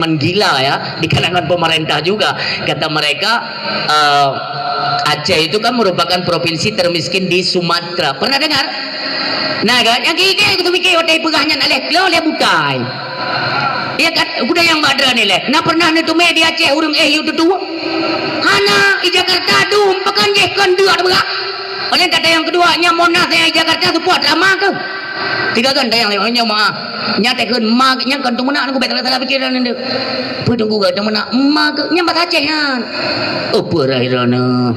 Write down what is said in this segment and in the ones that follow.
menggila ya di kalangan pemerintah juga. Kata mereka Aceh itu kan merupakan provinsi termiskin di Sumatera. Pernah dengar? Nah kan yang kiki itu mikir hotel pegahnya nak lo le bukai. Ya kan udah yang badra nih leh. Nah pernah nih tuh media Aceh urang itu tuh. Hana di Jakarta dum pekan je kan dua ada. Oleh kata yang kedua nya Monas yang Jakarta tu puat lama ke. Tiga kan yang lainnya mah nyata kan mak nya kan tu mana aku betul salah pikiran ini. Pu tunggu gak mana mak nya bat Aceh kan. Apa rahirana.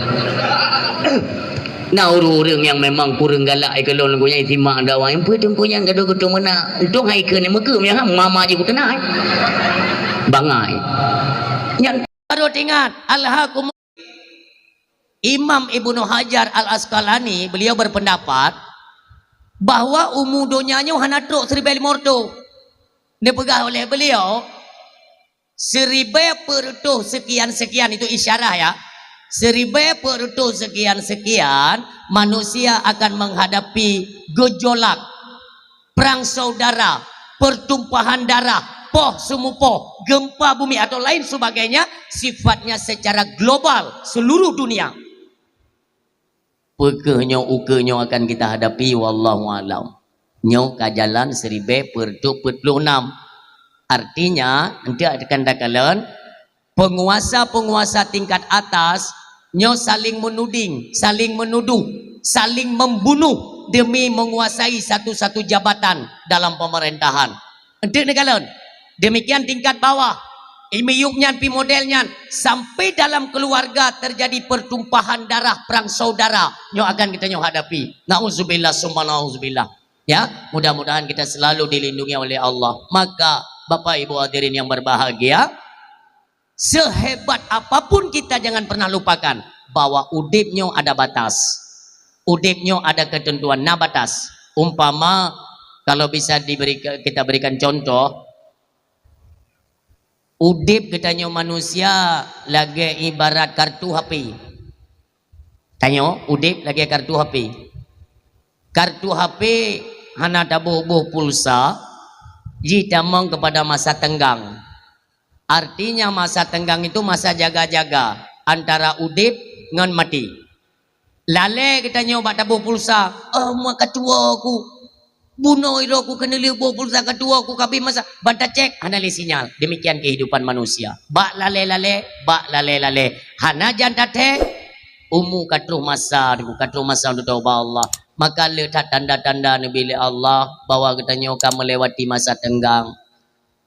Nah orang yang memang kurang galak kalau nak punya simak dakwah yang pu tunggu yang gaduh-gaduh mana. Untung hai ke ni muka yang mama je ku tenang. Bangai. Yang baru ingat alhaqum Imam Ibnu Hajar Al-Asqalani beliau berpendapat bahwa umudonyanya hana truk 1,500 dipegah oleh beliau 1,000 per sekian-sekian itu isyarah ya 1,000 per sekian-sekian manusia akan menghadapi gejolak perang saudara pertumpahan darah poh sumupoh gempa bumi atau lain sebagainya sifatnya secara global seluruh dunia pekehnya ukenya akan kita hadapi wallahu alam nyo kajalan 1,000 per 26 artinya nanti akan dakalan penguasa-penguasa tingkat atas nyo saling menuding saling menuduh saling membunuh demi menguasai satu-satu jabatan dalam pemerintahan nanti dakalan demikian tingkat bawah imiyuknya pi modelnya sampai dalam keluarga terjadi pertumpahan darah perang saudara nyo akan kita nyo hadapi nauzubillah summa nauzubillah ya mudah-mudahan kita selalu dilindungi oleh Allah maka Bapak Ibu hadirin yang berbahagia sehebat apapun kita jangan pernah lupakan bahwa udipnya ada batas udipnya ada ketentuan nah batas umpama kalau bisa kita berikan contoh udip katanya manusia lagi ibarat kartu HP. Tanya, udip lagi kartu HP. Kartu HP hana tabuh-buh pulsa, jitamong kepada masa tenggang. Artinya masa tenggang itu masa jaga-jaga antara udip dengan mati. Lale katanya obat tabuh pulsa, mak ketua aku. Bunuh itu aku kena lihat pulsa kedua aku kabi masa banta cek analis sinyal demikian kehidupan manusia bak lale hana janda teh katruh masa untuk taubat Allah maka lihat tanda-tanda nabi Allah bahwa katanya kamu melewati masa tenggang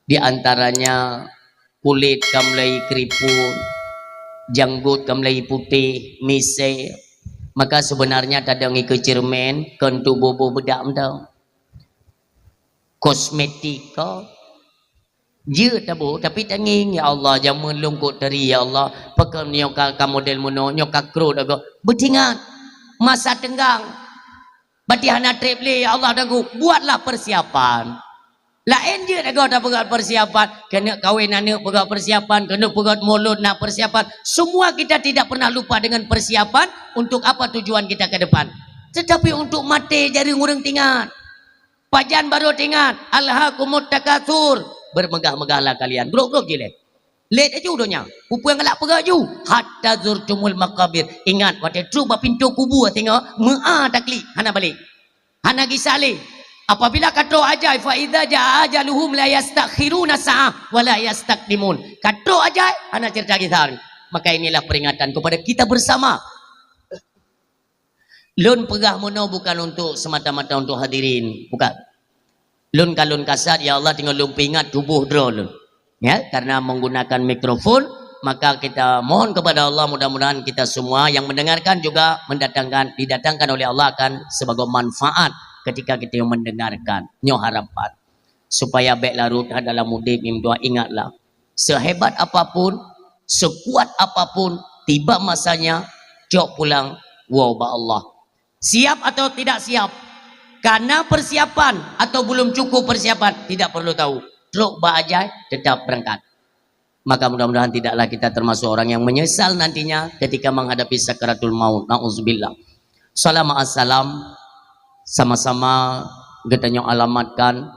di antaranya kulit kamu mulai keriput janggut kamu mulai putih mise maka sebenarnya tak ada ngikut cermin kan tubuh bedak tau kosmetika je tabu tapi tanging ya Allah jamun lungkut dari ya Allah pakai nyoka ka model mono nyoka kro dago betingat masa tenggang batihana treble ya Allah dago buatlah persiapan lain je dago dah pegat persiapan kena kahwin anak pegat persiapan kena pegat mulut nak persiapan semua kita tidak pernah lupa dengan persiapan untuk apa tujuan kita ke depan tetapi untuk mati jari ngurang tingat pajan baru ingat alhaqumut takatsur bermegah-megahlah kalian grok-grok je let aja udahnya pupu yang galak pegak ju hatta zurtumul maqabir ingat waktu cuba pintu kubur tengok ma'a takli hana balik hana gisali apabila katro ajai fa idza jaa ajaluhum la yastakhiruna sa'ah wa la yastaqdimun katro ajai hana cerita gisar maka inilah peringatan kepada kita bersama lun pegah mono bukan untuk semata-mata untuk hadirin bukan lun kalun kasar ya Allah tinggal lun pingat tubuh drone ya karena menggunakan mikrofon maka kita mohon kepada Allah mudah-mudahan kita semua yang mendengarkan juga didatangkan oleh Allah akan sebagai manfaat ketika kita mendengarkan nyo harapan supaya baik larut dalam mudib imdua ingatlah sehebat apapun sekuat apapun tiba masanya jok pulang wow Allah siap atau tidak siap karena persiapan atau belum cukup persiapan tidak perlu tahu truk bajai tetap berangkat maka mudah-mudahan tidaklah kita termasuk orang yang menyesal nantinya ketika menghadapi sakaratul maut na'udzubillah salam assalam sama-sama kita alamatkan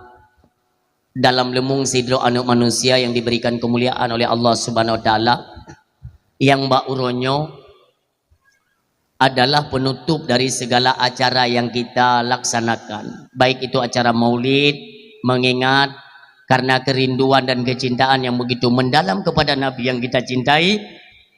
dalam lemung sidro anak manusia yang diberikan kemuliaan oleh Allah Subhanahu Wa Taala, yang Mbak Uronyo adalah penutup dari segala acara yang kita laksanakan, baik itu acara maulid, mengingat karena kerinduan dan kecintaan yang begitu mendalam kepada Nabi yang kita cintai,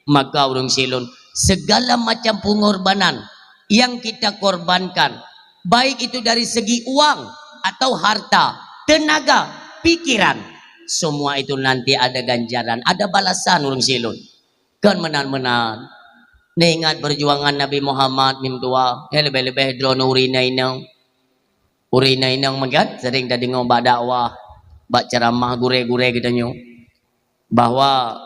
maka urung silun segala macam pengorbanan yang kita korbankan, baik itu dari segi uang atau harta, tenaga, pikiran, semua itu nanti ada ganjaran, ada balasan urung silun. Kan menan-menan ingat perjuangan Nabi Muhammad mim tua, ya lebih-lebih drone urina inang magat sering dah dengar bak dakwah, bak ceramah gure-gure kita nyu bahwa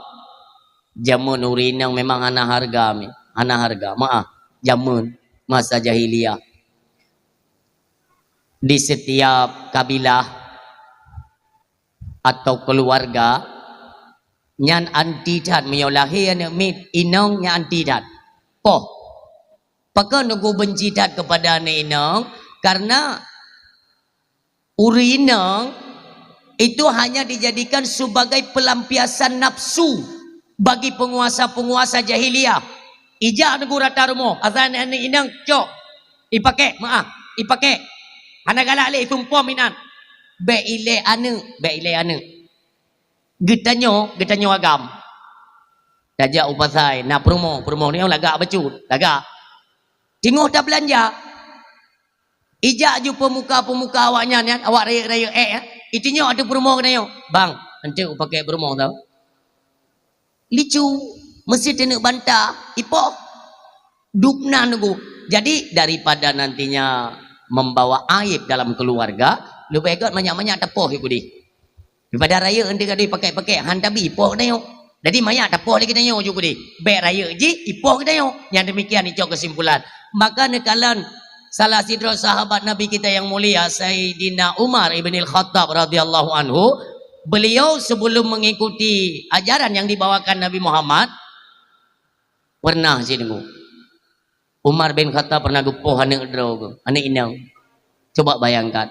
jamun urinang memang ana harga maaf, jamun masa jahiliyah di setiap kabilah atau keluarga nyan anti dat menyolahi anak mit inong nya anti dat poh pakai nunggu benci dat kepada anak inong karena urinang itu hanya dijadikan sebagai pelampiasan nafsu bagi penguasa-penguasa jahiliyah. Ijak negara tarumo azan anak inong cok ipake anak galak le tumpah minan be ile ane getanyo agam dajak upasai na promo ni lagak becut lagak tengok dah belanja ijak ju pemuka awaknya ni awak raya itinya ada promo kena yo bang nanti pakai promo tau licu mesti tenek bantah ipoh dupna nunggu. Jadi daripada nantinya membawa aib dalam keluarga, lebih baik banyak-banyak tepoh ikut daripada raya nanti kadang pakai hantabi ipoh kena yo. Jadi banyak tepoh lagi kena yo juga di baik raya je ipoh kena yo. Yang demikian itu kesimpulan. Maka nekalan salah sidro sahabat Nabi kita yang mulia Sayyidina Umar ibn al-Khattab radhiyallahu anhu, beliau sebelum mengikuti ajaran yang dibawakan Nabi Muhammad pernah sih dengu Umar bin Khattab pernah gupoh anak inang. Coba bayangkan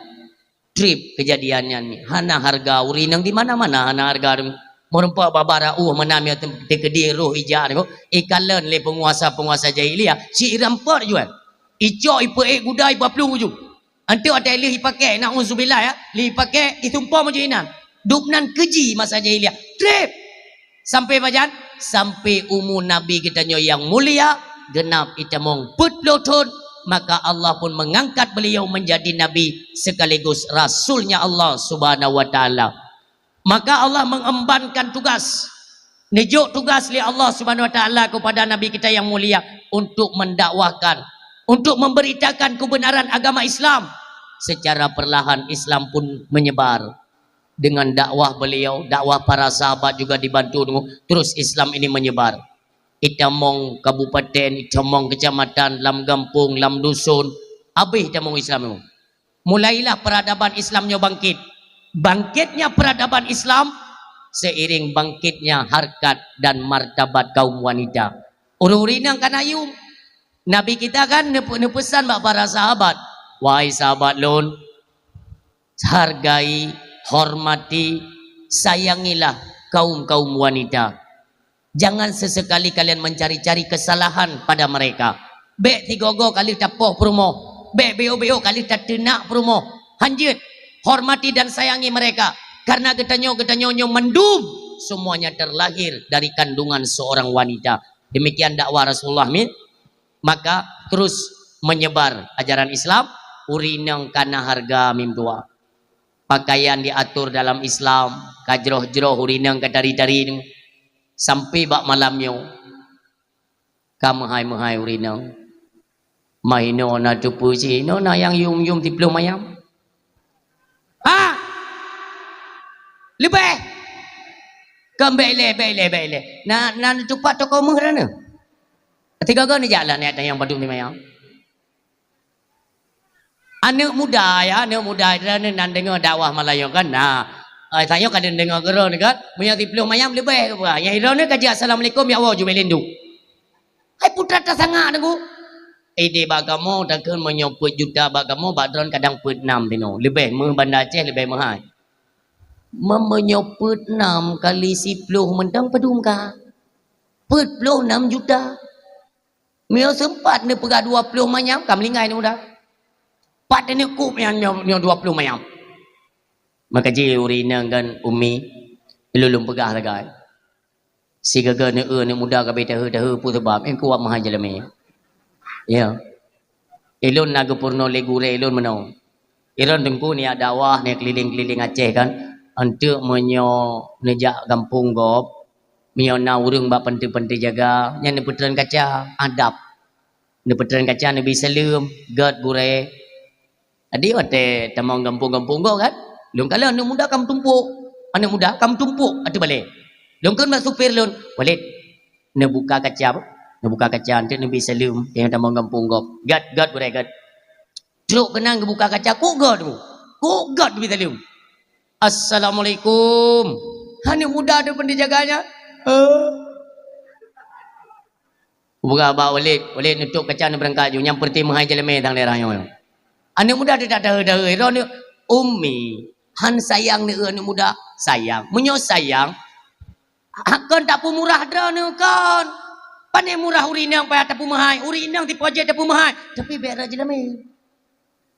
trip kejadiannya ni hana harga urinang di mana-mana hana harga merempak babara menami tekedi roh hijau ni ikalan le penguasa jahiliyah si irampar jual ijo ipe gudai paplu ju ante ada lih pakai nak uzubillah ya lih pakai ditumpah macam inan dupnan keji masa jahiliyah trip sampai bajan sampai umur Nabi kita yang mulia genap itamong putloton, maka Allah pun mengangkat beliau menjadi Nabi sekaligus Rasulnya Allah Subhanahu Wa Taala. Maka Allah mengembankan tugas, nejuk tugas li Allah Subhanahu Wa Taala kepada Nabi kita yang mulia untuk mendakwahkan, untuk memberitakan kebenaran agama Islam. Secara perlahan Islam pun menyebar. Dengan dakwah beliau, dakwah para sahabat juga dibantu, terus Islam ini menyebar. Itamong kabupaten, itamong kecamatan, lam gampung, lam dusun, habis itamong Islam itu. Mulailah peradaban Islamnya bangkit. Bangkitnya peradaban Islam seiring bangkitnya harkat dan martabat kaum wanita. Urung-urinang kan ayu. Nabi kita kan nepesan para sahabat, wahai sahabat lon, hargai, hormati, sayangilah kaum wanita. Jangan sesekali kalian mencari-cari kesalahan pada mereka. Bek tigogo kali tapoh promo, bek beo kali tatenak promo. Hanjit, hormati dan sayangi mereka karena getanyo mendum semuanya terlahir dari kandungan seorang wanita. Demikian dakwah Rasulullah maka terus menyebar ajaran Islam. Urinang kana harga mimtua. Pakaian diatur dalam Islam, kajroh-jroh urinang kadari-dari sampai bak malamnya kamahai urinang maino na tupuji no na yang yum tiplo mayam lebih kembele bele na tupat to kamu kerana tiga ni jalan ni ada yang badung ni mayam anak muda dan dengar dakwah Melayu kan tanya kadang dengar gerak ni kan punya tipluh mayam lebih apa yang hidau ni kaji assalamualaikum ya Allah jumelindu hai putra tak sangat aku ide bagamu takkan menyoput juta bagamu badron kadang put 6 tino lebih bandar Aceh lebih mahal Mamanya put 6 kali 10 mentang pedum ka. Put 6 juta. Mio sempat ni pegah 20 mayam kam lingai ni mudah. Pat ni kup yang 20 mayam. Maka ji urina kan umi ilulum pegah lagai. Si gaga ni ni mudah ka beta hu pu sebab en kuat mahal jalame. Ya. Ilun naga purno legure ilun menau. Ilun tengku ni ada dakwah ni keliling-keliling Aceh kan. Untuk menyo nejak kampung gop mio na urung ba penting-penting jaga nya ni putran kaca adab ni putran kaca Nabi Salim gad gure adi wate tamang kampung-kampung gop kan lung kala anak muda kam tumpuk anak muda kam tumpuk atu balik lung kan mak supir lun balik ne buka kaca untuk Nabi Salim yang tamang kampung gop gad gure gad truk kenang ke buka kaca ku gad Nabi Salim. Assalamualaikum. Anak muda ada pendijaganya. Buka bawa walid nutup kaca ni berangkat ju yang perti menghai jalame tang daerah yang. Anak muda dia tak ada ni ummi han sayang ni anak muda sayang. Menyo sayang kon tak pu murah dah ni kon. Pandai murah urinang payah tak pu mahai. Urinang ti projek tak pu mahai. Tapi biar jalame.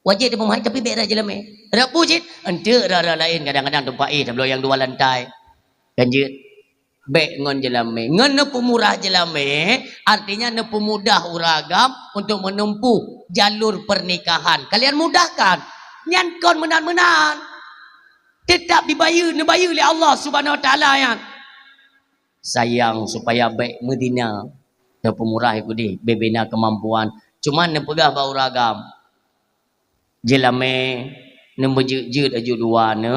Wajib dia memahai tapi berak je lah meh. Ada pujit, ente rara lain kadang-kadang tempat tablo yang 2 lantai. Ganjit. Bek ngon je lah meh. Ngon nepu murah je lah meh. Artinya nepu mudah uragam untuk menempuh jalur pernikahan. Kalian mudahkan. Nyan kon menan-menan. Tetap dibayar oleh Allah Subhanahu Wa Taala yang sayang supaya baik Medina. Nepu murah itu di bebena kemampuan. Cuma nepegah bau ragam. Jelame nembejut aju dua ne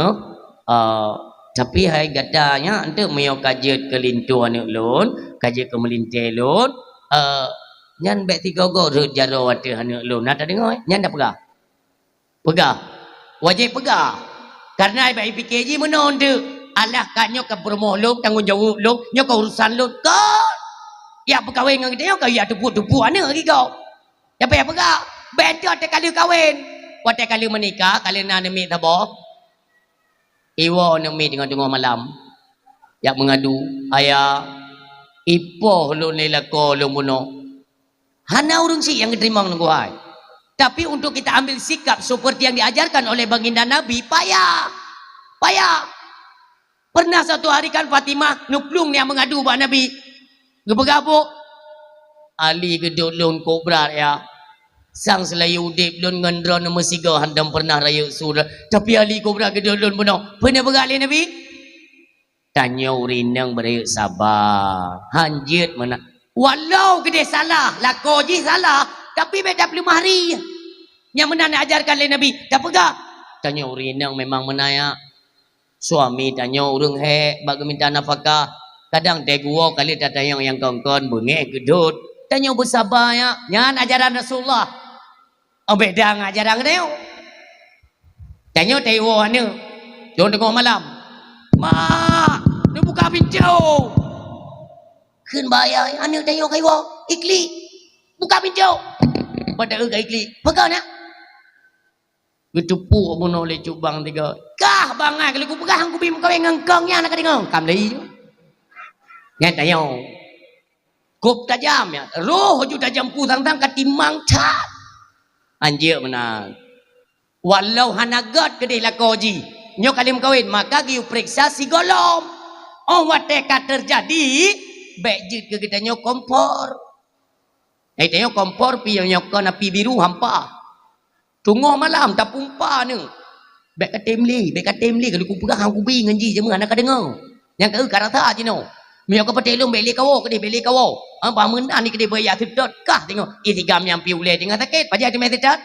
tapi hai gadanya ente meo kajet ke lintu anak lun kajet ke melintai lun nyan bek 3 go jaro wate anak lun nak dengar nyan dah pegah wajib pegah karena ai bai fikir ji menon tu alah kanyo ke permoh lun tanggungjawab lun nyo ke urusan lun kau ya berkahwin dengan kita kau ya tupu anak lagi kau ya pegah beda te kali kahwin. Waktu kali menikah, kali nak nemi tabah. Iwa nemi tengah malam. Yang mengadu, ayah, ipoh lu nelako lu bunuh. Hana urung si yang diterima nunggu hai. Tapi untuk kita ambil sikap seperti yang diajarkan oleh baginda Nabi, payah. Pernah satu hari kan Fatimah nuplung yang mengadu bah Nabi. Gebegabuk. Ali geduk lun kobra ya. Sang selayu udip lun ngendron nombor 3 handam pernah raya surah tapi ali kobra gedul lun bunuh pernah begali Nabi tanya urinang berayuk sabar hanjit mana walau gede salah lako je salah tapi beda 5 hari yang mana nak ajarkan oleh Nabi tak pegah tanya urinang memang menaya suami tanya urung bagi minta nafkah kadang tegua kali tak tanya yang kongkon bengek gedut tanya bersabar ya nyan ajaran Rasulullah beda ngajaran dia. Tanya tewo ane. Jangan tengok malam. Mak, dia buka pintu. Keun bayar ane tanya kaiwa. Ikli. Buka pintu. Pada ke ikli. Pegang nak. Getupuk pun oleh cubang 3. Kah bangai kalau aku pegang aku bim kau yang ngengkangnya nak dengar. Kam lagi. Ngan tanya. Kop tajam ya. Roh ju tajam pu tang-tang katimang cat. Anjir menang. Walau hanagat kedih lakoji. Nyok kalim kawin maka giu periksa si golom. Oh wateka terjadi. Bejit ke kita nyok kompor. Tanya kompor pi yang nyok api biru hampa. Tunggu malam tak pumpa ni. Bek katemli kalau ku pegang aku bing nganji je mana ka dengar. Yang ke karata je no. Mio ka patelum beli kawo kedih beli kawo. Apa mendan ni kedih bayar sedot kah tengok. Itigam yang pi ule tengah sakit pajak di mesedat.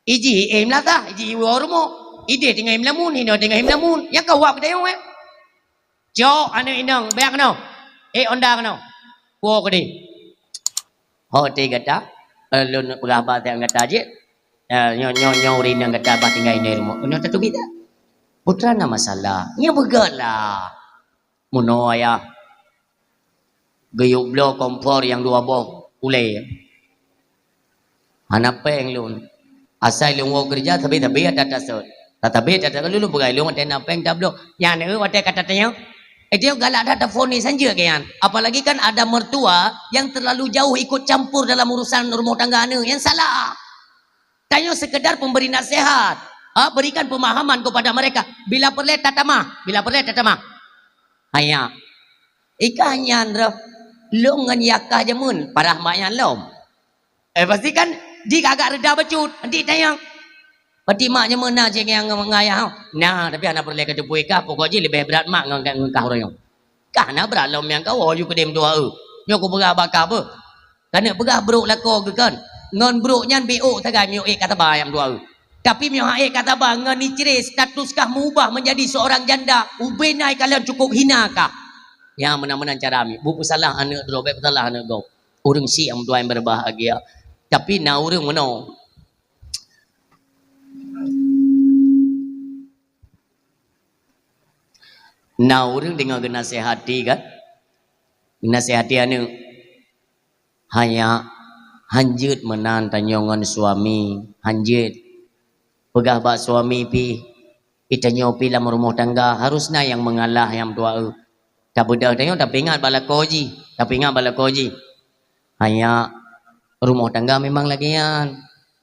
Iji em lah ta, iji warumo. Ide tengah em lamun ni no tengah em lamun. Yang kau wap kedih we. Jo anu inang beak no. Onda no. Wo kedih. Ho te gata. Lun berapa tang gata je. Nyo rinang gata ba tinggal ni rumah. Nyo tu bida. Putra na masalah. Nya begalah. Muno ayah. Gayuk blow kompor yang 2 boh ulai. Anak peng lun. Asal lun wo kerja tapi ada tasut. Tetapi kata dulu berai lu ada napeng tablo. Yang ni ada kata tanya. Dia galak dah telefon ni saja kan. Apalagi kan ada mertua yang terlalu jauh ikut campur dalam urusan rumah tangga ni. Yang salah. Tanya sekedar pemberi nasihat. Berikan pemahaman kepada mereka. Bila perlu tatamah. Bila perlu tatamah. Hanya. Ika nyan roh. Lu ngan yakah jamun. Parah maknya lom. Pasti kan. Jika agak reda becut. Nanti tanya. Pati maknya mana je yang mengayah. Nah, tapi anak perlu kata puai kah. Pokoknya lebih berat mak ngengkah orang. Kah nak berat lom yang kau. You kedem dua. Nyo aku berah bakar apa. Karena berah beruk lako ke kan. Ngon beruk nyan BO tagai mio kata bayam dua. Tapi mio kata bang ngon ni ciri status kah mengubah menjadi seorang janda. Ubenai kalian cukup hina kah. Yang mana-mana cara mi. Buku salah anak drobek salah anak go. Orang si yang dua yang berbahagia. Tapi na orang mana. Nah orang dengar nasihati kan. Nasihati anu. Hanya hanjut menan tanyongan suami. Hanjut. Pegah bak suami pi. Itanyo pi dalam rumah tangga. Harusnya yang mengalah yang tua. Tak bedah tanya tapi ingat bala koji. Tapi ingat bala koji. Hanya rumah tangga memang lagi yan.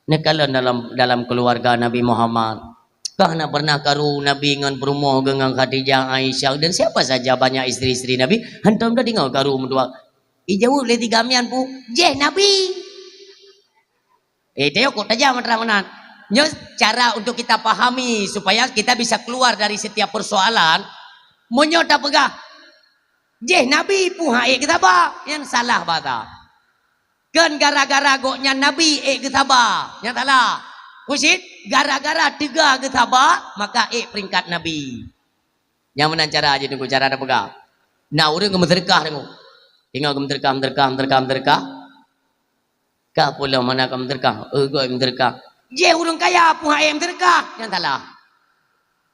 Nekalan dalam keluarga Nabi Muhammad. Karena pernah karu Nabi dengan berumah dengan Khadijah, Aisyah dan siapa saja banyak istri-istri Nabi. Hantam dah dengar karu mendua. Jauh le 3 mian pu. Je Nabi. Tengok kok tajam terang-terang. Nyo cara untuk kita pahami supaya kita bisa keluar dari setiap persoalan. Monyo tak pegah. Je Nabi pu hae kita ba yang salah bata. Kan gara-gara goknya Nabi kita ba. Yang salah. Kusit gara-gara 3 kita ba maka peringkat Nabi. Yang mana cara aja tunggu cara ada pegah. Nah orang kementerkah tunggu. Tinggal kementerkah. Kah pula mana kementerkah? Gua kementerkah. Je orang kaya pun ayam terkah. Yang salah.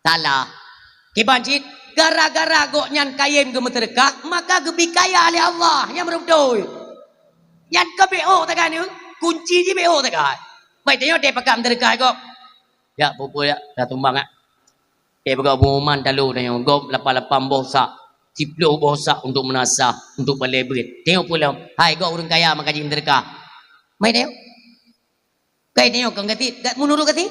Salah. Kibancit gara-gara goknya kaya kementerkah maka gebi kaya oleh Allah yang betul. Yang ke BO tak kan? Kunci di BO tak kan? Baik tengok dia pakai terkah kok. Ya pupu ya dah tumbang ah. Dia pakai pengumuman dalu tengok gop 88 bosak. 10 bosak untuk menasah, untuk belebrit. Tengok pula, hai kau orang kaya maka jadi terkah. Mai tengok. Kai tengok kang gati, menurut gati?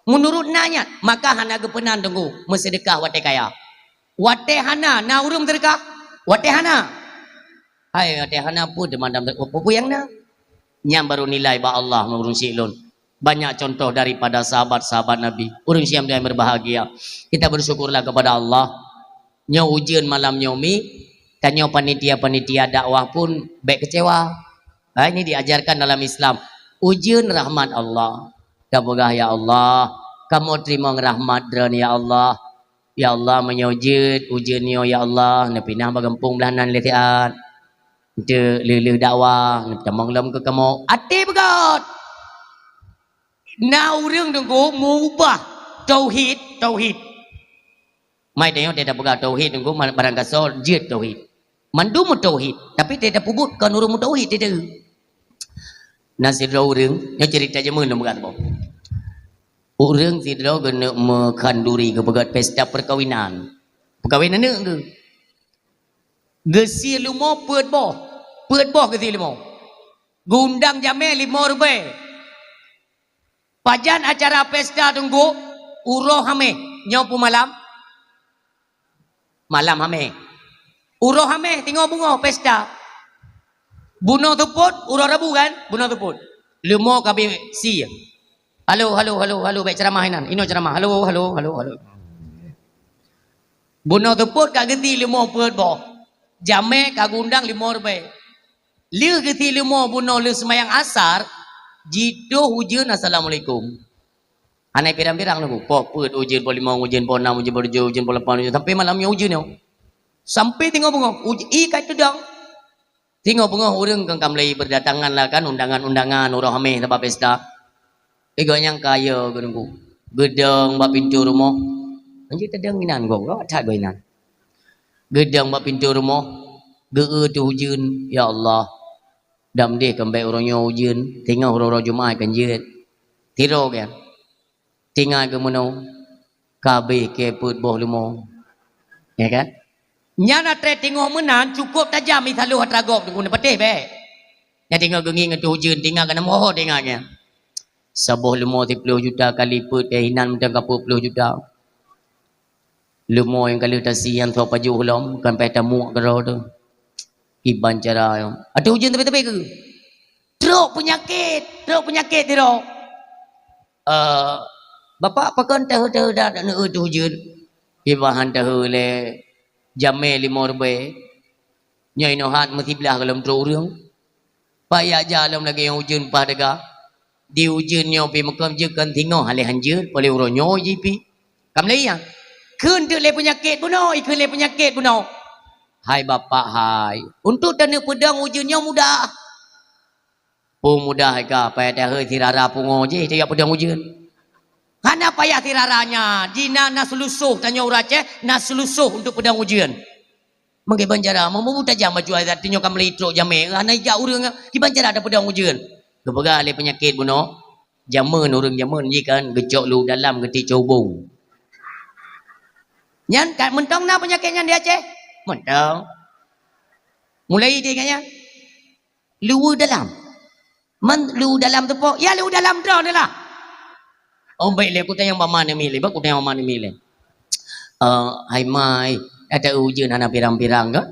Menurut nanya, maka hana gepenan tunggu mesedekah wate kaya. Wate hana na urung terkah. Wate hana. Hai wate hana pun demandam pupu yang na. Yang baru nilai ba Allah mengurung silun. Banyak contoh daripada sahabat-sahabat Nabi. Urung siam yang berbahagia. Kita bersyukurlah kepada Allah. Nyo ujian malam nyomi. Tanyo panitia-panitia dakwah pun baik kecewa. Ini diajarkan dalam Islam. Ujian rahmat Allah. Kabogah ya Allah. Kamu terima rahmat dran ya Allah. Ya Allah menyujud ujian nyo ya Allah. Napinah bagempung belahanan letian. Dia lele dakwah tamang lam ke kamu ati begot na urang tunggu mengubah tauhid mai tengok dia dah pegang tauhid tunggu barang kasor jid tauhid mandu mu tauhid tapi dia dah pubut kan urang mu tauhid dia nasir urang nya cerita je mun begat bo urang sidro gena mekanduri ke begat pesta perkawinan ni ke Gesi lumo peut boh gesi lumo. Gundang jame 5 rupiah. Pajan acara pesta tunggu uroh hame nyopu malam hame. Uroh hame tengok bunga pesta. Bunuh tuput uroh rabu kan? Bunuh tuput. Lumo kabi si. Halo baik ceramah inan. Ino ceramah. Halo. Bunuh tuput kak genti lumo peut boh. Jame kagundang 5 rupiah. Liu geti 5 bunuh liu semayang asar. Jido hujan assalamualaikum. Anai pirang-pirang nunggu. Pok put hujan po 5, hujan po 6, hujan po 7, hujan po 8, hujan. Sampai malamnya hujan yo. Sampai tengok bunga. Ikat tu dong. Tengok bunga orang kang kamlai berdatangan lah kan undangan-undangan orang hamil tempat pesta. Ego yang kaya nunggu. Gedang bak pintu rumah. Anjir tedang inan gong. Kau tak go inan. Gedang bak pintu rumah. Gere tu hujan. Ya Allah. Dam dia kembali orangnya hujan. Tengok orang-orang Jumaat kan jerit. Tiro kan. Tinggal ke mana. Kabeh ke put boh lumo. Ya kan? Nyana tre tengok menan cukup tajam isalu hatragop guna patih be. Ya tengok gengi ngatu hujun tinggal kana moho tengoknya. Sabuh lumo 10 juta kali put dia hinan macam 40 juta. Lumo yang kali tasi yang thau paju hulom kan pai tamu karo tu. Iban cara. Ada hujun tepi-tepi ke? Teruk penyakit tiro. Bapak pakan tahu dah nak hujun. Ibahan tahu le jamai 5 rupiah. Nyai nohat mesti belah kalau teruk urang. Payah jalan lagi yang hujun pada di hujun nyo pi makam je kan tengok hale hanjur boleh uronyo je pi. Kam lai ya. Kun tu le penyakit buno, ikun le penyakit buno. Hai bapak hai. Untuk tanda pedang hujunnya mudah. Mudah ka payah dah tirara pungo je dia pedang hujun. Hana payah tiraranya. Jina naslusuh tanya urace naslusuh untuk pedang hujun. Mangke banjara mau tajam baju ayat tinyo kam litro jame. Hana ja urang di banjara ada pedang hujun. Kebaga le penyakit buno. Jaman urang jaman je kan gecok lu dalam geti cobong. Nyan kat mentong na penyakitnya dia Aceh? Mentong. Mulai dia kaya lu dalam. Lu dalam tu po. Ya lu dalam dah lah. Oh baik le aku tanya mama ni milih. Aku tanya mama ni milih. Hai mai, ada ujian anak pirang-pirang ke?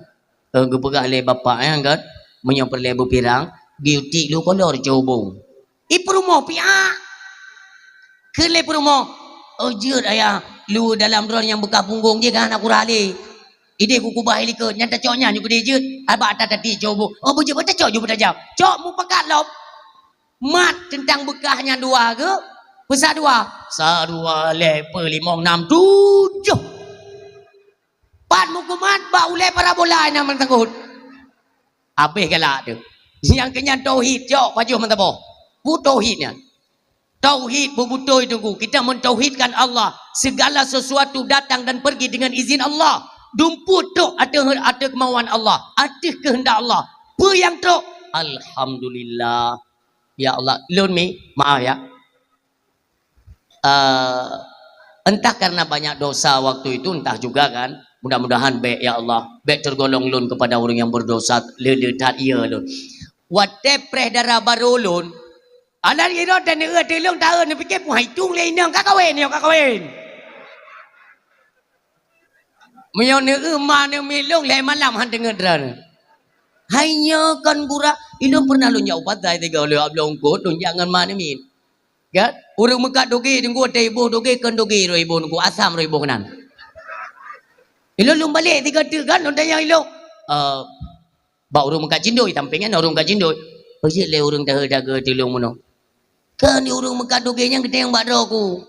Gepegah le bapak yang kan menyopor le pirang, giuti lu kolor cobong. Ipromo pia. Ke le promo. Ujian ayah lu dalam drone yang bekas punggung je kan aku rale. Ide ku kubah helikon nyata coknya nyuk dia je. Abak tadi cobo. Oh buje betul cok ju betajam. Cok mu pekat lop. Mat tentang bekahnya 2 ke? Besar 2. Sa 2 le per 5 6 7. Pat muku mat ba ulai parabola na man tanggut. Habis galak tu. Yang kenyang tauhid cok pajuh mantabo. Bu tauhidnya. Tauhid berbutoi tunggu. Kita mentauhidkan Allah. Segala sesuatu datang dan pergi dengan izin Allah. Dumput tu ada kemauan Allah. Ada kehendak Allah. Apa yang tu? Alhamdulillah. Ya Allah. Lun mi. Maaf ya. Entah karena banyak dosa waktu itu. Entah juga kan. Mudah-mudahan baik ya Allah. Baik tergolong lun kepada orang yang berdosa. Letak ia lun. Wate preh darah baru lun. Anak kira dan dia telung tahun dia fikir pun hitung le inang kak kawin. Meyon ne mana milung le malam han dengar dran. Hanya kan gura ilung pernah lu nyau patai tiga oleh ablong ko dun jangan mana min. Ya, urang mekat doge tunggu teh ibu doge kan doge ro ibu nunggu asam ro ibu kanan. Ilung balik tiga kan dun tanya ilung. Ba urang mekat cindoi tampingan urang mekat cindoi. Oje le urang dah daga tilung mono. Kan urang mekat dogenya gede yang badro ku.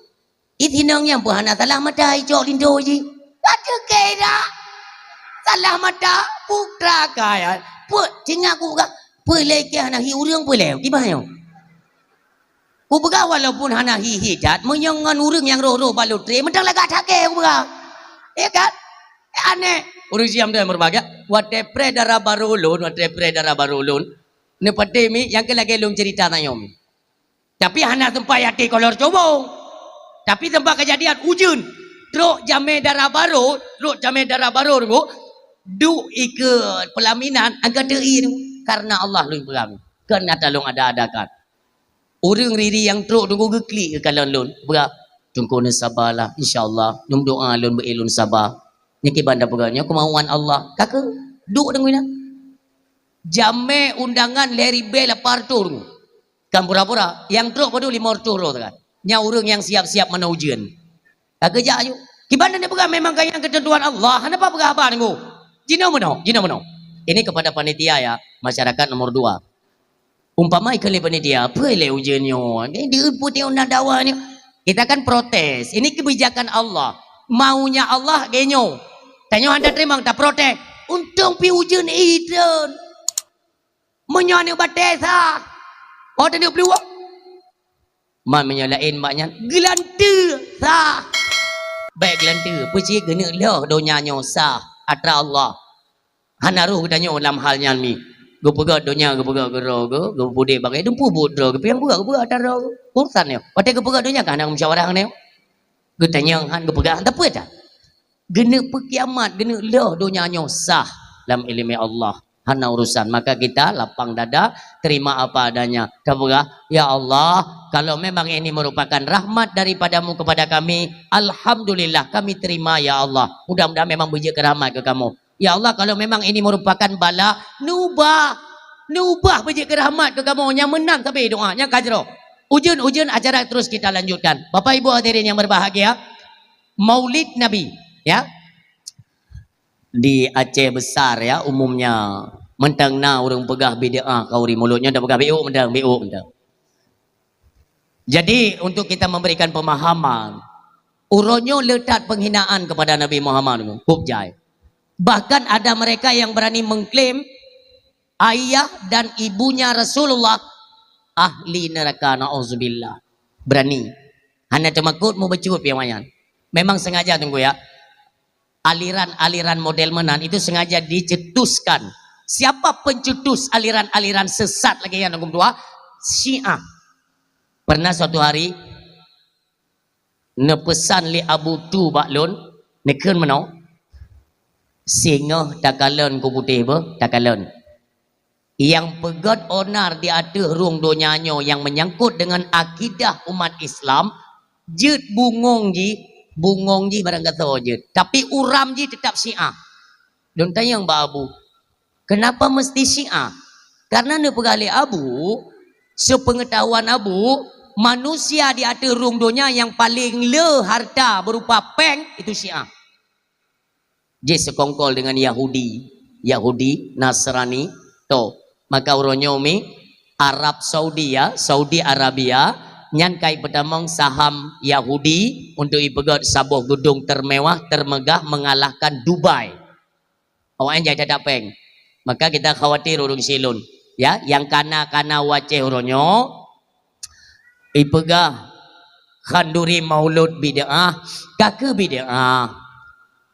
Itinangnya pun hana salah mata icok lindo je. Ada kira. Salah mata putra kaya. Put tinggal ku buka. Pelai ke hana hi urang pelai. Gimana? Ku buka walaupun hana hi hidat. Menyangan urang yang roh-roh balutre. Mentang lagak take ku buka. Ya kan? Aneh. Urang siam dia berbagai. Wate pre darah barulun. Ni pandemi yang ke lagi long cerita tanyom. Tapi hana tempat yati kolor cobong. Tapi tempat kejadian ujun. Truk jamai darah baru tu du ikut pelaminan agak teri tu karena Allah lu peram. Kena tolong ada-adakan. Orang riri yang truk tunggu geklik ke kalau lun. Berak. Tunggu ni sabarlah insya-Allah. Nyum doa lun berilun sabar. Nyaki bandar peganya kemauan Allah. Kakak duk dengan jamai undangan leri bel apartur. Kan pura-pura yang truk padu 5 orturo kan. Nya urang yang siap-siap mana ujian. Kakak jak ayo. Gimana dia pegang memang kaya ketentuan Allah. Kenapa pegang apa nengku? Jina meno. Ini kepada panitia ya, masyarakat nomor 2. Umpama ikali panitia, apa le ujiannya? Dia putih undang dakwahnya. Kita kan protes. Ini kebijakan Allah. Maunya Allah genyo. Tanya anda terima tak protes. Untung pi ujian idon. Menyani batesa. Oh tadi peluang. Man menyalain maknya gelante sah. Baik gelante, puji gena lah donya sah atra Allah. Hanaruh tanya dalam halnya mi. Go pega donya go pega gero go bude bagai dumpu budro go piang pega atara urusan ne. Pate go pega donya kan musyawarah ne. Getanya han berpegang tak apa dah. Gena perkiamat, gena lah dunianya sah dalam ilmu Allah. Hana urusan, maka kita lapang dada, terima apa adanya. Kaburah, ya Allah, kalau memang ini merupakan rahmat daripadamu kepada kami, alhamdulillah kami terima ya Allah. Mudah-mudahan memang beri rahmat ke kamu. Ya Allah, kalau memang ini merupakan bala, nubah beri rahmat ke kamu. Yang menang tapi doa, yang kajro. Ujian acara terus kita lanjutkan. Bapak Ibu hadirin yang berbahagia, Maulid Nabi, ya. Di Aceh besar ya umumnya mentang na orang pegah bid'ah kauri mulutnya dah pegah biuk mentang. Jadi untuk kita memberikan pemahaman, uronyo letak penghinaan kepada Nabi Muhammad hubjai. Bahkan ada mereka yang berani mengklaim ayah dan ibunya Rasulullah ahli neraka, na'udzubillah. Berani. Hanya cemakut mau bercut piamayan. Memang sengaja tunggu ya. Aliran-aliran model menan itu sengaja dicetuskan. Siapa pencetus aliran-aliran sesat lagi yang nomor 2? Syiah. Pernah suatu hari nepesan li Abu Tu baklun neken menau singa takalan ku putih ber takalan yang pegat onar di atas ruang dunianyo yang menyangkut dengan akidah umat Islam jet bungong barang kata je. Tapi uram je tetap Syiah. Don tanya Mbak Abu, kenapa mesti Syiah? Karena ni pegali Abu, sepengetahuan Abu, manusia di atas ruang dunia yang paling le harta berupa peng itu Syiah. Je sekongkol dengan Yahudi, Nasrani, to. Maka uronyo mi Arab Saudi ya, Saudi Arabia nyan kai pertama saham Yahudi untuk ipegat sabuh gedung termewah termegah mengalahkan Dubai. Awak yang jadi peng. Maka kita khawatir urung silun ya, yang kana waceh uronyo ipegah khanduri maulud bid'ah, kake bid'ah.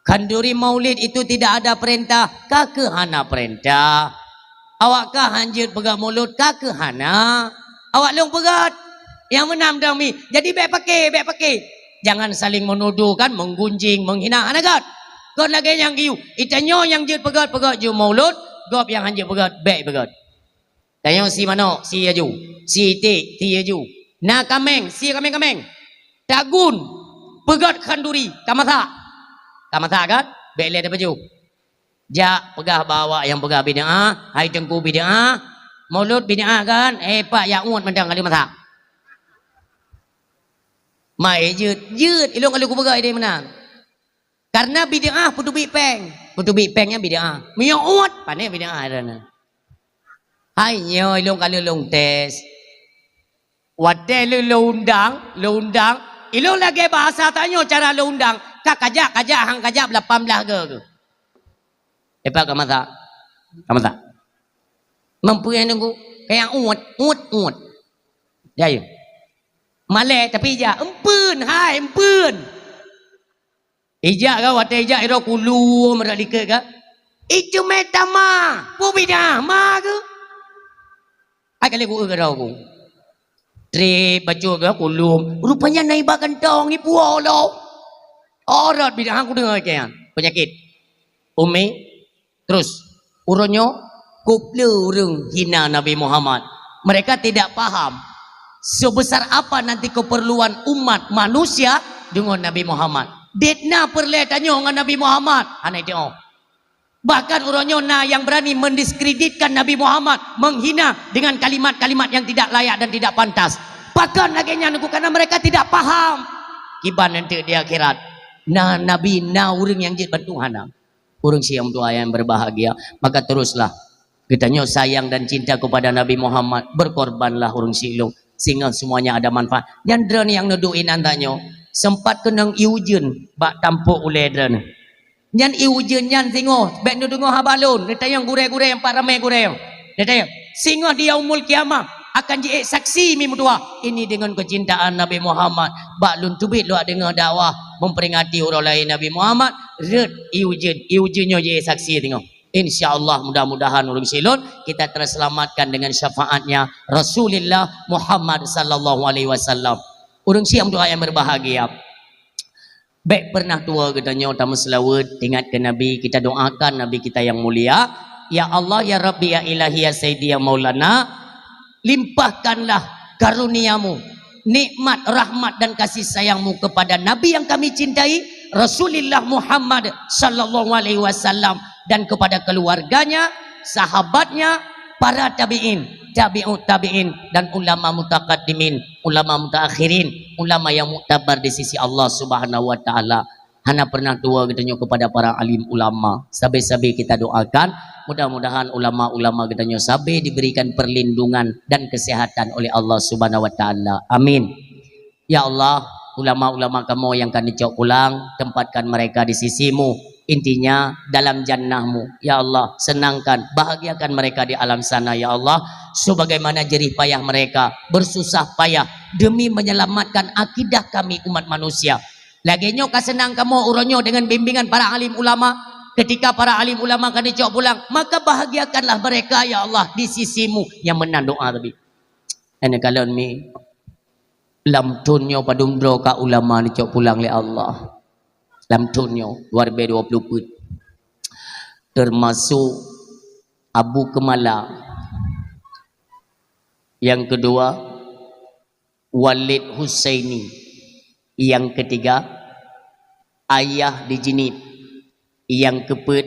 Khanduri maulid itu tidak ada perintah, kake hana perintah. Awakkah hanjir pegang mulut, kake hana. Awak long pegat. Yang menang dami. Jadi baik pakai. Jangan saling menuduh kan, menggunjing, menghina anak. God lagi yang giu. Itanyo yang jut pegat ju maulud, gop yang hanjir pegat baik pegat. Tanya si mano, si aju. Si ti aju. Na kameng, si kameng. Dagun pegat khanduri, kamata kan? Baik le baju. Ja pegah bawa yang pegah bid'ah, hai tengku bid'ah, maulud bid'ah kan? Pak ya uat mendang kali mata. Mai jut ilong kalau ku pegai dia menang. Karena bid'ah putubi pengnya bid'ah. Miuat pane bid'ah adana. Hai nyo ilong kalau long tes. Wate lo undang, ilong lagi bahasa tanyo cara lo undang. Kajak hang kajak 18 ke. Pak kamata. Mampu yang nunggu kayak uat. Ya yuk. Malay tapi ija empun. Ija ka wate ija iro kulu meradike ka. Itu metama. Pubida ma ke. Ai kali ku ke ku. Tri baju ke kulu. Rupanya naiba kentong ni puolo. Orat bidah aku dengar kian. Penyakit. Umi terus uronyo kuplu urung hina Nabi Muhammad. Mereka tidak paham sebesar apa nanti keperluan umat manusia dengan Nabi Muhammad. Detna perletannya dengan Nabi Muhammad. Anai tengok. Bahkan uronyo na yang berani mendiskreditkan Nabi Muhammad, menghina dengan kalimat-kalimat yang tidak layak dan tidak pantas. Bahkan lagi-nya karena mereka tidak paham. Kiban nanti di akhirat. Na Nabi na urang yang jid bantuhana. Urang siang doa yang berbahagia. Maka teruslah kitanya sayang dan cinta kepada Nabi Muhammad. Berkorbanlah urang silung. Sehingga semuanya ada manfaat. Yang drone yang nuduhin antanyo sempat kenang iujen bak tampuk oleh drone. Yang iujen yang tengok bak nuduh habalun. Dia yang gure-gure yang pak ramai gure yang. Dia sehingga dia umul kiamah akan jadi saksi mimudua. Ini dengan kecintaan Nabi Muhammad. Bak lun tubit lu dengan dakwah memperingati orang lain Nabi Muhammad. Red iujennya jadi saksi tengok. InsyaAllah mudah-mudahan urang silun kita terselamatkan dengan syafaatnya Rasulullah Muhammad sallallahu alaihi wasallam. Urang siam doa yang berbahagia. Baik pernah tua katanya tamu selawat ingat ke Nabi, kita doakan Nabi kita yang mulia, ya Allah ya Rabbi ya Ilahi ya Sayyidi ya Maulana, limpahkanlah karuniamu, nikmat, rahmat dan kasih sayangmu kepada Nabi yang kami cintai, Rasulullah Muhammad sallallahu alaihi wasallam, dan kepada keluarganya, sahabatnya, para tabi'in, tabi'ut tabi'in, dan ulama mutaqaddimin, ulama mutaakhirin, ulama yang muktabar di sisi Allah Subhanahu wa taala. Hana pernah tua katanya kepada para alim ulama. Sabi-sabi kita doakan mudah-mudahan ulama-ulama katanya sabi diberikan perlindungan dan kesehatan oleh Allah Subhanahu wa taala. Amin. Ya Allah, ulama-ulama kamu yang kami cok pulang, tempatkan mereka di sisimu, intinya dalam jannahmu. Ya Allah, senangkan, bahagiakan mereka di alam sana. Ya Allah, sebagaimana jerih payah mereka, bersusah payah demi menyelamatkan akidah kami umat manusia. Lagi nyo kasenang kamu uronyo dengan bimbingan para alim ulama. Ketika para alim ulama kami cok pulang, maka bahagiakanlah mereka ya Allah di sisimu. Yang menang doa tadi. Ini kalau ni lam tunyo padumdro ka ulama ni cok pulang le Allah. Lam tunyo luar biasa 20 put. Termasuk Abu Kemala. Yang kedua Walid Husaini. Yang ketiga Ayah di Jinib. Yang keempat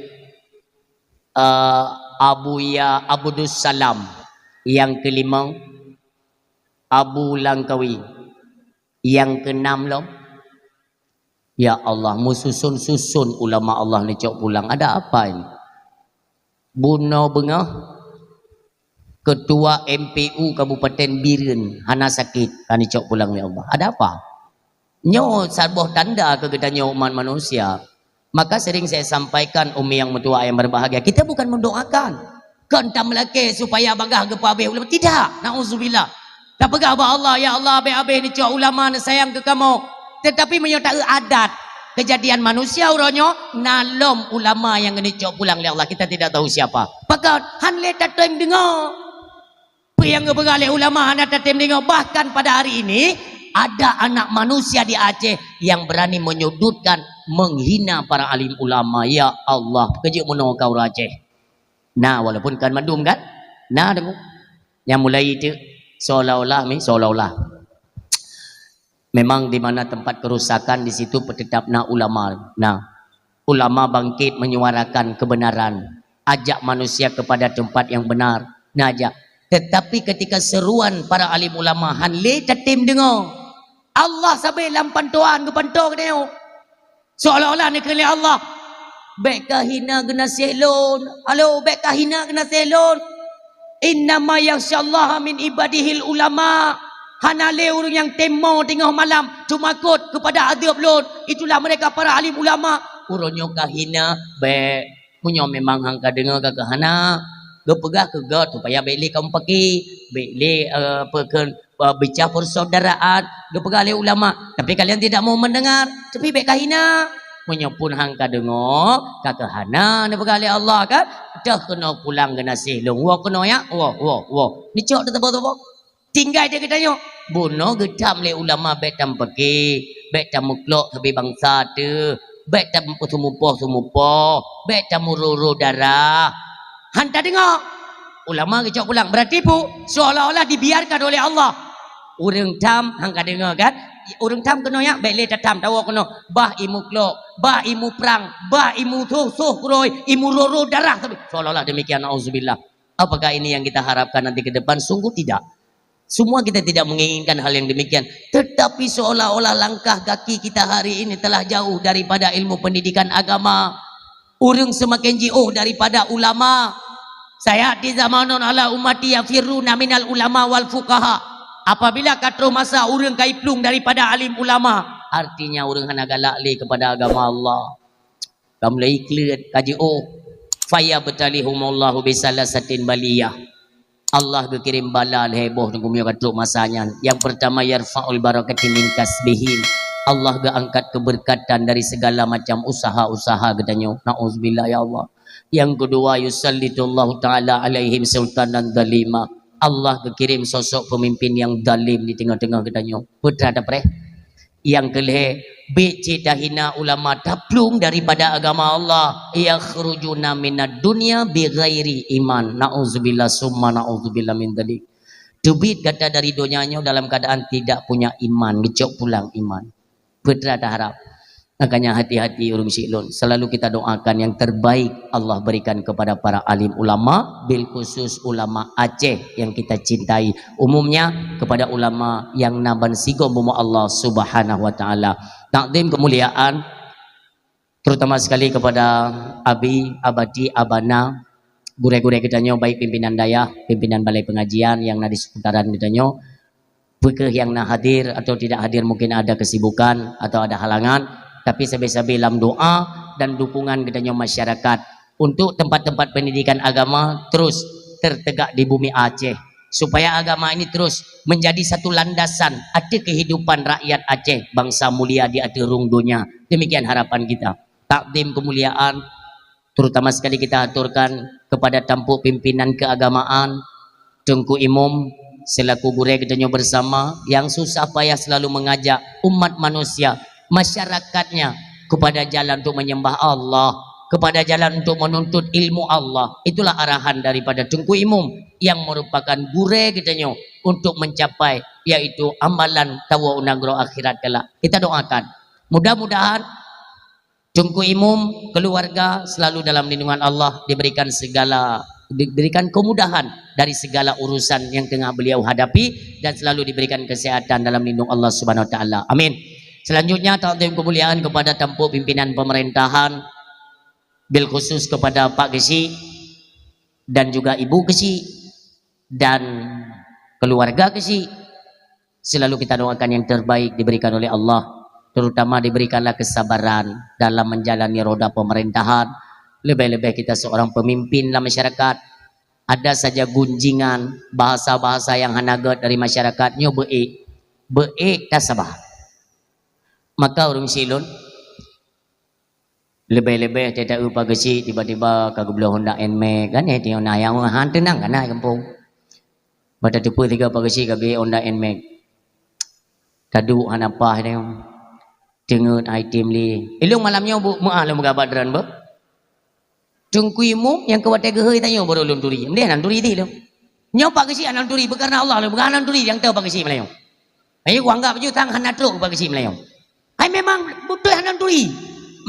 Abuya Abdus Salam. Yang kelima Abu Langkawi. Yang keenam loh, ya Allah, mususun-susun ulama Allah ni cok pulang. Ada apa ini? Buno Bengah, Ketua MPU Kabupaten Biren, hana sakit, kani cok pulang ya Allah. Ada apa? Nyo sebuah tanda kegedannya umat manusia. Maka sering saya sampaikan umi yang metua yang berbahagia, kita bukan mendoakan kentam laki supaya bagah ke pabe ulama. Tidak, na'udzubillah. Tak pegang apa Allah, ya Allah, abe-abe ni cok ulama ni sayang ke kamu. Tetapi menyertai adat kejadian manusia uronyo nalom ulama yang ni cok pulang oleh Allah. Kita tidak tahu siapa. Pakat han le tatem dengar. Apa yang bergalai ulama han tatem dengar. Bahkan pada hari ini ada anak manusia di Aceh yang berani menyudutkan, menghina para alim ulama. Ya Allah, kejut mono kau Aceh. Nah, walaupun kan madum kan? Nah, dengar. Yang mulai itu seolah-olah memang di mana tempat kerusakan di situ tetaplah ulama. Nah, ulama bangkit menyuarakan kebenaran, ajak manusia kepada tempat yang benar. Nah, ajak. Tetapi ketika seruan para alim ulama hanle tatim dengar, Allah sampai lampan tuan ke pantau ke dia. Seolah-olah ni kali Allah. Baik kahina kena selon. Halo, baik kahina kena selon. Innama yakhsyallaha min ibadihil ulama. Hanale orang yang temo tengah malam cuma kot kepada adab lon. Itulah mereka para alim ulama. Uronyo kahina be punyo memang hangka dengar ke hana. Gepegah ke god supaya beli kamu pakai beli pekan bicara persaudaraan gepegah le ulama. Tapi kalian tidak mau mendengar. Tapi be kahina punyo pun hangka dengar ke hana ne pegah le Allah kan. Dah kena pulang kena sihlung. Wah kena ya. Wah. Ni cok dah tebak-tebak. Tinggal dia katanya. Buno getam le ulama betam pakai. Betam muklok tapi bangsa tu. Betam sumupoh. Betam mururu darah. Hantar dengar. Ulama kecok pulang. Berarti pu seolah-olah dibiarkan oleh Allah. Orang tam hangka dengar kan. Orang tam kena ya. Baik le tatam tahu kena. Bah imu klok. Bah imu perang. Bah imu tuh kuroi. Imu roro darah. Tapi seolah-olah demikian. Auzubillah. Apakah ini yang kita harapkan nanti ke depan? Sungguh tidak. Semua kita tidak menginginkan hal yang demikian. Tetapi seolah-olah langkah kaki kita hari ini telah jauh daripada ilmu pendidikan agama. Orang semakin jauh daripada ulama. Saya di zamanun ala ummati yafiruna minal ulama wal fuqaha. Apabila katro masa orang kaiplung daripada alim ulama, artinya orang hana galak li kepada agama Allah. Kamu lagi clear kaji faya betalihumullahu bisalasatin baliyah. Allah berkirim bala heboh dengan kumia katro masanya. Yang pertama yarfa'ul barakatin min kasbihin. Allah angkat keberkatan dari segala macam usaha-usaha katanya. Nauzubillah ya Allah. Yang kedua yusallitullahu taala alaihim sultanan dalima. Allah berkirim sosok pemimpin yang dalim di tengah-tengah katanya. Betul ada pre? Yang kelih becik dahina ulama taplung daripada agama Allah, yakhrujuna minad dunya bighairi iman. Nauzubillah summa nauzubillah min dzalik. Tubit kata dari dunianya dalam keadaan tidak punya iman, ngecok pulang iman. Putra dah harap. Makanya hati-hati urung silun. Selalu kita doakan yang terbaik Allah berikan kepada para alim ulama, bil khusus ulama Aceh yang kita cintai. Umumnya kepada ulama yang naban sigo mumu Allah Subhanahu wa taala. Takdim kemuliaan terutama sekali kepada abi, abadi, abana, gure-gure kita nyo baik pimpinan daya, pimpinan balai pengajian yang di seputaran kita nyo. Bukeh yang nak hadir atau tidak hadir mungkin ada kesibukan atau ada halangan. Tapi sabi-sabi dalam doa dan dukungan kedanya masyarakat untuk tempat-tempat pendidikan agama terus tertegak di bumi Aceh supaya agama ini terus menjadi satu landasan ada kehidupan rakyat Aceh, bangsa mulia di aturung dunia. Demikian harapan kita. Takdim kemuliaan terutama sekali kita aturkan kepada tampuk pimpinan keagamaan Tengku Imam selaku gure kedanya bersama yang susah payah selalu mengajak umat manusia masyarakatnya kepada jalan untuk menyembah Allah, kepada jalan untuk menuntut ilmu Allah. Itulah arahan daripada Tengku Imam yang merupakan gure kitanya untuk mencapai yaitu amalan tawa unagro akhirat kelak. Kita doakan mudah-mudahan Tengku Imam keluarga selalu dalam lindungan Allah, diberikan kemudahan dari segala urusan yang tengah beliau hadapi dan selalu diberikan kesehatan dalam lindung Allah Subhanahu wa taala. Amin. Selanjutnya takdim kemuliaan kepada tampuk pimpinan pemerintahan, bil khusus kepada Pak Gesi dan juga Ibu Gesi dan keluarga Gesi. Selalu kita doakan yang terbaik diberikan oleh Allah, terutama diberikanlah kesabaran dalam menjalani roda pemerintahan. Lebih-lebih kita seorang pemimpin dalam masyarakat, ada saja gunjingan bahasa-bahasa yang hanagat dari masyarakatnya beik tak sabar. Maka orang silun lebih-lebih tidak upah gesi tiba-tiba kagak belah Honda Nmax kan ya tengok nak yang han tenang kan nak kampung pada tepu tiga pagi kagak Honda Nmax tadu han apa ni tengut item li ilung malamnya bu muah lu magabat dran ba Tengku Imam yang kewate gehoi tanya baru ulun turi ndeh nan turi ti lu nyopak gesi anan turi berkarna Allah lu bukan anan turi yang tahu pagi gesi melayong ayo gua anggap ju tang han natruk pagi gesi melayong. Hai memang betul hanan turi.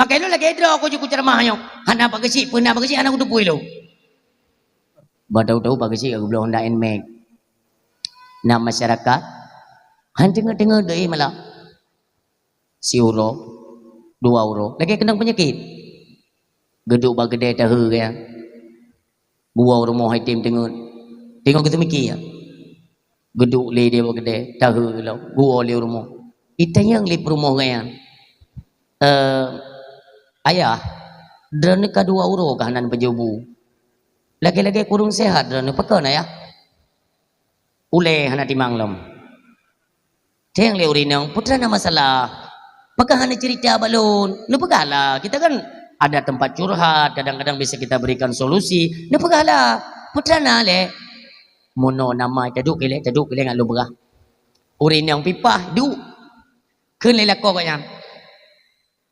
Makanya lagi ada aku juga ceramahnya. Hana pak kecil, pernah pak kecil anak udah puy lo. Badau-dau pak kecil aku belum Honda Nmax. Nah masyarakat, han tengah-tengah deh malah. Si euro, 2 euro. Lagi kena penyakit. Geduk bag gede tahu ya. 2 euro mau hai tim tengah. Tengok kita mikir ya. Geduk le dia bag gede tahu lo. 2 euro mau. Itanya yang lip rumah kaya ayah drone ka 2 euro kahanan pejobu lagi-lagi kurung sehat drone pakai na ya ule hana timang lom teng le urinang putra na masalah pakai hana cerita balon nu pegala kita kan ada tempat curhat kadang-kadang bisa kita berikan solusi nu pegala putra na le mono nama taduk kile ngak lu berah urinang pipah du kan lelak kau kaya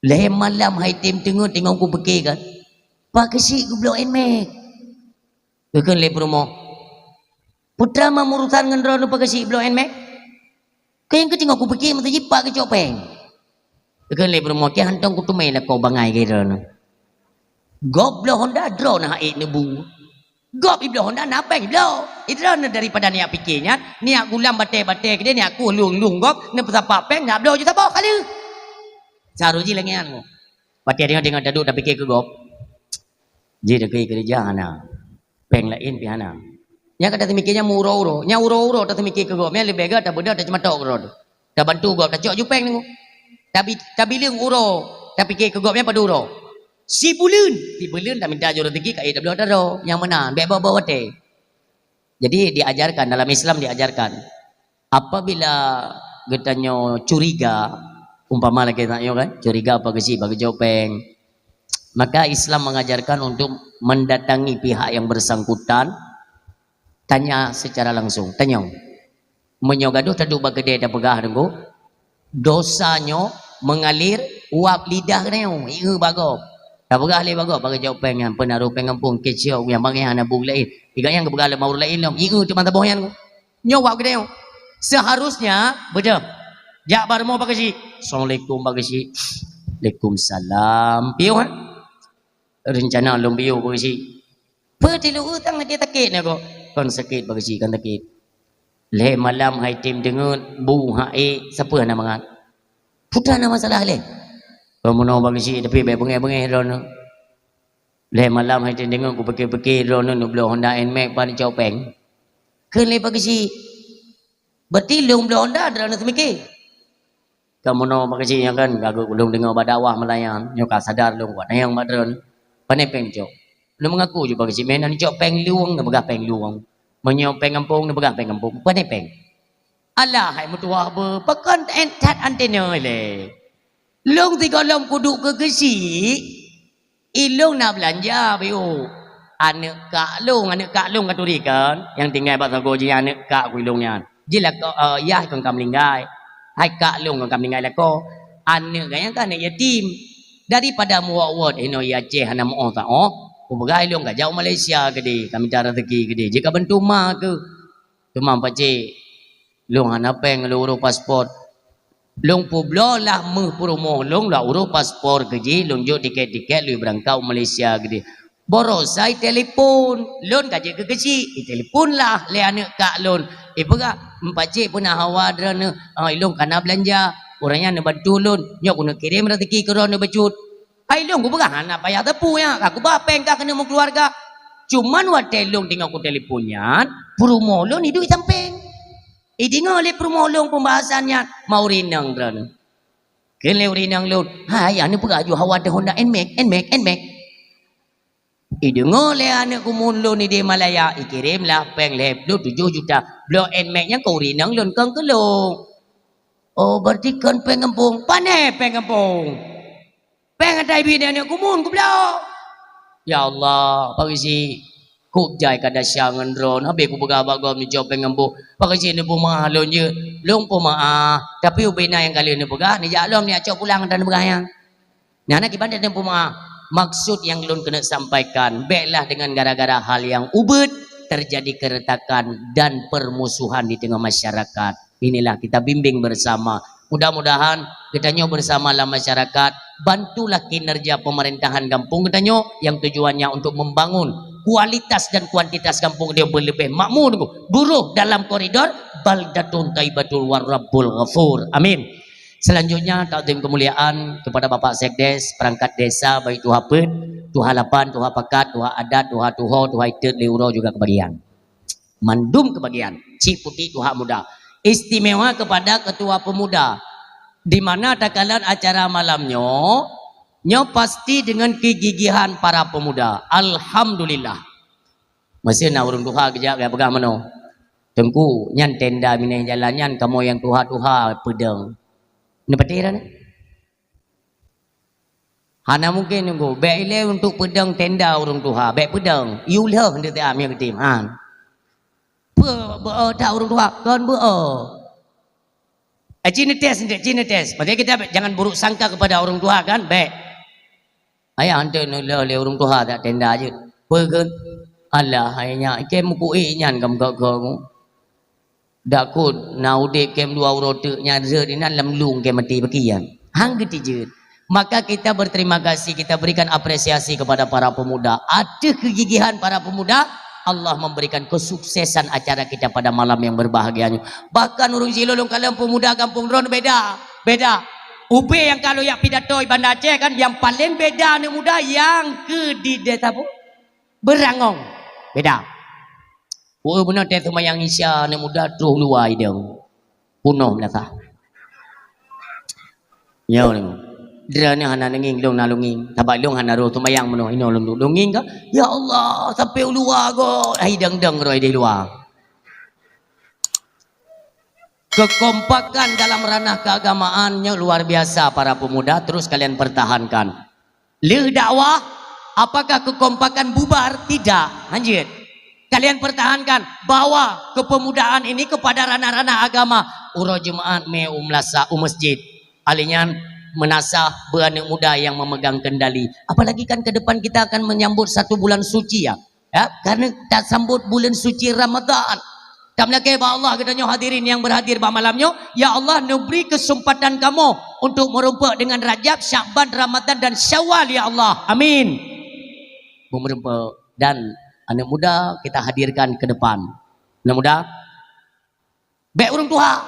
leh malam hai tim tengok aku pergi kan pak kesi aku belum Nmax kan leh promo putra mamurutan dengan drone pak kesi belum Nmax kan yang tengok aku pergi mesti jipak ke copeng kan leh promo kia hantong ku tumai lah kau bangai ke drone goblok Honda drone hai nebu gob iblo Honda napeng iblo itu drone daripada niat pikirnya niat gulam bate-bate ke dia niat aku lung gob ni pasapa peng nak blo je apa kali saruji lagi anu pati dia dengan daduk dah pikir ke gob je dah kerja ana peng lain pi ana nya kata mikirnya muro-uro nya uro-uro tak mikir ke gob nya lebih ga tak benda tak cuma tok rod tak bantu gob tak cok ju peng ni tapi leung uro tak pikir ke gob nya padu uro si bulun tak minta jo rezeki kai tak blo daro yang mana be bawa te. Jadi diajarkan dalam Islam diajarkan apabila getanyo curiga umpama lagi tanya kan curiga apa ke si bagi jopeng maka Islam mengajarkan untuk mendatangi pihak yang bersangkutan tanya secara langsung tanya menyogaduh tadu bagede dah pegah dengku dosanya mengalir uap lidah neu ieu bago tak berah le bago bagi jauh pengen penaruh pengampung kecil yang bagi hana bug lain tiga yang keberah mau lain lom ieu tu mantap boyan nyawa gede seharusnya betul jak bar mau bagi si assalamualaikum bagi si Waalaikumsalam piu rencana lom piu bagi si pertilu utang dia takit nak kon sakit bagi si kan takit le malam hai tim dengan bu hae siapa nama ngat putra nama masalah le kamu nak bagi si tapi baik bengai-bengai rono le malam hai tim dengan ku pekir-pekir rono nu blow Honda Nmax pan copeng ke le bagi si berarti long blow Honda ada nak mikir kamu nak bagi si yang kan gagu belum dengar badawah melayan nyoka sadar long buat yang madron pandai pencok lu mengaku je bagi si menan copeng luang nak begah peng luang menyopeng kampung ni begah peng kampung pandai peng alah hai mutuah ber pekan entat antena le long tiga long kuduk ke kesi ilong nak belanja biu anak kak long katuri kan yang tinggal pasal goji anak kak ku ilongnya jila yah kon kam linggai hai kak long kon kam linggai la ko anak yang kan anak yatim daripada muawad ino ya ceh hana mo ta Ubagai long ka jauh Malaysia ke di kami cara rezeki ke di jika bentuk ma ke tu mam pace long hana peng lu urus pasport long pu lah mu promo long la urus pasport ke ji long jo tiket lu berangkau Malaysia ke di borosai telefon lon ka je ke kecil telefon lah le anak kak lon pega pace pun hawa drana long kana belanja orangnya ne bantu lon nyok nak kirim rezeki ke ron becut hai long ku begah nak payah tepu ya aku bapeng kah kena mau keluarga cuman watai long tengok ku teleponnya promo long hidup samping dengar le promo long pembahasannya mau rinang dran kele rinang long hai anu pegah ju hawa de Honda Nmax dengar le anak ku mun long ni di Malaya kirim lah peng le 7 juta blok Nmax nya kau rinang long kan ke long oh berarti kan pengampung pane pengampung pengadai bina ni kumun kubla ya Allah pagi si kup jai kada syangan ron habe ku begabagam ni job pengambu pagi si ni puma lon je long puma tapi ubina yang kali ni pegah ni jalom ni acok pulang dan begayang ni anak ibadat ni puma maksud yang lon kena sampaikan baiklah dengan gara-gara hal yang ubud terjadi keretakan dan permusuhan di tengah masyarakat inilah kita bimbing bersama mudah-mudahan kita nyo bersama lah masyarakat bantulah kinerja pemerintahan kampung kita nyo yang tujuannya untuk membangun kualitas dan kuantitas kampung dia berlebih makmur buruh dalam koridor baldatun taibatul warabbul ghafur amin. Selanjutnya takdim kemuliaan kepada Bapak Sekdes perangkat desa baik Tuha Pen, Tuha Lapan, Tuha Pakat, Tuha Adat, Tuha Tuho, Tuha Itet, Leuro juga kebagian mandum kebagian Cik Putih Tuha Muda istimewa kepada ketua pemuda di mana takalan acara malamnya nyo pasti dengan kegigihan para pemuda alhamdulillah masih nak urung tuha kejap kayak pegang mano tengku nyan tenda minai jalan nyan kamu yang tuha pedang ni petiran hana mungkin nunggu baik ile untuk pedang tenda urung tuha baik pedang yulah hendak te am yang ketim han tak urung tuha kan Cina test. Maksudnya kita jangan buruk sangka kepada orang tua kan. Baik. Ayah hantar le orang tua tak tenda aje. Pergen. Alah ayahnya kem ku nyan kam kamu. Dak ku naude kem 2 rote nya ze dinan lam lung kem mati bakian. Hang geti je. Maka kita berterima kasih, kita berikan apresiasi kepada para pemuda. Ada kegigihan para pemuda. Allah memberikan kesuksesan acara kita pada malam yang berbahagianya. Bahkan urung silolong kalau pemuda kampung Ron beda. UB yang kalau yang pidato Banda Aceh kan yang paling beda ni muda yang ke di desa pun Berangong. Beda. Oh benar teh semayang Isya ni muda terus luar dia. Punuh belakang. Ya ni. Dia ni hana nenging long nalunging tabak long hana ro tumayang meno ino long lunging ka ya Allah sampai luar go ai dang roi di luar kekompakan dalam ranah keagamaannya luar biasa para pemuda terus kalian pertahankan dakwah apakah kekompakan bubar tidak lanjut Kalian pertahankan, bawa kepemudaan ini kepada ranah-ranah agama. Uro Jumaat me umlasa masjid. Alinyan menasah beranak muda yang memegang kendali. Apalagi kan ke depan kita akan menyambut 1 bulan suci ya. Karena tak sambut bulan suci Ramadan. Tamlake ba Allah katanya hadirin yang berhadir ba malamnya, ya Allah memberi kesempatan kamu untuk merumpa dengan Rajab, Syakban, Ramadan dan Syawal ya Allah. Amin. Merumpa dan anak muda kita hadirkan ke depan. Anak muda baik orang tua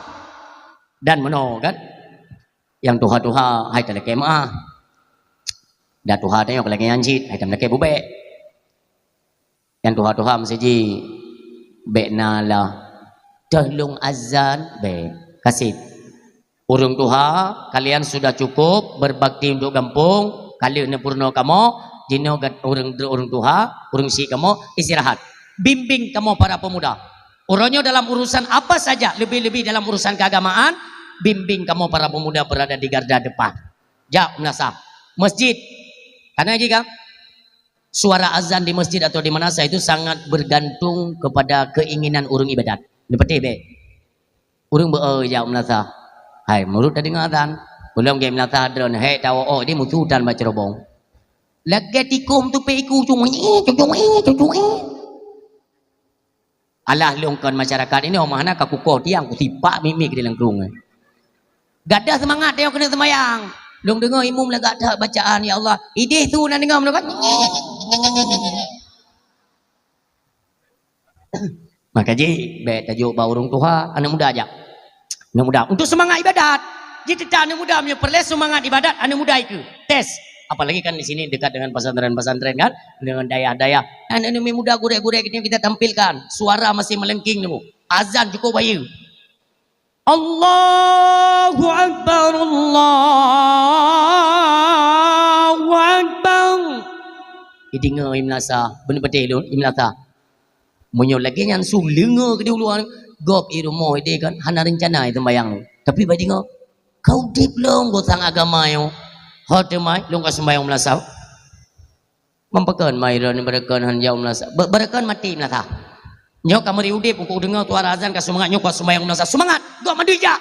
dan meno kan. Yang tuha-tuha hai tak kemah. Dah tuha tengok lagi anjit hai tak bubek. Yang tuha-tuha mesti ji bekna lah tolong azan be kasih urung tuha kalian sudah cukup berbakti untuk kampung kalian purno kamu dino urung tuha urung si kamu istirahat bimbing kamu para pemuda uronyo dalam urusan apa saja lebih-lebih dalam urusan keagamaan bimbing kamu para pemuda berada di garda depan ja menasa masjid karena jika suara azan di masjid atau di manasa itu sangat bergantung kepada keinginan urung ibadat. Ini peti be. Urung ya menasa. Hai menurut tadi azan. Belum game menasa drone. Hei tahu oh dia musuhan baca robong. Lagi tikum tu pe iku cung. Alah longkan masyarakat ini omahna ka kukoh tiang ku tipak mimik di langkrung. Gadah semangat dia kena semayang. Long dengar imam lagi ada bacaan ya Allah. Ideh tu nak dengar mendapat. Maka ji baik tajuk bau orang tua anak muda aja. Anak muda untuk semangat ibadat. Jadi tak anak muda punya perlu semangat ibadat anak muda itu. Tes. Apalagi kan di sini dekat dengan pesantren-pesantren kan dengan daya-daya. Anak muda gurek-gurek ini kita tampilkan. Suara masih melengking nemu. Azan cukup bayu. Allahu Akbar Allahu Akbar. Idinga imlasa benar-benar lun imlasa. Munyo lagi yang su lenga ke dulu gop irumo ide kan hana rencana itu bayang. Tapi badinga kau dip long go sang agama yo. Hot mai long ka sembayang imlasa. Mempakan mai ron berakan han jauh imlasa. Berakan mati imlasa. Nyok kamari udip ku dengar tuara azan ka semangat nyok sembayang imlasa. Semangat gua mandija.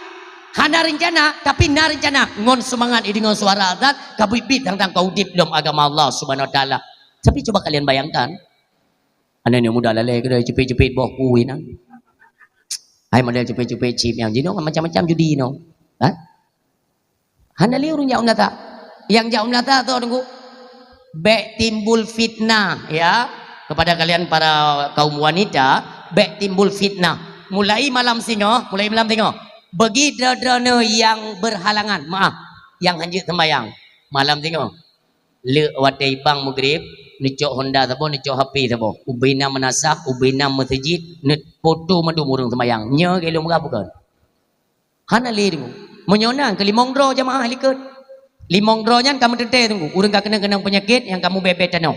Hana rencana tapi na rencana ngon semangat dengan suara azan kabibit tentang kau udip dalam agama Allah Subhanahu wa taala. Tapi coba kalian bayangkan anak ni muda lalai kedai cepit-cepit bawah kuih nang. Hai model cepit-cepit chip yang jino macam-macam judi no. Hana li urung jauh nata. Yang jauh nata tu tunggu. Bek timbul fitnah ya kepada kalian para kaum wanita, bek timbul fitnah. Mulai malam singo, bagi dera-dera yang berhalangan, maaf, yang hanjit sembayang. Malam singo. Le watai bang maghrib, nicok Honda tabo, nicok HP tabo. Ubina menasah, ubina masjid, net foto madu murung sembayang. Nya gelo muka bukan. Hana le tunggu. Menyonang ke limong dro jamaah likut. Limong dro nyan kamu tete tunggu. Urang ka kena penyakit yang kamu bebet tanau.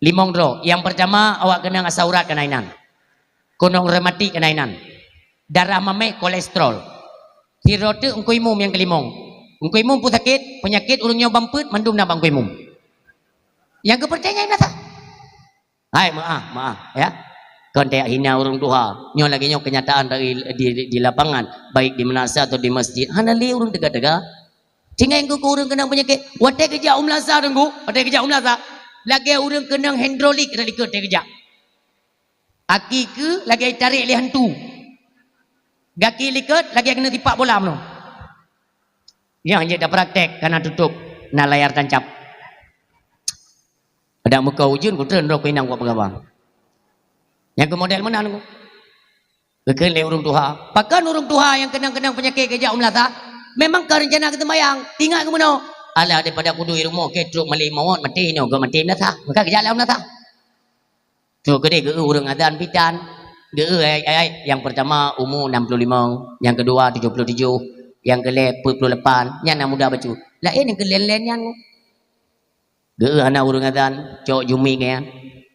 Limong dro. Yang pertama awak kena asaurat kenainan. Konong rematik kenainan. Darah mameh kolesterol. Tirote engko imum yang kelimong. Engko imum pun sakit, penyakit urungnya bampet mandum na bangko imum. Yang kepercayaan nata. Hai maaf ya. Kon tak hina urung tua. Nyo lagi nyo kenyataan di lapangan, baik di manasa atau di masjid. Hanali urung tega-tega. Tinggal engko urung kena penyakit. Watai kerja umlasa tunggu. Watai kerja umlasa. Lagi urung kena hidrolik dari kerja. Aki ke lagi tarik oleh hantu. Gaki liket lagi kena tipak bola no. Yang hanya dah praktek karena tutup na layar tancap. Ada muka ujun ku tren rok inang ku pegawang. Yang ke model mana nunggu? Bekel le urung tuha. Pakan urung tuha yang kenang-kenang penyakit kerja umlata. Memang ke rencana kita mayang. Tinggal ke mana? Alah daripada kudu irumo ketruk mali mawon mati no go mati nata. Maka kerja lah umlata. Tu gede ke urung azan pitan. Ai yang pertama umur 65, yang kedua 77, yang kelep 48, yang muda baju. Lain yang kelen-len yang ge anak urung azan, cok jumi ke.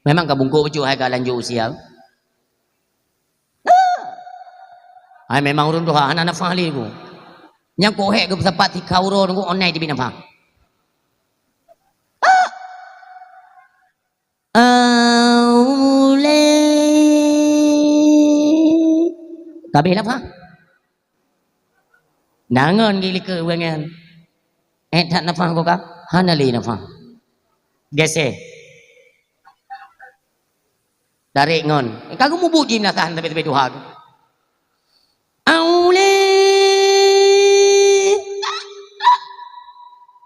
Memang ka bungkuk baju hai ka lanjut usia. Hai memang urung tu anak fahli ku. Yang ko hek ke sepat ti kauro ku online di bina fa. Aule Kabeh lah faham. Nangon gili ke wengen. Tak nak faham kau kah? Hanali nak faham. Gese. Tarik ngon. Kagu mu buji nak tahan tapi Tuhan. Aule.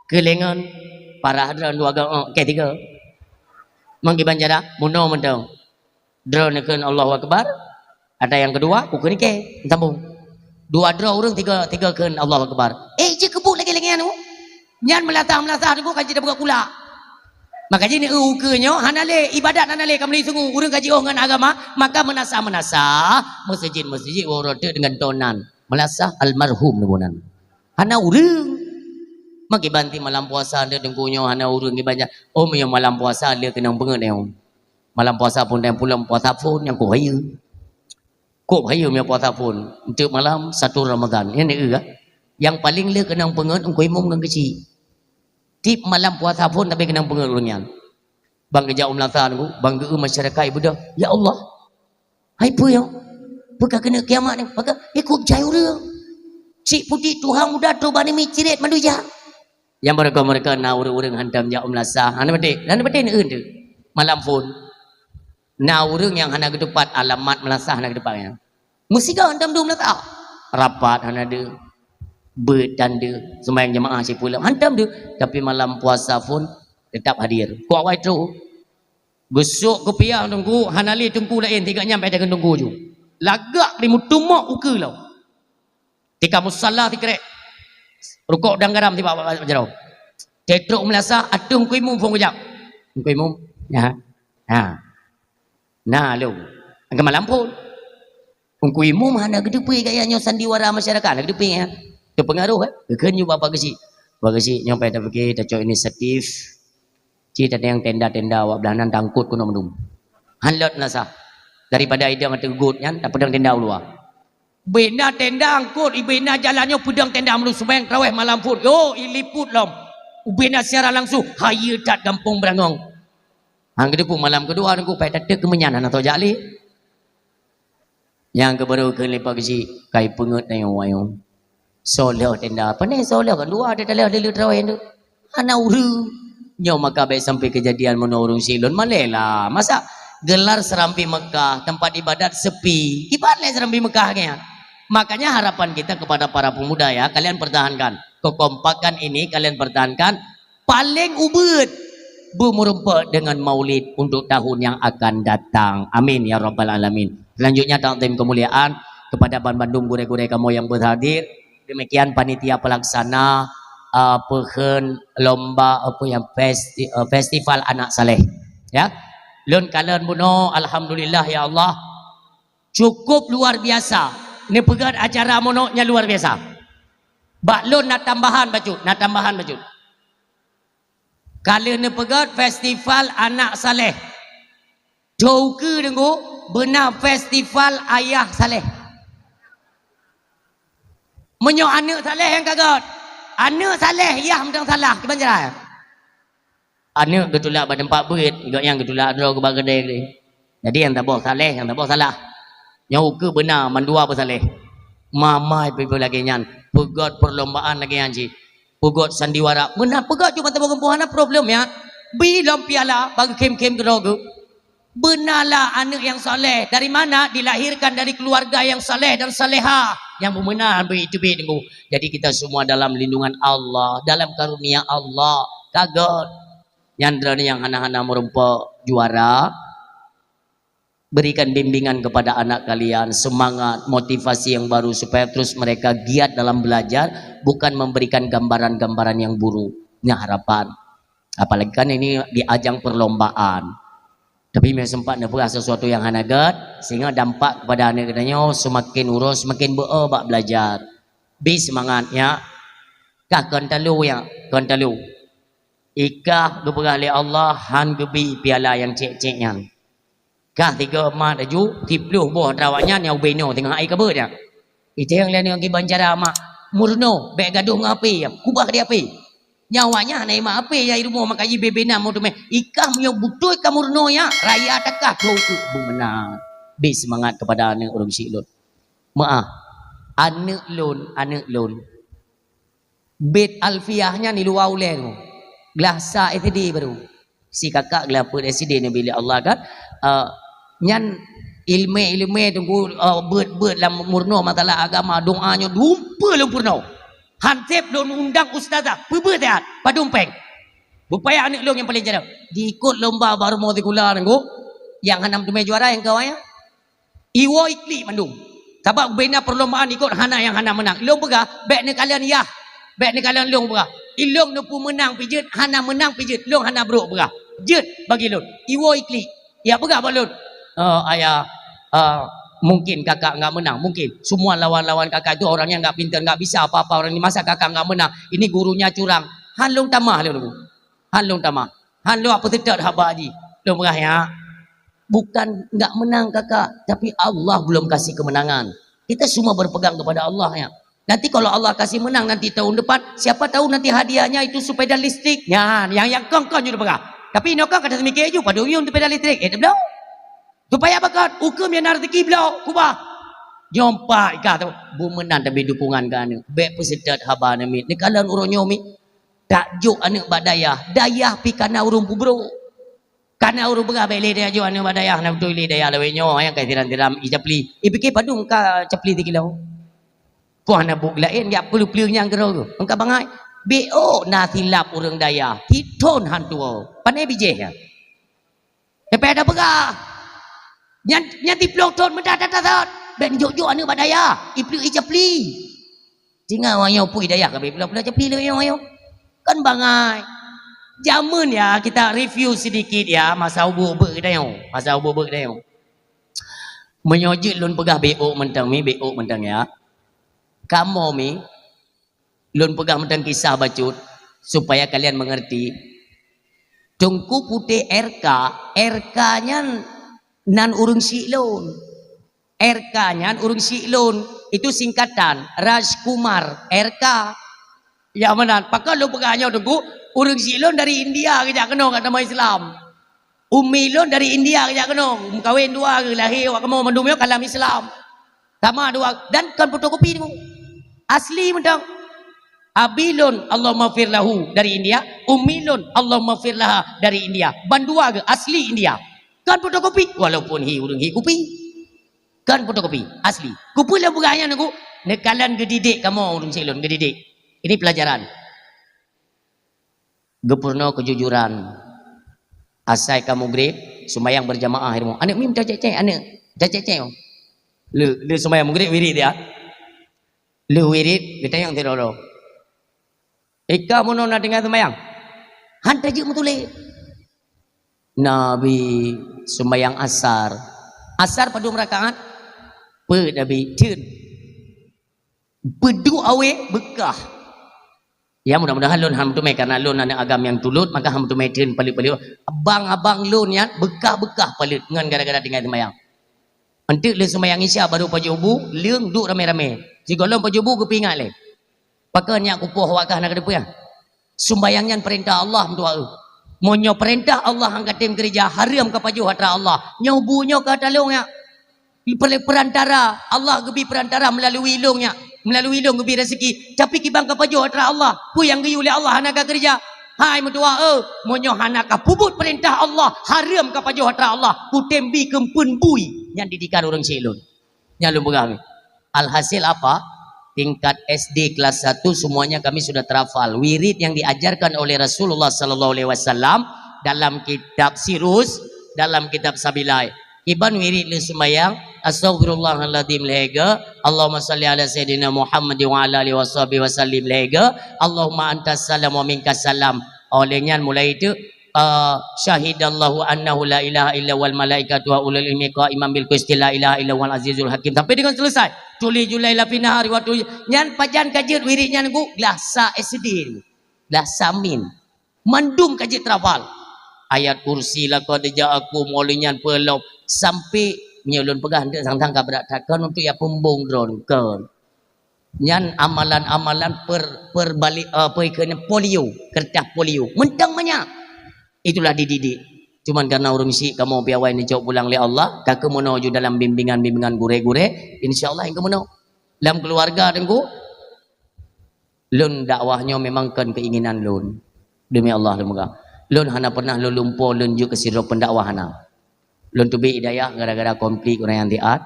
Kelengan para hadran dua gang ketiga. Mangki banjara muno mentong. Drone kan Allahu Akbar. Ada yang kedua, buku ni ke, sambung. Dua draw orang, tiga kan Allahu Akbar. Je kebuk lagi tu. Nyan melatah tu kaji dah buka pula. Maka jadi ukenya hanale ibadat hanale kamli sungu urang kaji dengan agama, maka menasah masjid warada dengan tonan. Melasah almarhum nubunan. Hana urang. Maki banti malam puasa dia dengkunya hana urang banyak. Yang malam puasa dia kena bengat dia. Malam puasa pun dan pulang puasa pun yang ku haya. Kok haya punya puasa pun untuk malam 1 Ramadan. Yang paling le kena pengen engkau imam dengan kecil. Tip malam puasa pun tapi kena pengen ulangnya. Bang kerja umlatan ku, bang ge masyarakat ibu dah. Ya Allah. Hai apa yang? Pekak kena kiamat ni. Maka ikut jaya orang. Cik putih Tuhan muda tu bani micirit manusia. Yang mereka na orang hantam ja umlasa. Hana betul. Hana betul ni tu. Malam pun nah orang yang hana kedepan alamat melasah hana kedepannya. Mesti kau hantam dua melasah. Rapat hana ada. Bertanda sembahyang jemaah si pulang hantam dia. Tapi malam puasa pun tetap hadir. Kuat wai tu. Besok ke piang tunggu hanali tunggu lain tiga nyampe dah tunggu ju. Lagak di mutumak uke lau. Tika musalla tikrek. Rukuk dan garam tiba berjauh. Tetruk melasah atung kuimu pun kejap. Kuimu. Ya. Ha. Nah lu, agak malam pun. Ungkui mu mana kedepi gayanya sandiwara masyarakat nak kedepi ya. Terpengaruh kan? Kenyu bapa kecil. Bapa kecil nyampai dah pergi dah cok inisiatif. Cik ada yang tenda-tenda awak belahan tangkut kuno menum. Hanlot nasa. Daripada idang tegut kan, tak pedang tenda luar. Bina tenda angkut, ibina jalannya pedang tenda menum sembahyang tarawih malam pun. Yo, iliput lom. Ubina secara langsung haya tak gampang berangong. Hang kedua malam kedua aku pai tak kemenyan atau jali. Yang kebaru ke lepas kecil kai pengut na yung wayong. Soleh tenda apa ni soleh kan dua ada dalam dia terawih tu. Ana uru. Nyo maka baik sampai kejadian menurun silon malela. Masa gelar serambi Mekah tempat ibadat sepi. Ibaratnya serambi Mekah kan. Makanya harapan kita kepada para pemuda ya, kalian pertahankan kekompakan ini, kalian pertahankan paling ubud. Bermerempat dengan maulid untuk tahun yang akan datang. Amin ya rabbal alamin. Selanjutnya takdim kemuliaan kepada Bandung gure-gure kamu yang berhadir. Demikian panitia pelaksana pehen lomba apa yang festival anak saleh. Ya. Lun kalian buno alhamdulillah ya Allah. Cukup luar biasa. Ini pegat acara monoknya luar biasa. Bak lun nak tambahan baju. Kalian ni pegat festival anak saleh. Jauh ke dengu benar festival ayah saleh. Menyok anak saleh yang kagat. Anak saleh ayah mentang salah ke banjaran. Anak ketulak pada empat berit, yang ketulak draw ke bagedai ni. Jadi yang tak boleh saleh, yang tak boleh salah. Yang ke benar mandua apa saleh. Mamai people lagi nyan. Pegat perlombaan lagi anji. Pegot sandiwara. Benar pegot cuma tabung kempuhan problem ya. Bilam piala bagi kem-kem gerogu. Benarlah anak yang soleh. Dari mana? Dilahirkan dari keluarga yang soleh dan soleha. Yang benar itu tunggu. Jadi kita semua dalam lindungan Allah, dalam karunia Allah. Kagot. Nyandra ni yang anak-anak merempak juara. Berikan bimbingan kepada anak kalian, semangat, motivasi yang baru supaya terus mereka giat dalam belajar, bukan memberikan gambaran-gambaran yang buruk. Ini harapan. Apalagi kan ini di ajang perlombaan. Tapi memang sempat nampak sesuatu yang hanagat sehingga dampak kepada anak katanya semakin urus, semakin berbak belajar. Bi semangatnya. Kah kontalu ya, kontalu. Ikah geberali Allah han gebi piala yang cek-ceknya. Kah tiga emak daju tipluh buah terawaknya yang beno tengah air kabut ya. Itu yang lain yang bancara mak murno bek gaduh ngapi ya. Kubah dia api. Nyawanya naik mak api ya rumah makaji bebena mau tume. Ikah yang butuh ka murno ya. Raya takah kau tu benar. Bi semangat kepada anak orang silot. Maaf. Anak lun. Bet alfiahnya ni luar ulang tu. Gelasa SD baru. Si kakak gelapa SD ni bila Allah kan. Nyan ilmu tunggu ber dalam murno masalah agama doanya dumpa lempurno. Hansip don undang ustazah. Bebe teat padumpeng. Bupaya anak long yang paling cerdas. Diikut lomba baru mau dikula nengku. Yang hanam tu juara yang kau ya. Iwo ikli mandung. Sebab bina perlombaan ikut hana yang hana menang. Long pegah, baik ni kalian ya. Baik ni kalian long pegah. Ilong nupu menang pijit, hana menang pijit. Long hana beruk pegah. Jut bagi long. Iwo ikli. Ya pegah balon. Ayah mungkin kakak enggak menang. Mungkin semua lawan-lawan kakak itu orang yang enggak pintar, enggak bisa apa-apa orang ini. Masa kakak enggak menang? Ini gurunya curang. Han long tamah long. Han long tamah. Han long apa tidak haba haji. Long pegah ya. Bukan enggak menang kakak, tapi Allah belum kasih kemenangan. Kita semua berpegang kepada Allah ya. Nanti kalau Allah kasih menang nanti tahun depan, siapa tahu nanti hadiahnya itu sepeda listrik. Ya, yang kong juga pegang. Tapi ini kong kata semikir juga pada umum sepeda listrik. Belum. Supaya apa? Hukum yang rezeki belum. Kubah. Jompa ikat tu. Bumenan tapi dukungan kan. Baik pesedat haba nami. Ni kalian uronyo mi. Takjuk anak badayah. Dayah pi kana urung pubro. Karena urung berapa beli dia jual ni badayah nak betul beli dia lawinyo yang kai tiram ijapli. Ibiki padung ka capli 3 kilo. Puan nak buk lain ya perlu yang gerau tu. Engkau bangai. BO nasilap urang daya. Hiton hantu. Pandai bijih ya. Tapi ada berah. Nyanti pelong ton mendadak-dadak. Ben jok-jok anu badaya. Ipli ijapli. Tinggal wayo pui daya ka pelong capli lawayo. Kan bangai. Jamun ya kita review sedikit ya masa ubur-ubur dah. Masa ubur-ubur dah. Menyojit lun pegah BO mentang ya. Kamu mi lun pegah mentang kisah bacut supaya kalian mengerti. Tungku putih RK-nya nan urung siklon. RK-nya urung siklon itu singkatan Rajkumar RK. Ya mana? Pakal lun pegahnya tungku urang silon dari India kejak kena kat nama Islam. Umi lon dari India kejak kena. Kawin dua ke lahir wak kamu mandum yo kalam Islam. Sama dua dan kan fotokopi ni. Asli mentang. Abilon Allah maghfir lahu dari India, Umi lon Allah maghfir laha dari India. Bandua ke asli India. Kan fotokopi walaupun urang kopi. Kan fotokopi asli. Kupu lah buganya aku. Nekalan gedidik kamu urang silon gedidik. Ini pelajaran. Gepurno kejujuran. Asai kamu grip sembahyang berjamaah ilmu. Anak mim cecek anak cecek. Le sembahyang grip wirid dia. Le wirid kita yang teroro. Ika mono na dengan sembahyang. Han tajuk mutule. Nabi sembahyang asar. Asar pada rakaat. Per Nabi turn. Bedu awe bekah. Ya mudah-mudahan lun ham tu mai karena lun anak agam yang tulut maka ham tu mai tin palit-palit abang-abang lun ya bekah-bekah palit ngan gara-gara tinggal sembahyang. Antik le sembahyang isya baru paju ubu leung duk rame-rame. Si golong paju ubu kepingat le. Pakanya aku poh wakah nak depu ya. Sembahyangnya perintah Allah doa. Monyo perintah Allah angkat tim gereja haram ka paju hatra Allah. Nyobunyo ka talung ya. Perantara Allah gebi perantara melalui ilungnya. Melalui ilung gebi rezeki tapi kibang kapaju hatra Allah pu yang geyu oleh Allah hanaka kerja hai mentua monyo hanaka pubut perintah Allah haram kapaju hatra Allah pu tembi kempun bui yang didikan orang silun nyalum begami. Alhasil apa tingkat SD kelas 1 semuanya kami sudah terhafal wirid yang diajarkan oleh Rasulullah sallallahu alaihi wasallam dalam kitab Sirus dalam kitab Sabilai. Iban wirid le sembahyang astaghfirullahaladzim lega Allahumma salli ala sayyidina Muhammad wa ala alihi washabihi wasallim lega Allahumma antas salam wa minkas salam. Olehnya mulai itu syahidallahu annahu la ilaha illa wal malaikatu wa ulul ilmi qa'iman bil qisti la ilaha illa wal azizul hakim sampai dengan selesai. Tuli julai la finahari wa tu nyan pajan kajit wiridnya ku glasa SD glasa min mandum kajit trafal ayat kursi laqad ja'akum walinyan pelop sampai nyelun pegah hendak sang ka berat takkan untuk ya pembong drone kan nyan amalan-amalan perbalik apa ikene polio kertas polio mentang banyak itulah dididik Cuman karena urung Syekh kamu piawai ni jauh pulang oleh Allah, kakak menuju dalam bimbingan-bimbingan gure-gure, insyaallah engkau menuju. Dalam keluarga dengku, lun dakwahnya memang kan keinginan lun. Demi Allah semoga. Lun hana pernah lun lumpur lun juga siro pendakwah hana. Lun tu bi hidayah gara-gara konflik orang yang tiat.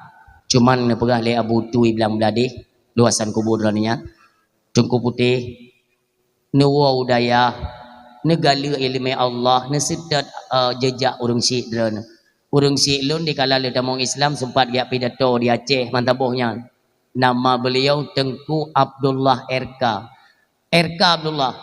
Cuman nepegah le Abu Tui bilang beladih luasan kubur raninya. Tungku putih nuwa udaya negala ilmu Allah nesedat jejak urung Syekh dran. Urung Syekh lun di kala le damong Islam sempat dia pidato di Aceh mantabuhnya. Nama beliau Tengku Abdullah RK. RK Abdullah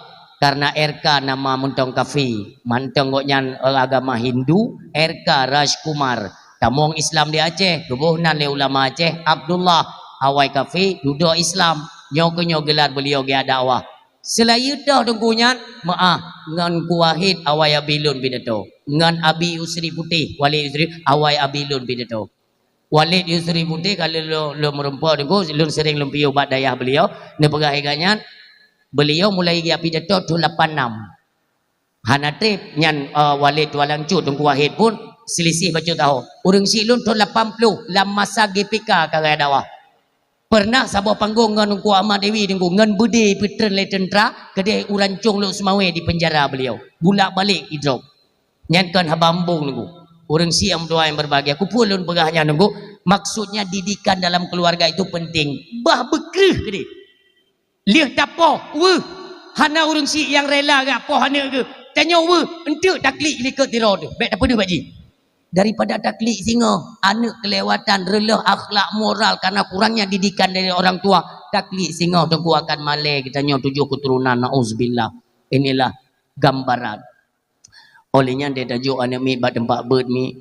karena RK nama muntong kafi mantong goknya agama Hindu RK Rajkumar tamong Islam di Aceh kebuhnan le ulama Aceh Abdullah awai kafi duduk Islam nyo gelar beliau dia dakwah selayu dah dengkunya maah ngan kuahid awai abilun bidato ngan abi usri putih wali usri awai abilun bidato Walid Yusri Putih kalau lo merempah dengku lun sering lumpiu bat dayah beliau ne pegah iganya beliau mulai dia pidato tu 86 hana trip nyan Walid walang cut dengku wahid pun selisih baca tahu urang silun tu 80 dalam masa GPK kagak dakwah pernah sabah panggung ngan ku Ahmad Dewi dengku ngan budi pitren le tentera kedai urancung lu semawe di penjara beliau bulak-balik hidrop nyan kan habambung dengku orang siam doa yang berbahagia aku pun lun pegahnya nunggu maksudnya didikan dalam keluarga itu penting bah bekrih gede liah tapoh hana orang si yang rela gak poh hana ke tanya entuk taklik likat tirod baik apa dia baji daripada taklik singa anak kelewatan relah akhlak moral karena kurangnya didikan dari orang tua taklik singa tengku akan malai kita nyo 7 keturunan nauzubillah inilah gambaran olehnya dia tajuk anak mi bad tempat bird mi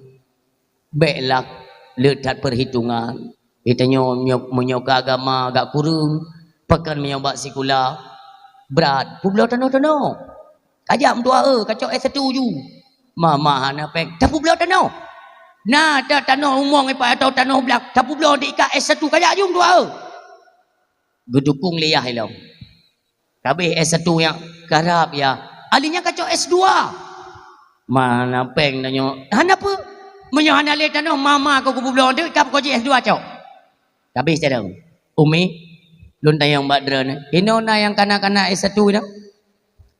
baiklah letak perhitungan kita menyoka agama agak kurung pekan menyobak sikula berat pulau tanah kajak tua kacau S1 ju mama hana pek tapi pulau tanah nah ada tanah umong atau tanah belak tapi pulau diikat S1 kajak jung tua gedukung liah hilang kabeh S1 yang karab ya alinya kacau S2 mana peng nanyo hanapa menyo hana le tanah mama ko kubulon de kap ko S2 cok habis dah umi lun tayang badran inona yang kana-kana S1 dah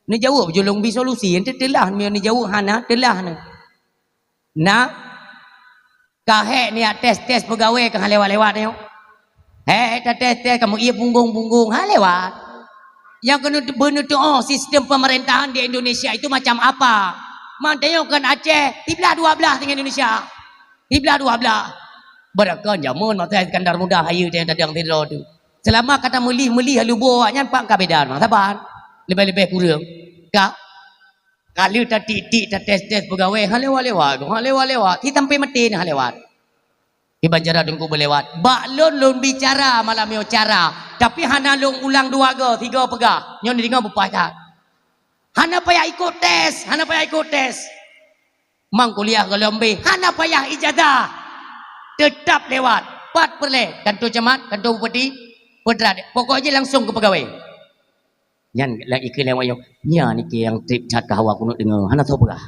ni jauh julung bi solusi ente telah ni jauh hana telah na kahe ni tes pegawai ke lewat-lewat ni tes kamu iya punggung ha lewat yang kena benar sistem pemerintahan di Indonesia itu macam apa Mantanya kan Aceh, tiblah 12 dengan Indonesia. Tiblah 12. Berakan jamun mata Iskandar Muda hayu yang tadang tidur tu. Selama kata melih halu buahnya pak kabedan mah sabar. Lebih-lebih kurang. Kak kalau tak titik tak tes pegawai lewat. Kita sampai metin lewat. Di banjara dengku berlewat. Baklon lon bicara malam yo cara. Tapi hana long ulang 2 ke 3 pegah. Nyon dengar berpacat. Hana payah ikut tes. Mang kuliah ke Lombe, hana payah ijazah. Tetap lewat. 4 perle. Kantor camat, kantor bupati, pedrat. Pokoknya langsung ke pegawai. Yan lagi ke lewat yo. Nya ni ke yang trip chat kahawa kuno dengar. Hana tahu pegah.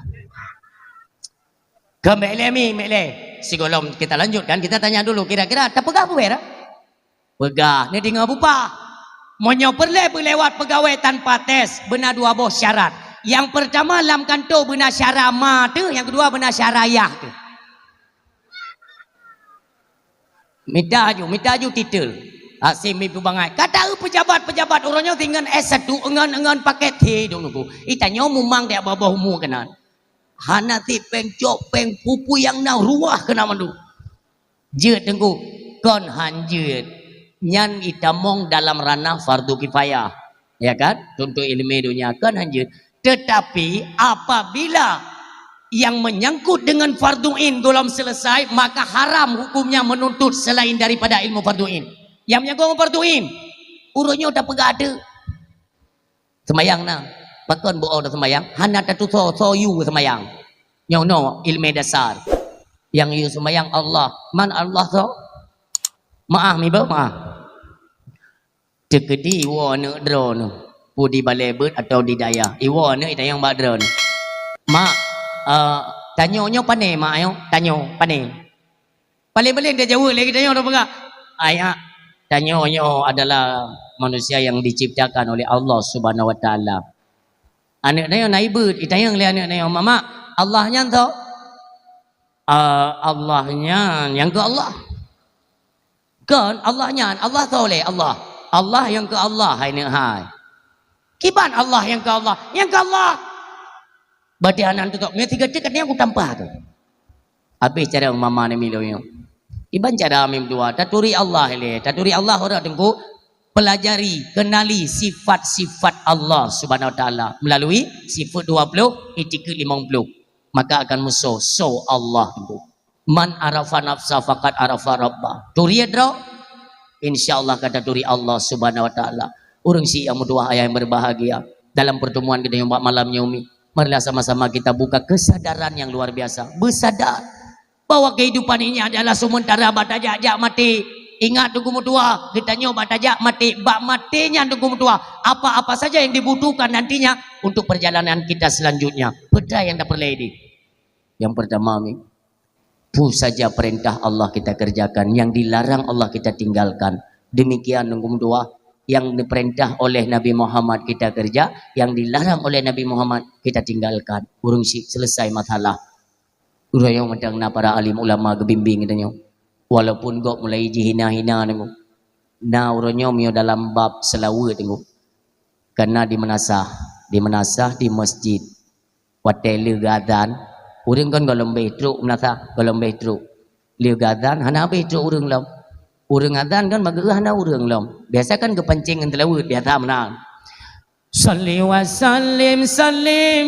Ke mele. Sigolom kita lanjutkan, kita tanya dulu kira-kira tak pegah apa ya? Pegah. Ni dengar bupa. Monyo perle berlewat pegawai tanpa tes benar 2 buah syarat. Yang pertama dalam kantor benar syarat ma tu, yang kedua benar syarat ayah tu. Minta ju titel. Asim ibu bangai. Kata pejabat orangnya tinggal S1 engan paket T dong nuku. Itanya mumang dia bawah umur kenan. Hana ti peng cok peng pupu yang nau ruah kena mandu. Jeut tengku kon hanjeut. Nyan itamong dalam ranah fardu kifayah, ya kan? Untuk ilmu dunia kan hanjut. Tetapi apabila yang menyangkut dengan fardu in belum selesai, maka haram hukumnya menuntut selain daripada ilmu fardu in. Yang menyangkut fardu in, urutnya udah pegada. Semayang nah, bakon boh dah semayang. Hana tatu so you semayang. Yang no ilmu dasar. Yang you semayang Allah, man Allah so. Maaf mi maaf. Tekedi iwa ne drone pudi balai bird atau di daya iwa ne ita yang bak drone mak Tanyonyo pane mak ayo, tanyo pane. Paling-paling dia jawab lagi tanyo apa enggak? Ayah, tanyonyo adalah manusia yang diciptakan oleh Allah Subhanahu wa taala. Anak dia naibut, ditanya oleh anak dia, "Mama, Allahnya tu?" Allahnya yang ke Allah. Kan Allahnya, Allah tahu oleh Allah. Allah yang ke Allah hai nak hai. Kiban Allah yang ke Allah, yang ke Allah. Berarti anak tu tak, ni tiga dekat ni aku tampah tu. Habis cara mama ni milo yo. Iban cara mim dua, taturi Allah le, taturi Allah ora tengku pelajari, kenali sifat-sifat Allah Subhanahu wa taala melalui sifat 20, etika 50. Maka akan musuh so Allah tengku. Man arafa nafsa faqad arafa rabbah. Turi adro insyaallah kata turi Allah Subhanahu wa taala. Urang si yang dua ayah yang berbahagia dalam pertemuan kita yang malam umi. Marilah sama-sama kita buka kesadaran yang luar biasa. Bersadar bahwa kehidupan ini adalah sementara batajak mati. Ingat tunggu tua, kita nyoba batajak mati. Bak matinya tunggu tua. Apa-apa saja yang dibutuhkan nantinya untuk perjalanan kita selanjutnya. Benda yang tak perlu ini. Yang pertama, pu saja perintah Allah kita kerjakan. Yang dilarang Allah kita tinggalkan. Demikian tunggu tua. Yang diperintah oleh Nabi Muhammad kita kerja, yang dilarang oleh Nabi Muhammad kita tinggalkan. Urung selesai masalah. Urang yang macam para alim ulama kebimbing katanya. Walaupun gok mulai hina-hina tengok. Nah urangnya mio dalam bab selawat tengok. Karena di menasah di masjid. Hotel gadan. Urang kan golong betruk menasah, golong betruk. Liu gadan hana betruk urang lam. Urang adzan kan magerah na urang lom. Biasa kan kepancing telawut biasa menang. Salli wa sallim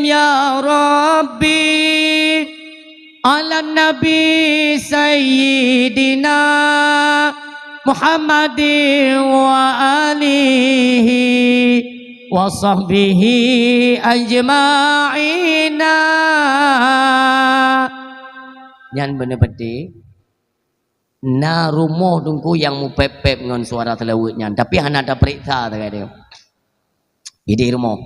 ya Rabbi ala nabi sayyidina Muhammadin wa alihi wa sahbihi ajma'ina. Yan bener betul. Na rumah tungku yang mu pep-pep dengan suara telawutnya. Tapi hana ada periksa tak dia. Jadi rumah.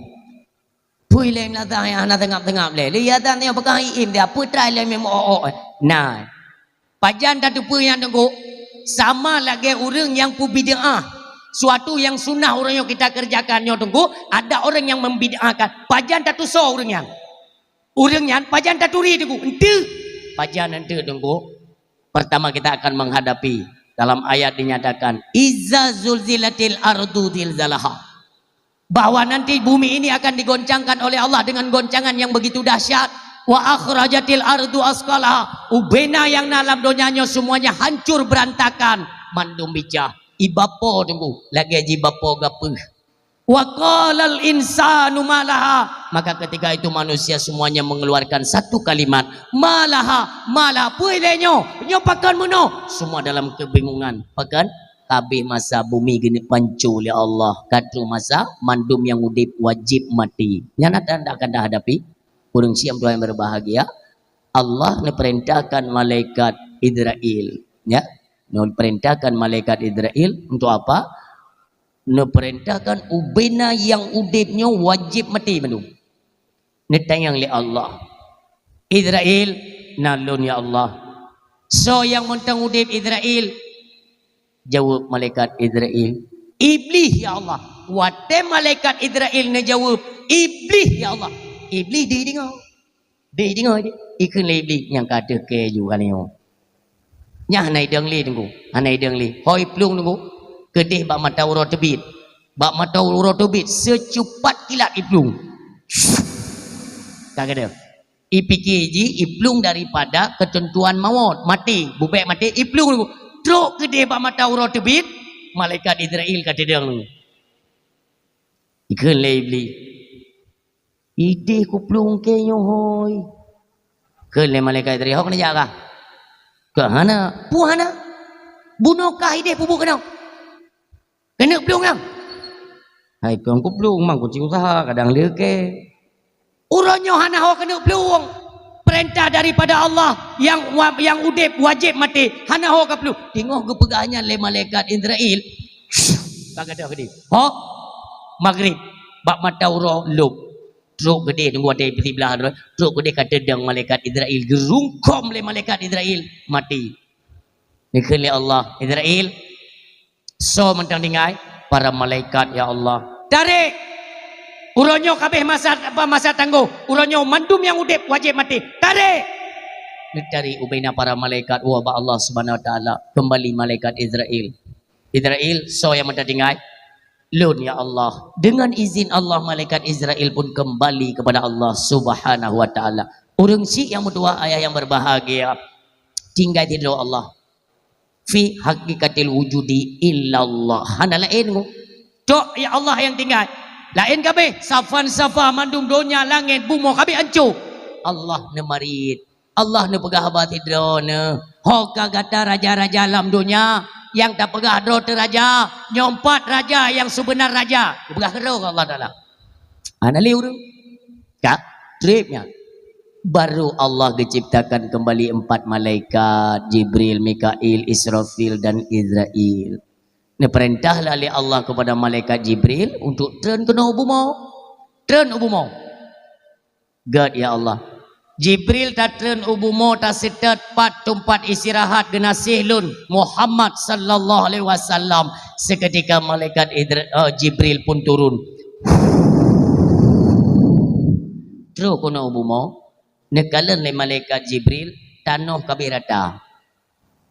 Pui lem lah tak hana tengap-tengap le. Lihat tak ni apakah im dia putra lem mem oo. Nah. Pajan tak tu pui yang tungku sama lagi orang yang pu bid'ah. Suatu yang sunnah orang yang kita kerjakan nyo tungku ada orang yang membid'ahkan. Pajan tak tu so orang yang. Orang yang pajan tak turi tungku. Ente. Pajan ente tungku. Pertama kita akan menghadapi dalam ayat dinyatakan izza zulzilatil ardu zilzalaha, bahwa nanti bumi ini akan digoncangkan oleh Allah dengan goncangan yang begitu dahsyat. Wa akhrajatil ardu asqalaha, ubena yang dalam dunianya semuanya hancur berantakan. Mandum bijah ibapo tunggu lagi aji bapo gapuh. Wa qalal insanu malaha, maka ketika itu manusia semuanya mengeluarkan satu kalimat malaha, malah puilenyo nyopakan muno, semua dalam kebingungan. Pakan kabeh masa bumi gini pancu oleh Allah, katu masa mandum yang udip wajib mati. Nyana tanda akan dah hadapi urang siam doa yang berbahagia. Allah perintahkan malaikat Israel, ya, perintahkan malaikat Israel untuk apa? Perintahkan ubena yang udipnya wajib mati menu. Netayang li Allah. Israel nalun ya Allah. So yang mentang udip Israel, jawab malaikat Israel, iblis ya Allah. Wate malaikat Israel ne jawab, iblis ya Allah. Iblis dia dengar. Dia dengar dia. Ikan le iblis yang kata ke juga ni. Nyah nai deng li tunggu. Hanai deng li. Hoi plung tunggu. Kedih bak mata urut tebit. Bak mata urut tebit secepat kilat iplung. Kagak ada. Ipikiji iplung daripada ketentuan maut, mati, bubek mati iplung dulu. Truk kedih bak mata urut tebit, malaikat Israel kata dia dulu. Ikan lebli. Ide ku plung kenyo hoi. Kele malaikat Israel hok kena jaga. Ke hana? Puhana. Bunuh kah ide pubu kena? Kena pelung yang. Hai kau pelung mang kucing usaha kadang leke. Urangnya hana hawa kena pelung. Perintah daripada Allah yang udip wajib mati. Hana hawa ka pelung. Tengok kepegangan le malaikat Israel. Kagak ada gede. Ho? Maghrib bak mata urang lub. Teruk gede tunggu ada peti belah tu. Teruk gede kata dang malaikat Israel gerungkom le malaikat Israel mati. Dikali Allah Israel so mentang dingai para malaikat ya Allah. Tarik uronyo kabeh masa tangguh. Uronyo mandum yang udip wajib mati. Tarik. Dari ubaina para malaikat wa Allah Subhanahu wa taala kembali malaikat Israel. Israel so yang mentang dingai Lun ya Allah. Dengan izin Allah malaikat Israel pun kembali kepada Allah Subhanahu wa taala. Orang si yang berdua ayah yang berbahagia. Tinggal tidur Allah. Fi hakikatil wujudi illallah. Hana lain ku. Tok ya Allah yang tinggal. Lain kabeh safan safa mandum dunia langit bumi kabeh hancur. Allah ne marid. Allah ne pegah habat tidur ne. Hoka gata raja-raja alam dunia. Yang tak pegah dro raja, nyompat raja yang sebenar raja. Pegah kero Allah Taala. Ana liur. Kak, tripnya. Baru Allah diciptakan kembali 4 malaikat, Jibril, Mikail, Israfil dan Israel. Ini perintahlah oleh Allah kepada malaikat Jibril untuk turun ke bumi. Turun bumi. God ya Allah. Jibril tatren ubumo ta setet pat tempat istirahat genasih lun Muhammad sallallahu alaihi wasallam. Seketika malaikat Jibril pun turun. Terus kono ubumo nekalan le malaikat Jibril tanah kabeh rata.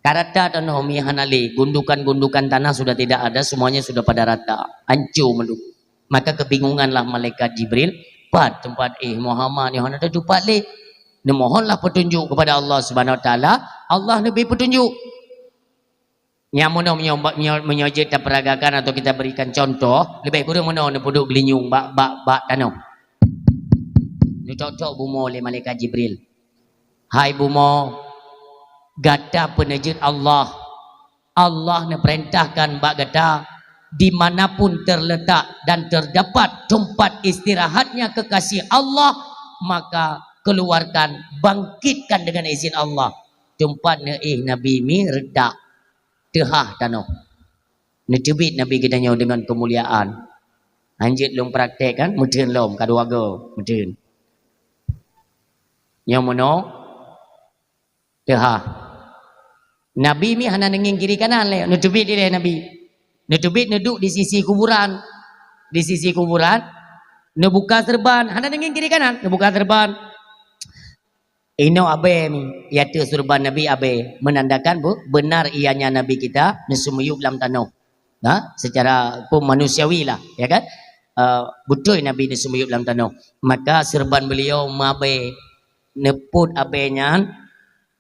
Karata tanah mi hanali gundukan-gundukan tanah sudah tidak ada, semuanya sudah pada rata. Hancur meluk. Maka kebingunganlah malaikat Jibril, pat tempat Muhammad yang ada tempat le. Mohonlah petunjuk kepada Allah Subhanahu Wa Taala. Allah lebih petunjuk. Yang mana menyojit dan peragakan atau kita berikan contoh, lebih kurang mana duduk gelinyung bak tanah. Ini cocok bumo oleh malaikat Jibril. Hai bumo, gata penajud Allah. Allah ne perintahkan bak gata dimanapun terletak dan terdapat tempat istirahatnya kekasih Allah, maka keluarkan, bangkitkan dengan izin Allah. Tempatnya Nabi mi redak tehah tanah. Necebit Nabi kita nyaw dengan kemuliaan. Anjit long praktek kan, mudun lom kaduaga, mudun. Yang mana tehah. Nabi mi hana nenging kiri kanan le, necebit dia Nabi. Necebit neduk di sisi kuburan. Di sisi kuburan, nebuka serban, hana nenging kiri kanan, nebuka serban. Ino abe mi yaitu surban Nabi abe menandakan benar ianya Nabi kita nesumuyuk dalam tanah. Nah, secara manusiawi lah, ya kan? Betul Nabi nesumuyuk dalam tanah. Maka serban beliau mabe neput abenya,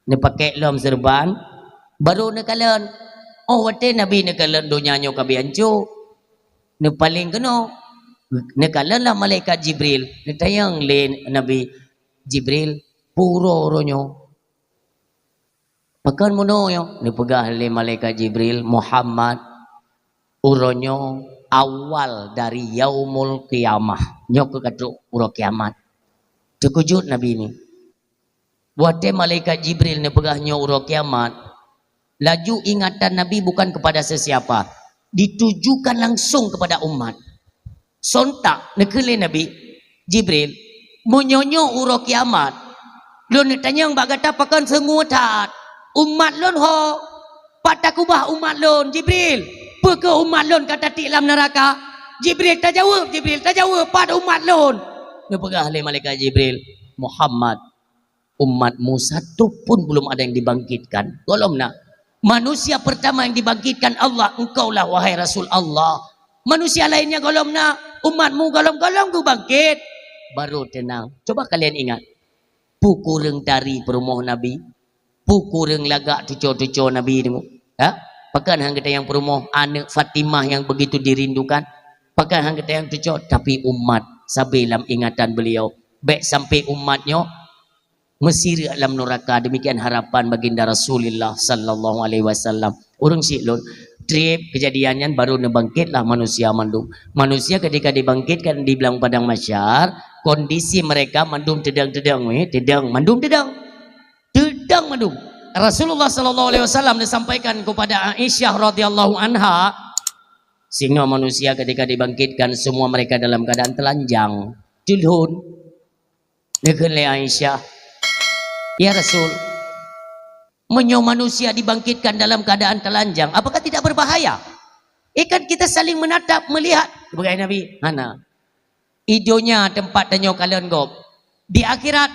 ne pakai dalam serban baru nekalan. Oh, wate Nabi nekalan dunia nyo kabe hancur. Ne paling kena nekalan lah malaikat Jibril. Ne tayang le Nabi Jibril puro ronyo pakan mono yo ni pegah le malaikat Jibril Muhammad uronyo awal dari yaumul qiyamah nyok ke katu uro kiamat. Terkejut Nabi ni wate malaikat Jibril ni pegah nyo uro kiamat. Laju ingatan Nabi bukan kepada sesiapa, ditujukan langsung kepada umat. Sontak nekele Nabi Jibril menyonyo uro kiamat. Lun tanya mbak kata pakan semua tat umat lun ho patakubah umat lun Jibril peke umat lun kata ti dalam neraka. Jibril tak jawab pada umat lun. Dia pegah oleh malaikat Jibril Muhammad, umatmu satu pun belum ada yang dibangkitkan. Golom nak manusia pertama yang dibangkitkan Allah, engkaulah wahai Rasul Allah. Manusia lainnya golom nak umatmu golong-golong ku bangkit baru tenang. Coba kalian ingat pukureng tari perumah Nabi, pukureng lagak cucu-cucu Nabi ni. Ha? Pakan hang kita yang perumah anak Fatimah yang begitu dirindukan. Pakan hang kita yang cucu, tapi umat sabilam ingatan beliau. Baik sampai umatnya mesir alam neraka. Demikian harapan baginda Rasulullah sallallahu alaihi wasallam. Urang siklon trip kejadiannya baru nebangkitlah manusia mandum. Manusia ketika dibangkitkan di belang padang mahsyar, kondisi mereka mandum tedang mandum. Rasulullah sallallahu alaihi wasallam disampaikan kepada Aisyah radhiyallahu anha, sehingga manusia ketika dibangkitkan semua mereka dalam keadaan telanjang. Julhun. Dengan Aisyah. Ya Rasul, menyo manusia dibangkitkan dalam keadaan telanjang, apakah tidak berbahaya? Kan kita saling menatap, melihat. Sebagai Nabi, Hana. Idonya tempat tanyo kalian gop. Di akhirat,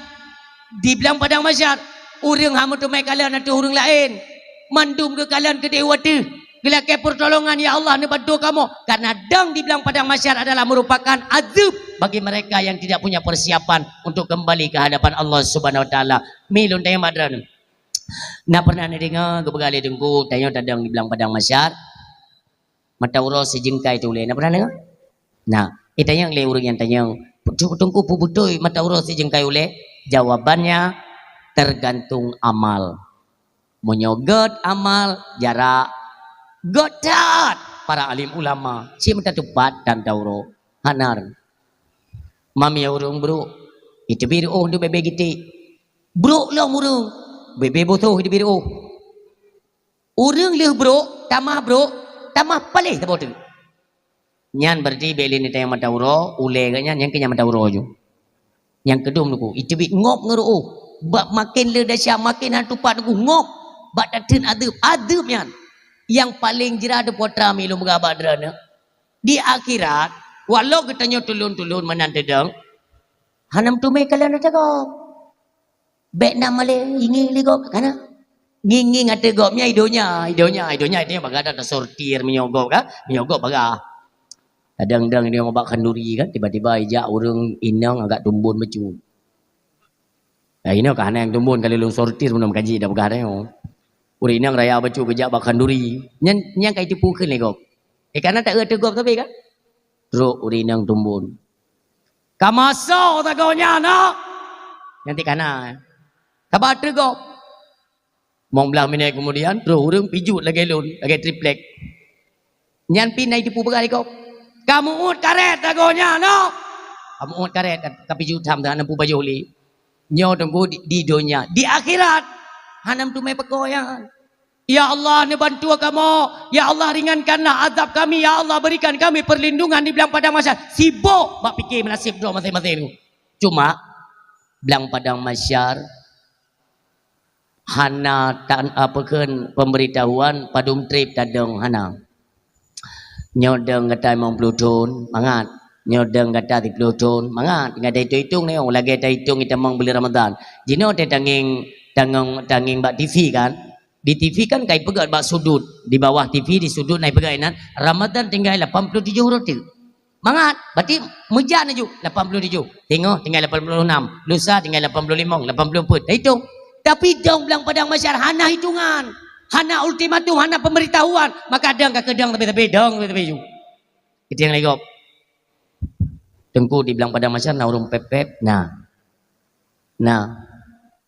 di bilang padang masyar, urang hamu tumai kalian atau urang lain. Mandum ke kalian ke dewa tu. Gelakai pertolongan ya Allah ni bantu kamu. Karena dang di bilang padang masyar adalah merupakan azab bagi mereka yang tidak punya persiapan untuk kembali ke hadapan Allah Subhanahu Wa Taala. Milun tayang madran. Nak pernah dengar kebegali dengku tayang tadang di bilang padang masyar. Mata urang sejengkai tu le. Nak pernah dengar? Nah, itayang le urang yang tayang tungku pubutoi mata urang sejengkai ule. Jawabannya tergantung amal. Menyogot amal jarak godat para alim ulama si minta tepat dan tauro hanar mami urung bro itu biru oh tu bebe giti bro long urung bebe botoh itu biru urung leh bro tamah palih tabo tu nyan berarti beli ni tayang mata uro ule ganya yang kenya mata uro ju yang kedum tu itu bi ngop ngero bak makin le dasya makin hantu pat tu ngop bak datin adab nyan. Yang paling jerah ada potra milum gabadrana di akhirat walau ketanya tulun-tulun menantedang hanam tumai kalian ada kok bek nama le ingi le kok kana ngingi ngate gopnya idonya itu baga ada sortir menyogok baga kadang-kadang dia mau bak kanduri kan tiba-tiba ijak urang inang agak tumbun becu ini kan yang tumbun kali lu sortir belum kaji dah baga dah uri nang raya bacu kejak bakan duri nyang kai tipu keun le gop karena tak eueuh gop tapi kan terus uri nang tumbun kamaso tagonya na nanti kana kabar gop mong belah minit kemudian terus urang pijut lagi lun lagi triplek nyan pinai tipu begal gop kamu ut karet tagonya no kamu ut karet kapijut tham dan pu baju li nyo tunggu di dunia di akhirat hanam tumai pekoyan. Ya Allah ni bantu kamu. Ya Allah ringankanlah azab kami. Ya Allah berikan kami perlindungan di bilang padang masyar. Sibuk bak fikir nasib doa masing-masing. Cuma bilang padang masyar hana tan apakeun pemberitahuan padum trip tadong hana. Nyodeng kata mong plutun mangat. Nyodeng kata di plutun mangat. Ngadai hitung ni lagi ada hitung kita mong beli Ramadan. Jino te tanging bak TV kan di TV kan kai pegat bak sudut di bawah TV di sudut naik pegainan Ramadan tinggal 87 roti mangat berarti mujan aju 87 tengok tinggal 86 lusa tinggal 85 84 hitung tapi dong bilang padang masyar hana hitungan hana ultimatum hana pemberitahuan maka kadang ke kedang tapi dong tapi itu yang legop tengku dibilang padang masyar na urung pep nah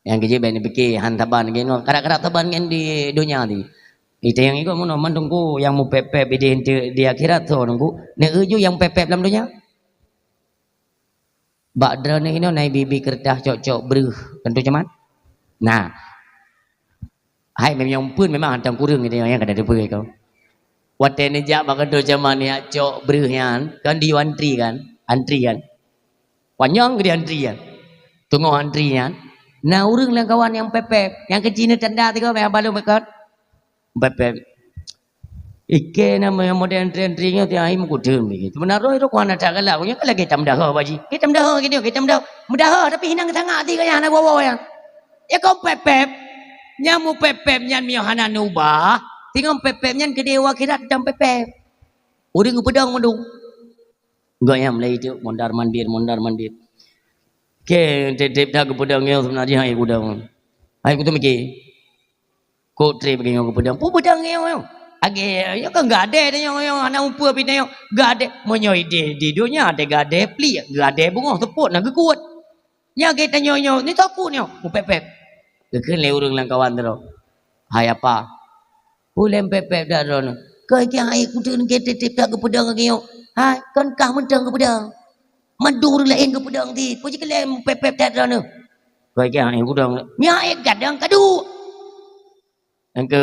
yang kerja bani fikir hantaban gini kadang-kadang taban kan di dunia ni itu yang ikut mana tunggu yang mau pepep di akhirat tu tunggu ne uju yang pepep dalam dunia bakdra ni ini naik bibi kertas cok beruh tentu cuman nah hai memang pun memang hantam kurung itu yang kada depa kau waten ni jak bakal tu cuman ya cok beruhnya kan di antri kan panjang di antri kan tunggu antrinya. Nah urang lah kawan yang pepep yang kecil ni tanda tiga yang balu mekat pepep ike nama yang modern trendingnya tiang aim kudem begitu benar itu kawan ada kalau punya kalau kita mdah baji kita mdah tapi hinang tengah hati kaya anak bawa yang ya kau pepep nyamu pepep nyan miohana nubah tinggal pepep nyan kedewa kira dalam pepep urang pedang mendung enggak yang mulai itu mondar mandir ke tetep dah kepedang yang sebenarnya hai kudang. Hai ku tu mikir. Ko tre bagi yang kepedang. Pu pedang yang. Age ya kan gade yang anak umpu api yang gade monyoy di dunia ada gade pli gade bungo teput nak kuat. Nya kita nyonyo ni takut nyo. Mu pepep. Keun le urang lang kawan tero. Hai apa? Pulem pepep dah ron. Ke hai ku tu ke tetep dah kepedang yang. Hai kan kah mentang kepedang. Mandur lain ke pedang ti puji kelem pepep tat rana kau yang ai pedang nya gadang kadu engke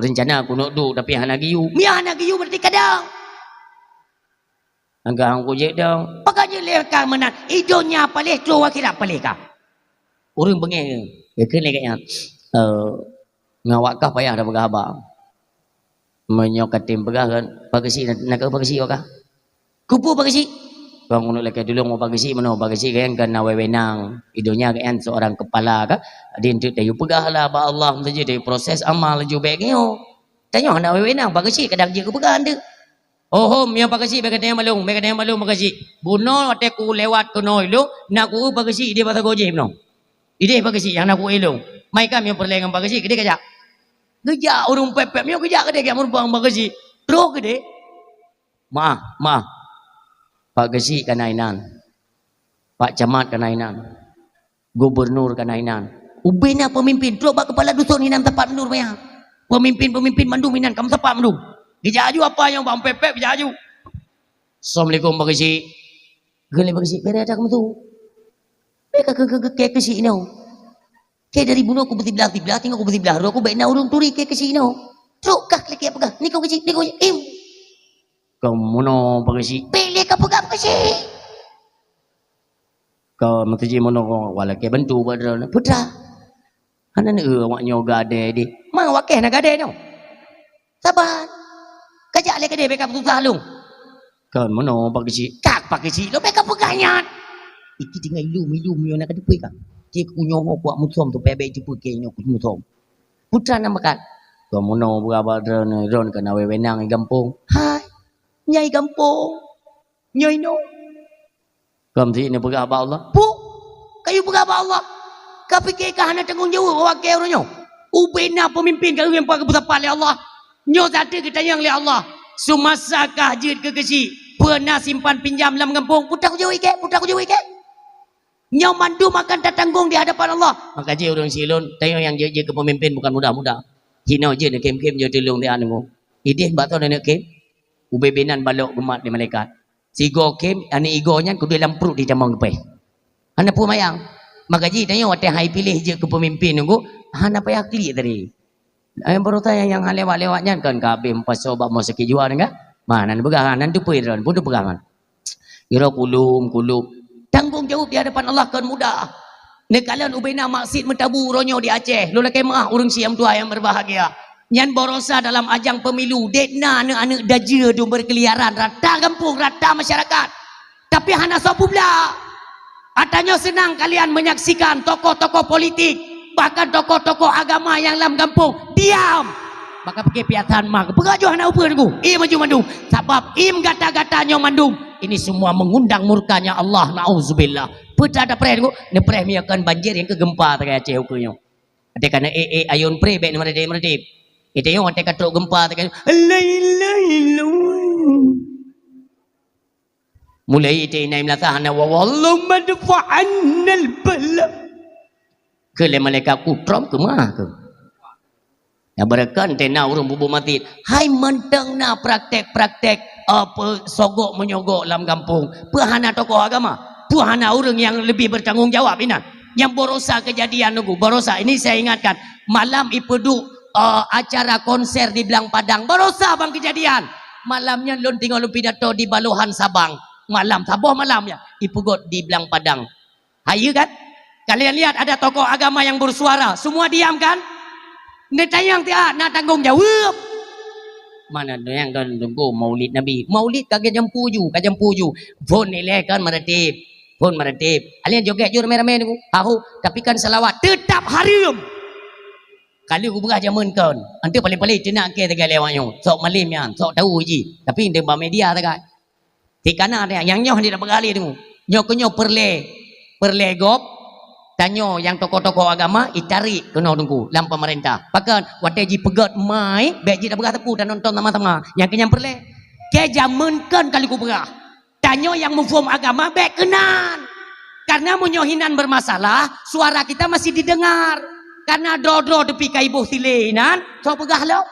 rencana aku nak du tapi hana giyu berarti kadang engke hang ku je dang pakaj palih ka menan idonya palih keluar kira palih ka urang bengeng ke ni katnya ngawak kah payah dah bergabar menyokat tim bergaran pagasi nak pagasi ka kupu pagasi bang uno lek dulu mau pagasi mano pagasi kayan kan nawewenang idonya kayan seorang kepala ka din tu tayu pegahlah ba Allah menjadi proses amal ju begeo tanya nawewenang pagasi kadang je ke pegahan tu oh yang pagasi berkata yang malung pagasi buno ate ku lewat ke noi lu nak ku pagasi dia bata goje no ide pagasi yang nak ku elong mai kam yang perlengan pagasi gede kajak gejak urung pepep yo gejak gede yang merupakan pagasi terus gede mah Pak Gesi kanainan Pak Camat kanainan Gubernur kanainan ubena pemimpin terus bak kepala dusun inan tempat menur maya pemimpin mandum inan kamu tempat mandum gejaju apa yang bang pepep gejaju Assalamualaikum Pak Gesi gele Pak Gesi bere ada kamu tu mereka ke si ino kayak dari bunuh aku bertibelah tinggal aku bertibelah aku baik na urung turi ke si ino truk kah lagi apa kah ni kau Gesi kamu no Pak Gesi pilih ka pegang Pak Gesi kau mesti mono wala ke bantu badra putra hanan awak nyoga ade di mang wakeh nak ade no sabar kajak le kade beka susah lung kan mono Pak Gesi kak Pak Gesi lo beka peganyat iki tinggal ilum yo nak depe ka ti kunyo kuak musom tu pebe tu ke nyo musom putra nama kan kau mono berapa ron kana wewenang i kampung hai nyai kampung nyai no kam si ni berapa Allah pu kayu berapa Allah ka fikir ka hana tanggung jawab wakil orangnya ubena pemimpin ka yang pakai betapa le Allah nyo satu kita yang le Allah semasa kahjid ke kesi pernah simpan pinjam dalam kampung putar ku jauh ike nyo mandu makan tak tanggung di hadapan Allah maka je orang silon tengok yang je ke pemimpin bukan mudah-mudah hina je nak kem-kem je tolong dia anu idih bato nak kem ubebenan balok gemat di malaikat sigo kem ani igonya ku dalam perut di tamang kepai hana pu mayang maka je tengok wate hai pilih je ke pemimpin nunggu hana payah klik tadi ayam perut yang lewat-lewatnya kan kabeh paso bak mau sakit jual enggak mana begangan tu peiran bodoh pegangan kira kulum tanggung jawab di hadapan Allah kan mudah nekalan ubena maksud mentabu ronyo di Aceh lu lakai maah urang siam tua yang berbahagia nyan borosa dalam ajang pemilu dekna anak-anak daja tu berkeliaran rata kampung rata masyarakat tapi hana sopu pula katanya senang kalian menyaksikan tokoh-tokoh politik bahkan tokoh-tokoh agama yang dalam kampung diam maka pergi piatan mak pengajuh anak upah aku maju mandum sebab gata-gatanya mandum ini semua mengundang murkanya Allah na'udzubillah pecah ada pray aku ne pray mi akan banjir yang ke gempa tak Aceh ukurnya ada kana ayun pray baik meredip itu yang ada katruk gempa tak mulai itu naim latahana wa wallahu madfa'annal bala ke le malaikat kutram ke mah ke ya berakan tena urung bubu mati hai menteng na praktek apa sogok menyogok dalam kampung pahana tokoh agama pahana orang yang lebih bertanggung jawab ini yang borosa kejadian nunggu borosa ini saya ingatkan malam ipedu acara konser di Belang Padang borosa bang kejadian malamnya lon tinggal pidato di Baluhan Sabang malam saboh malamnya ipugot di Belang Padang hayu kan kalian lihat ada tokoh agama yang bersuara semua diam kan netayang tiap nak tanggung jawab mana yang kan tunggu maulid Nabi maulid kagak jam puju phone ni kan meretip kalian joget jur merah-merah tu tahu tapi kan salawat tetap haram kali aku berah jaman kan nanti paling-paling tenak ke tegal lewatnya sok malim yang sok tahu je tapi dia media tegal tikana dia yang nyoh dia bergali tu nyoh perle gop tanyo yang tokoh-tokoh agama itarik kena tunggu dalam pemerintah bahkan wateji pegat mai beji dah berah tepu dan nonton sama-sama yang kenyang perle ke jamankan kali ku berah tanyo yang mufum agama baik kenan karena munyohinan bermasalah suara kita masih didengar karena dro-dro depi kaibuh tilenan so pegah lo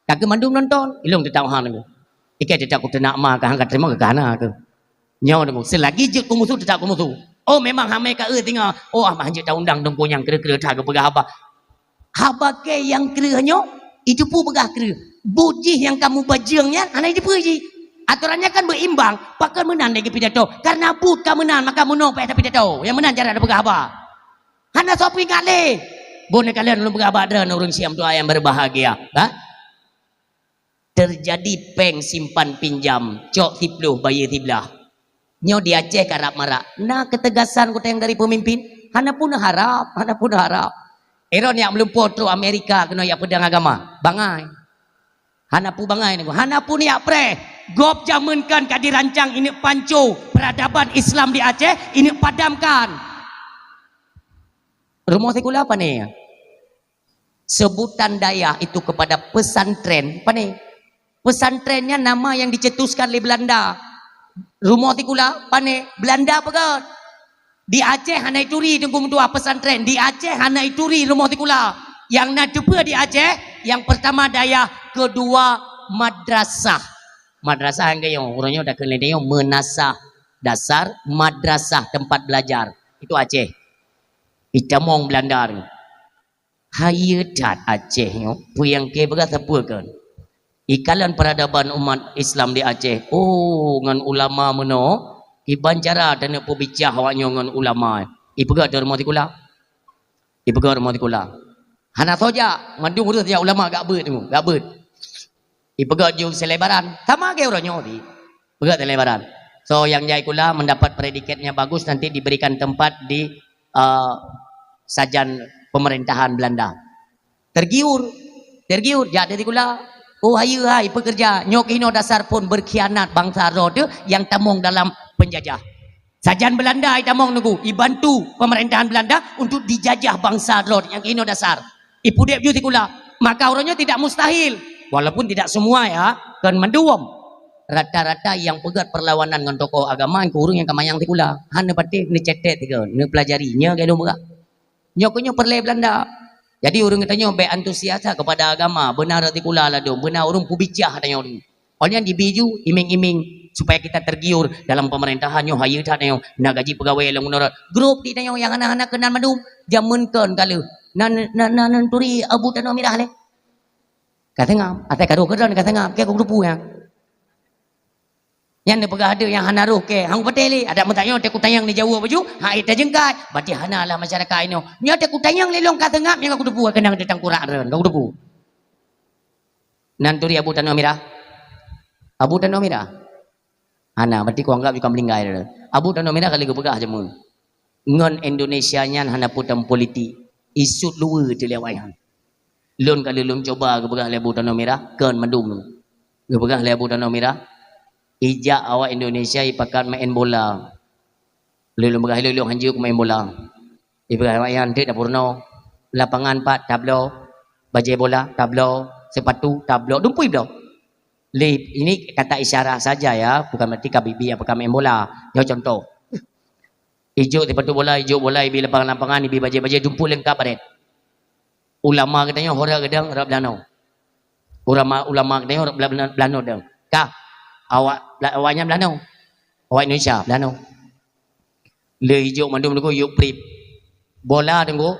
kagak mandum nonton ilung tetap hang tu ikai tetap ku tenak ma ka hang terima ke kana ke nyaw tu selagi je ku musuh tetap ku musuh oh memang hamai ka tinggal oh ah mah je ta undang dong yang kera-kera ta ke pegah haba ke yang keranya itu pun pegah kera bujih yang kamu bajengnya anai je puji Aturannya kan berimbang. Pakai menang lagi pidato. Karena bukan menang maka menang pada pidato. Yang menang cara ada bergabar. Hana sopi kali. Boleh kalian belum bergabar dan orang siam doa yang berbahagia. Ha? Terjadi peng simpan pinjam. Cok tipluh bayar tiblah. Nyo di Aceh karap marak. Nah ketegasan kota yang dari pemimpin. Hana pun harap. Hana pun harap. Eron yang belum potro Amerika kena yang pedang agama. Bangai. Hana pu bangai ni. Hana pun ya pre. Gop jaminkan kadi rancang ini pancu peradaban Islam di Aceh ini padamkan. Rumah sekula apa ni? Sebutan daya itu kepada pesantren. Apa ni? Pesantrennya nama yang dicetuskan oleh Belanda. Rumah sekula apa ni? Belanda apa kan? Di Aceh hana ituri tunggu dua pesantren. Di Aceh hana ituri rumah sekula. Yang nak jumpa di Aceh, yang pertama daya, kedua madrasah. Madrasah yang kayo, orangnya udah kena dia menasah dasar, madrasah tempat belajar. Itu Aceh. Itamong Belanda ni. Hayatat Aceh yo, puyang ke berasa apa kan? Ikalan peradaban umat Islam di Aceh. Oh, ngan ulama meno, iban cara dan po bicah awaknya ngan ulama. Ipegat dari rumah tikula. Ipegat rumah tikula. Hana soja, ngandung urus dia ulama gak bet tu, gak bet. Ipegat jung selebaran, sama ke orangnya di. Pegat selebaran. So yang jai kula mendapat predikatnya bagus nanti diberikan tempat di sajan pemerintahan Belanda. Tergiur jadi kula. Oh hayu hai pekerja nyok ino dasar pun berkhianat bangsa rode yang tamong dalam penjajah. Sajan Belanda tamong nunggu dibantu pemerintahan Belanda untuk dijajah bangsa rode yang ino dasar. Ipu dek beauty kula. Maka orangnya tidak mustahil. Walaupun tidak semua ya, kan menduam. Rata-rata yang pegat perlawanan dengan tokoh agama yang kurung yang kamayang tikula. Hanya pati ni cetek tiga, ni pelajarinya kayak dong berak. Nyokonyo perle Belanda. Jadi orang katanya be antusias kepada agama, benar tikula lah dong, benar orang pubicah katanya orang. Oleh dibiju iming-iming supaya kita tergiur dalam pemerintahannya hayu tadanya nak gaji pegawai lang menurut grup di tanya yang anak-anak kenal madum jamunkan kalau nan turi abu tanah mirah le. Kata ngam, atau kado keran kata ngam, kayak kau lupu yang. Yang ni pegah ada yang hana roh ke, hang peteli, ada mentanya aku tayang ni jauh baju, hai ta jengkat, berarti hana lah masyarakat ini. Nya aku tayang lelong kata ngam yang aku lupu kena datang kurak ran, kau lupu. Nanturi abu tanah merah. Abu tanah merah. Hana, berarti kau anggap juga melinggai dah. Abu tanah merah kali kau pegah jamu. Ngon Indonesia nya hana putam politik, isut luar tu lewat. Lun kali lun coba ke pegah lebu tanah merah kan mendum ke pegah lebu tanah merah ijak awak Indonesia ipakan main bola lulung pegah lulung hanjuk main bola ipegah wayan dik dapurno lapangan pat tablo bajai bola tablo sepatu tablo dumpui blo lip ini kata isyarat saja ya bukan berarti kabibi apakah main bola ya contoh ijo sepatu bola ijo bola ibi lapangan ibi bajai dumpul lengkap baret. Ulama katanya orang gedang orang Belano. Ulama katanya orang Belano dong. Kah awaknya Belano. Awak Indonesia Belano. Le hijau mandum dulu yuk prip. Bola tunggu.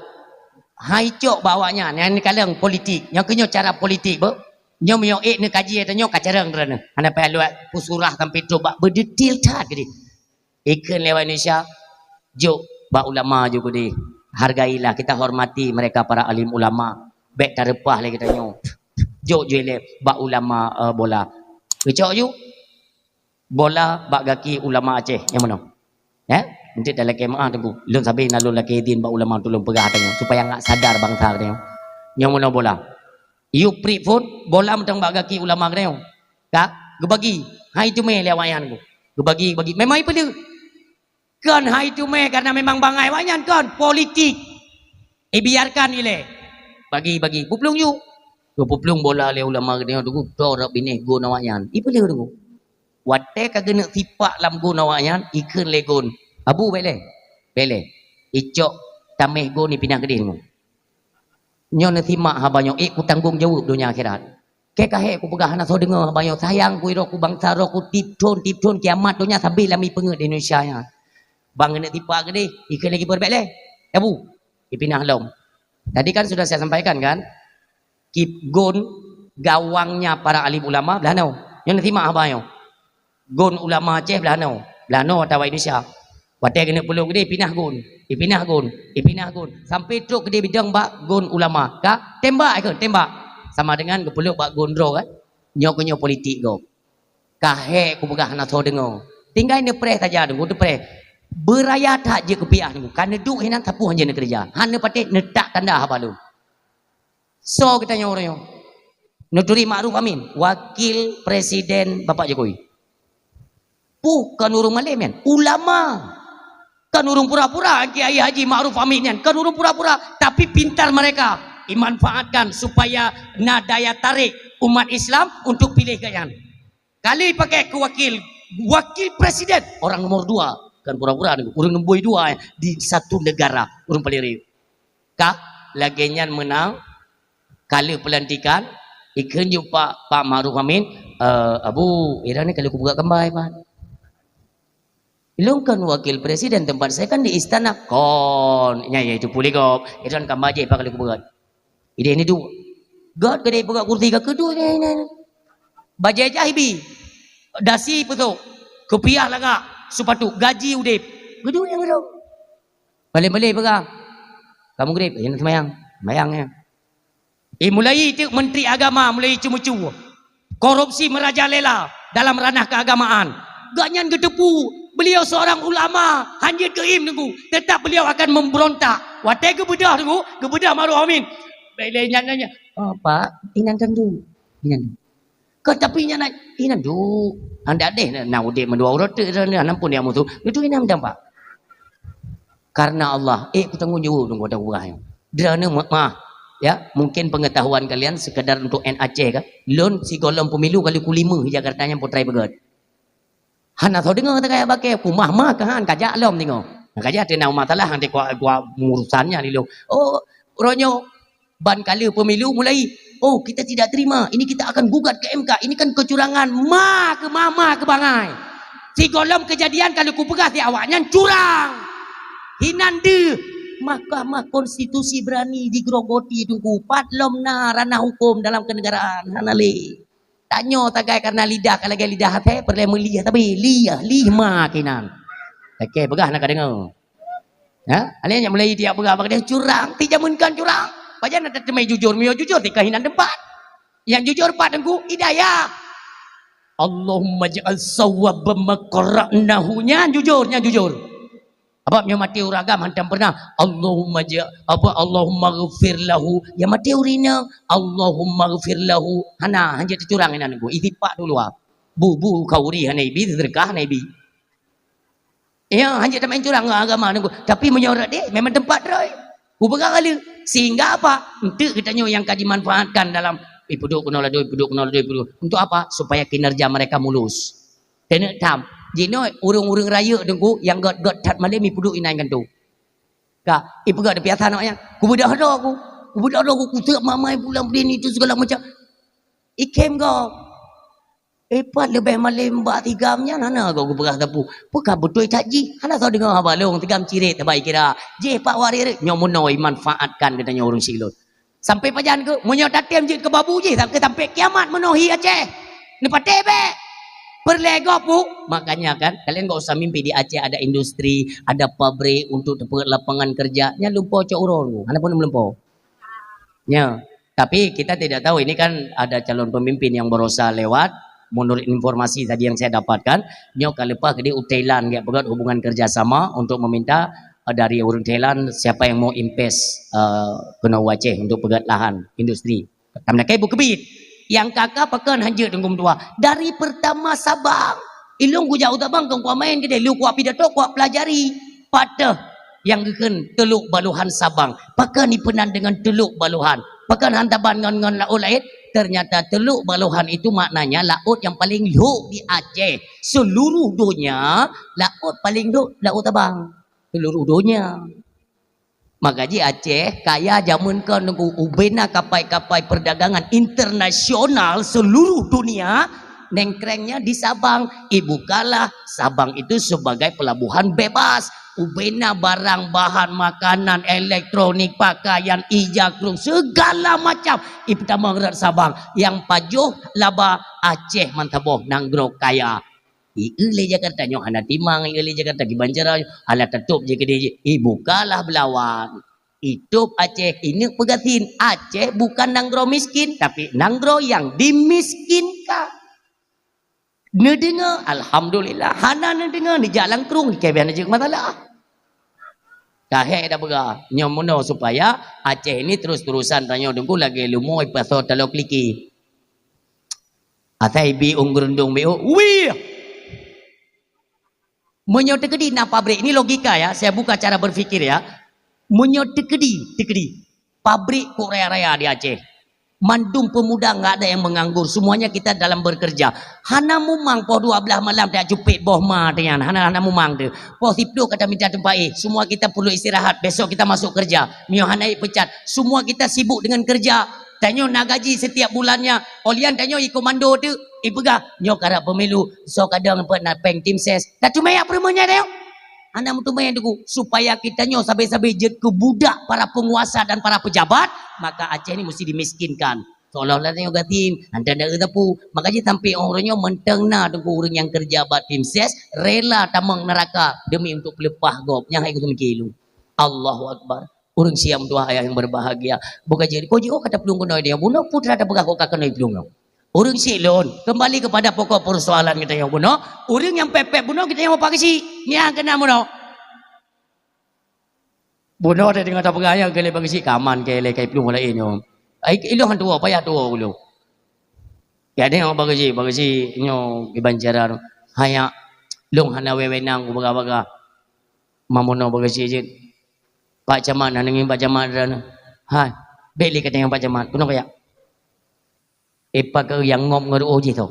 Hai cok bawanya yang kalang politik. Yang kenyo cara politik ber. Nyo myo ni kaji katanya kacarang derana. Anda payah luat pusurah sampai coba berdetail tak gede. Ikan lewat Indonesia. Jo ba ulama juga deh. Hargailah kita hormati mereka para alim ulama baik tarepah lagi katanya jok juele bak ulama bola kecok ju bola bak gaki ulama Aceh yang mana nanti dalam kemah tunggu lun sabi nalun laki din bak ulama tulung pegah katanya supaya nggak sadar bangsa katanya yang mana bola you pri pun bola mentang bak gaki ulama katanya kak gebagi hai tu me lewayan ku gebagi memang itu dia kan hai tu me karena memang bangai wayan kan politik biarkan ile bagi puplung you puplung bola le ulama dia tu dorap bini go nawayan ipu le tu wate kagena tipak lam go nawayan ikan legon abu bele icok tameh go ni pinang kedin nyo na timak habanyo ku tanggung jawab dunia akhirat ke kahe ku pegah na so dengar habanyo sayang ku iro ku bangsa ro ku tipton kiamat dunia sabi lami penget di Indonesia nya bang nak tipak ke ni ikan lagi berbek le abu ipinah long tadi kan sudah saya sampaikan kan keep gon gawangnya para alim ulama belano yang nanti mak abayo gon ulama Aceh belano atau Indonesia. Watai kena peluk dia pinah gon, pinah gon, pinah gon. Sampai truk dia bidang bak gon ulama. Ka tembak ke tembak. Sama dengan ke peluk bak gondro kan. Nyok politik go. Kahe ku begah nak tahu dengar. Tinggal ni preh saja dengar tu preh. Beraya tak je kepiah dengar. Karena duk hinan tapu hanya nak kerja. Hanya patut netak tanda apa lu. So kita nyorong. Nuturi Ma'ruf Amin, wakil presiden Bapak Jokowi. Bukan urung malam kan, ulama. Kan urung pura-pura Kiai Haji Ma'ruf Amin kan, kan urung pura-pura, tapi pintar mereka dimanfaatkan supaya nak daya tarik umat Islam untuk pilih gayan. Kali pakai ke wakil presiden orang nomor 2, kan pura-pura orang nombor 2 di satu negara, orang paling riuh. Kah laginya menang kali pelantikan ikan jumpa Pak Ma'ruf Amin, Abu, ira ni kalau aku buka kembali Pak. Ilung kan wakil presiden tempat saya kan di istana kon, ya itu pulih kok. Iran kembali je Pak kalau aku buka. Ide ini tu, God kedai buka kursi kedua ni. Bajai jahibi, dasi betul, kepiah laga, sepatu gaji udip, kedua yang kedua. Balik pegang, kamu kedip, yang semayang ya. Mulai itu Menteri Agama mulai cumu-cumu. Korupsi merajalela dalam ranah keagamaan. Ganyan gedepu. Beliau seorang ulama. Hanya keim tunggu. Tetap beliau akan memberontak. Watai kebedah tunggu. Kebedah Ma'ruf Amin. Baiklah nyanyi. Oh Pak. Inan tentu. Inan. Tapi nyanyi. Inan tu. Anda deh. Nah udah mendua urut. Nampun dia mutu. Itu inan macam Pak. Karena Allah. Kutanggung jauh tunggu. Ada urah. Derana mah. Ya, mungkin pengetahuan kalian sekedar untuk NAC kan. Loan si golong pemilu kali ku 5 Jakarta yang potrai begat. Hana tahu dengar kata kaya pakai ku mah kan kajak lom tengok. Kajak tena masalah hang gua urusannya ni lo. Oh, ronyo ban kali pemilu mulai. Oh, kita tidak terima. Ini kita akan gugat ke MK. Ini kan kecurangan. Mama ke bangai. Si golong kejadian kalau ku pegas di awaknya curang. Hinande. Mahkamah Konstitusi berani digerogoti tunggu patlom na ranah hukum dalam kenegaraan hanale tanyo tagai karena lidah kalau lidah hati perlu melihat tapi liah makinan okey begah nak dengar ha alih yang mulai dia begah dia curang tijamunkan curang pajan ada temai jujur mio jujur di kahinan tempat yang jujur pak tengku hidayah Allahumma ja'al sawwab maqra'nahunya jujur apa yang mati uragam hantam pernah Allahumma Allahumma ghfir lahu ya mati urina Allahumma ghfir lahu hana hanya dicurang ina nunggu itipak dulu bu kauri hana ibi sedekah hana ibi ya hanya main curang agama nunggu tapi menyorot dia memang tempat roy bukan kali sehingga apa untuk kita yang dimanfaatkan dalam duduk untuk apa supaya kinerja mereka mulus kena tam jino urung-urung raya dengku yang got tat malam mi puduk inai kan tu. Ka, ibu gak ada biasa naknya. Ku budak ada aku. Ku tak mamai pulang bini itu segala macam. Ikem go. Pat lebih malam bak tigamnya nana kau ku beras tapu. Bukan betul takji. Hana tahu dengar balong tigam cirit terbaik kira. Je pak warir nyomonoi manfaatkan katanya urung silot. Sampai pajan ke munyo tatem je ke babu je sampai kiamat menohi Aceh. Ni patebe. Berlego bu, makanya kan kalian gak usah mimpi di Aceh ada industri, ada pabrik untuk lapangan kerjanya lupa cok urol, mana pun lupa. Ya, tapi kita tidak tahu ini kan ada calon pemimpin yang berusaha lewat. Menurut informasi tadi yang saya dapatkan, nyok lepas ke di Thailand gak berat hubungan kerjasama untuk meminta dari orang Thailand siapa yang mau invest kena Aceh untuk pegat lahan industri. Tamnak ibu kebit. Yang kakak pakan hanja dengan tua dari pertama Sabang ilung ku jauh tabang kau main kedai lu ku pidato ku pelajari pada yang geken Teluk Baluhan Sabang pakan dipenan dengan Teluk Baluhan pakan hantaban dengan laut lain ternyata Teluk Baluhan itu maknanya laut yang paling luhur di Aceh seluruh dunia laut paling luhur laut tabang seluruh dunia. Maka di Aceh kaya zaman kan nunggu ubena kapal-kapal perdagangan internasional seluruh dunia nengkrengnya di Sabang. Ibu kala Sabang itu sebagai pelabuhan bebas. Ubena barang bahan makanan, elektronik, pakaian, ijakrung, segala macam. Ibu tamang Sabang yang pajuh laba Aceh mantaboh nanggrok kaya. Ile Jakarta nyo hana timang ile Jakarta ki Banjara ala tutup je kedai je. Bukalah Belawan. Hidup Aceh ini pegatin. Aceh bukan nanggro miskin tapi nanggro yang dimiskinkan. Nedengar alhamdulillah hana nedengar di jalan kerung di kebian aja masalah. Kahek dah berah. Nyomono supaya Aceh ini terus-terusan tanya dengku lagi lumo ipaso talo kliki. Atai bi ungrundung bi wih. Menyotekedi na pabrik ini logika ya, saya buka cara berpikir ya. Tekedi. Pabrik kok raya-raya di Aceh. Mandung pemuda nggak ada yang menganggur, semuanya kita dalam bekerja. Hana mumang po 12 malam tak jupit boh ma dengan hana mumang tu. Po sipdo kata minta tempat semua kita perlu istirahat, besok kita masuk kerja. Mio hana pecat. Semua kita sibuk dengan kerja. Tanyo nak gaji setiap bulannya. Olian tanyo komando tu. Pegah. Nyo kara pemilu. So kadang nak peng tim ses. Dah cuma ya peremanya tayo. Anda mutumai tu supaya kita nyo sampai-sampai jet ke budak para penguasa dan para pejabat, maka Aceh ni mesti dimiskinkan. Seolah-olah nyo gatin, anda nak tapu, makanya sampai orangnya mentengna tu orang yang kerja bat tim ses rela tamang neraka demi untuk pelepah gop. Yang hai kutu mikilu. Allahu Akbar. Orang siam dua ayah yang berbahagia. Bukan jadi kau kata pelung kau dia, bunuh putra ada pegah kau kena pelung kau. Orang silon kembali kepada pokok persoalan kita yang bunuh. Orang yang pepek bunuh kita yang apa sih? Ni yang kena bunuh. Bunuh ada dengan apa gaya kele bagi si kaman kele kai pelung lain nyo. Ai ilohan tua payah tua dulu. Ya ada yang bagi si nyo di Banjara hanya long hana wewenang ku baga-baga. Mamono bagi si je. Pak Camat nanging Pak Camat dan hai beli kata yang Pak Camat kuno kaya Epa ke yang ngom ngero je tu.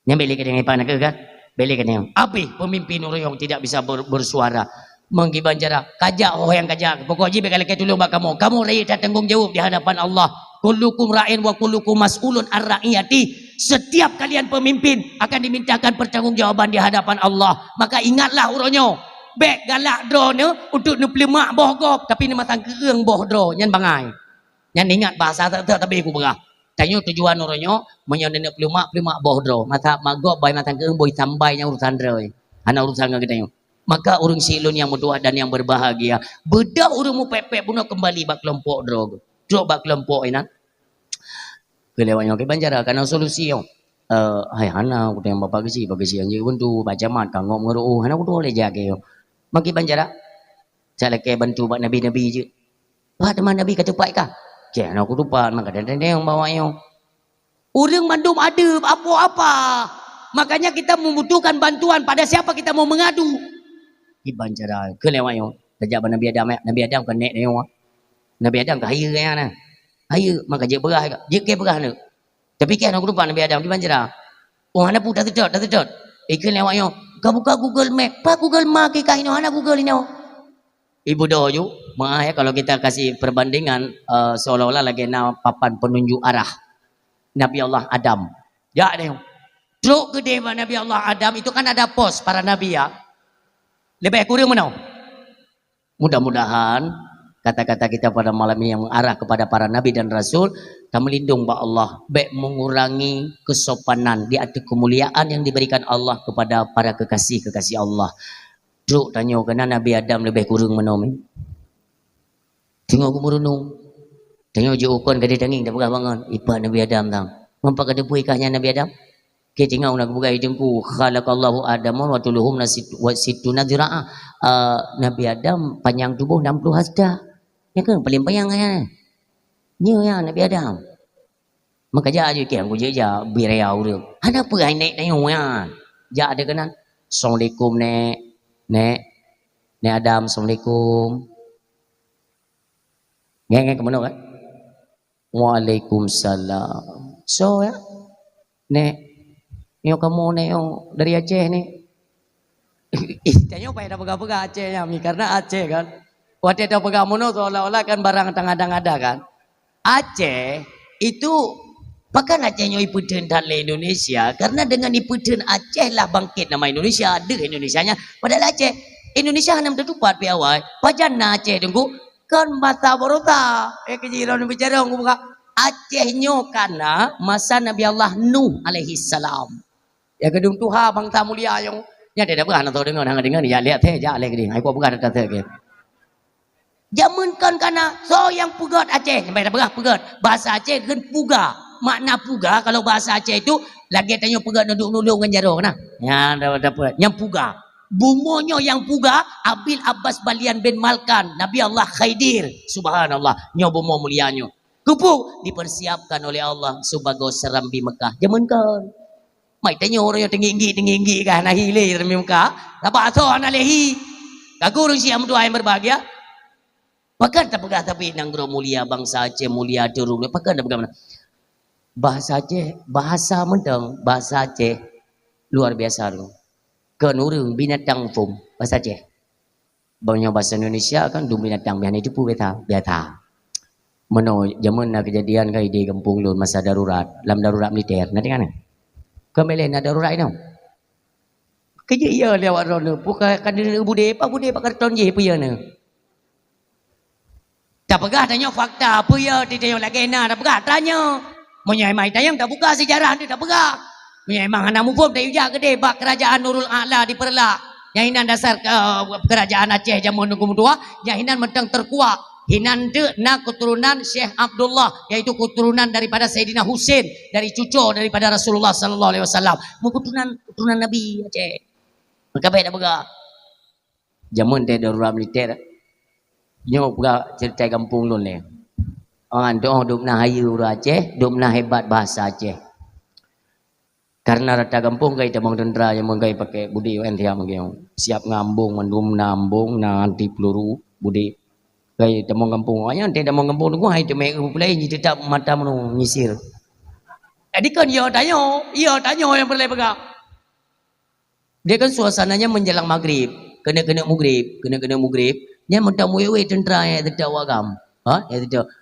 Yang beli kadang epa nak kan? Beli kadang. Api pemimpin orang yang tidak bisa bersuara. Menggi Banjara, kajak yang kajak. Pokok je bekal tolong bak kamu. Kamu rakyat tanggung jawab di hadapan Allah. Kullukum ra'in wa kullukum mas'ulun ar-ra'iyati. Setiap kalian pemimpin akan dimintakan pertanggungjawaban di hadapan Allah. Maka ingatlah orangnya. Bek galak draw ni untuk nu pelemak boh gop tapi ni matang keung boh draw nyan bangai. Nyan ingat bahasa tak tapi aku berah. Tanya tujuan orangnya menyonek pelumak bohdro mata magok bay matang keung boy sambai yang urusan droi ana urusan kita tanya maka orang silon yang berdoa dan yang berbahagia bedak orang mu pepek puno kembali bak kelompok dro bak kelompok ina kelewanya ke Banjara karena solusi yo hai hana aku yang bapak bagi anjing buntu Pak Camat kanggo ngero hana aku boleh jaga yo maki Banjara cara ke bantu bak nabi je Pak teman nabi kata pak kah jangan aku lupa maka dan yang bawanya orang mandum ada apa-apa makanya kita membutuhkan bantuan pada siapa kita mau mengadu di Banjara kelewanya sejak Nabi Adam kan nek dia Nabi Adam kaya kan kaya maka je berah je ke berah ni tapi kan aku lupa Nabi Adam di Banjara ana pu dah sedot kelewanya kau buka Google Map pak Google Map ke kaino ana Google ini Ibu doju, maaf ya kalau kita kasih perbandingan seolah-olah lagi papan penunjuk arah Nabi Allah Adam. Ya deh. Truk gede Nabi Allah Adam itu kan ada pos para nabi ya. Lebih kurang mana? Mudah-mudahan kata-kata kita pada malam ini yang mengarah kepada para nabi dan rasul, kita melindung ba Allah, baik mengurangi kesopanan di atas kemuliaan yang diberikan Allah kepada para kekasih-kekasih Allah. Truk tanya kena Nabi Adam lebih kurang menom. Tengok aku merunung. Tengok je ukun kada tanging dah berah bangun. Ipa Nabi Adam tang. Mampak kada puai kahnya Nabi Adam. Ke tengok nak buka hidungku. Khalaqallahu Adam wa tuluhum situna dhira'a. Nabi Adam panjang tubuh 60 hasta. Ya kan paling panjang kan. Nya ya Nabi Adam. Maka ja je ke aku je ja biraya urang. Ada apa ai naik tengok ya. Ja ada kenan. Assalamualaikum Nek Adam, Assalamualaikum. Ngeng ke mana kan? Waalaikumsalam. So ya, Nek, yo kamu nek yo dari Aceh nih. Tanya apa ada pegah-pegah Aceh ya, karena Aceh kan. Waktu ada pegah mono seolah-olah kan barang tengah-tengah kan. Aceh itu bahkan Acehnya iputen dari Indonesia karena dengan iputen Aceh lah bangkit nama Indonesia ada Indonesianya padahal Aceh Indonesia hanya tertupat piawai pajana Aceh tunggu kan mata borota kejiran bicara buka Acehnya karena masa Nabi Allah Nuh alaihi salam Ya gedung tuha bangsa mulia yang nya dia dah beran atau dengar ya lihat teh ja lagi dia. Ai ko beran kata ke. Jamunkan kana so yang pugat Aceh sampai dah berah pugat. Bahasa Aceh gen puga. Makna puga kalau bahasa Aceh itu lagi tanya pugat nuduk-nuduk dengan jaro nah. Ya dapat yang puga. Bumonyo yang puga Abil Abbas Balian bin Malkan Nabi Allah Khaidir subhanallah nyo bumo mulianyo. Kupu dipersiapkan oleh Allah sebagai serambi Mekah. Jamunkan. Mai tanya orang yang tinggi kan nah hile serambi Mekah. Apa atau ana lehi. Kagu urang siam dua yang berbahagia. Pakan tak pegah tapi nanggro mulia bangsa Aceh mulia turun. Pakan tak pegah mana? Bahasa Aceh, bahasa mentang, bahasa Aceh luar biasa tu. Kenurung binatang fum bahasa Aceh. Banyak bahasa Indonesia kan du binatang bihan itu pun biata. Meno zaman nak kejadian kai di kampung lun masa darurat, dalam darurat militer. Nanti kan? Kemelen ada darurat itu. Kerja iya lewat rono. Bukan kan bude pak karton je pu ya ne. Tak pegah tanya fakta apa ya dia tanya lagi nak tak pegah tanya menyai mai tayang tak buka sejarah dia tak pegah menyai mang anak mufum tak ujak gede bak kerajaan Nurul A'la di Perlak nyahinan dasar kerajaan Aceh zaman Nunggu Tua nyahinan mentang terkuat hinan de na keturunan Syekh Abdullah yaitu keturunan daripada Sayyidina Husain dari cucu daripada Rasulullah sallallahu alaihi wasallam keturunan Nabi Aceh maka baik tak pegah zaman dia darurat militer nyo pula cerita kampung lun ni. Orang doa duk nah hayu Aceh, duk nah hebat bahasa Aceh. Karena rata kampung kai temong tentera yang mengkai pakai budi UN dia mengeu. Siap ngambung mendum nambung nanti peluru budi. Kai temong kampung anya ante temong kampung tu hai temek pulai ni tetap mata menu nyisir. Jadi kan ia tanya yang berlai pegang. Dia kan suasananya menjelang maghrib, kena maghrib. Nya mentang wewe tentera yang tidak wagam. Ha? Ya tidak.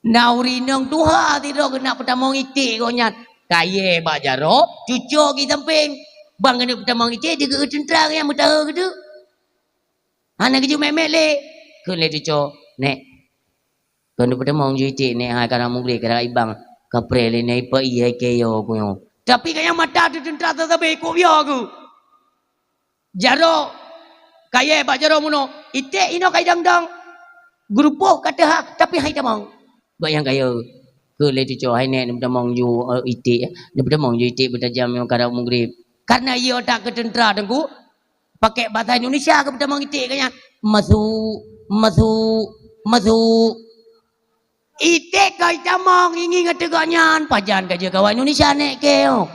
Nauri nang tuha tidak kena pertama itik kau nyat. Kaya bajaro, cucu kita samping. Bang kena pertama itik dia ke tentera yang bertahan gitu. Anak keju memek le. Kena cucu, nek. Kena pertama itik nek ha kana mugri kana ibang. Kapre le nek pa iya keyo kuyo. Tapi kaya mata tu tentera tetapi ko biar aku. Jaro kaya bajaro muno. Itik ino kai dang grupo kata ha tapi hai tamang bayang kaya ke le tu hai nek tamang ju itik ne tamang ju itik bertajam yang kada maghrib karena ia tak ke tentera dengku pakai bahasa Indonesia ke tamang itik kanya masu itik kai tamang ingin ngateganyan pajan kaje kawan Indonesia nek keo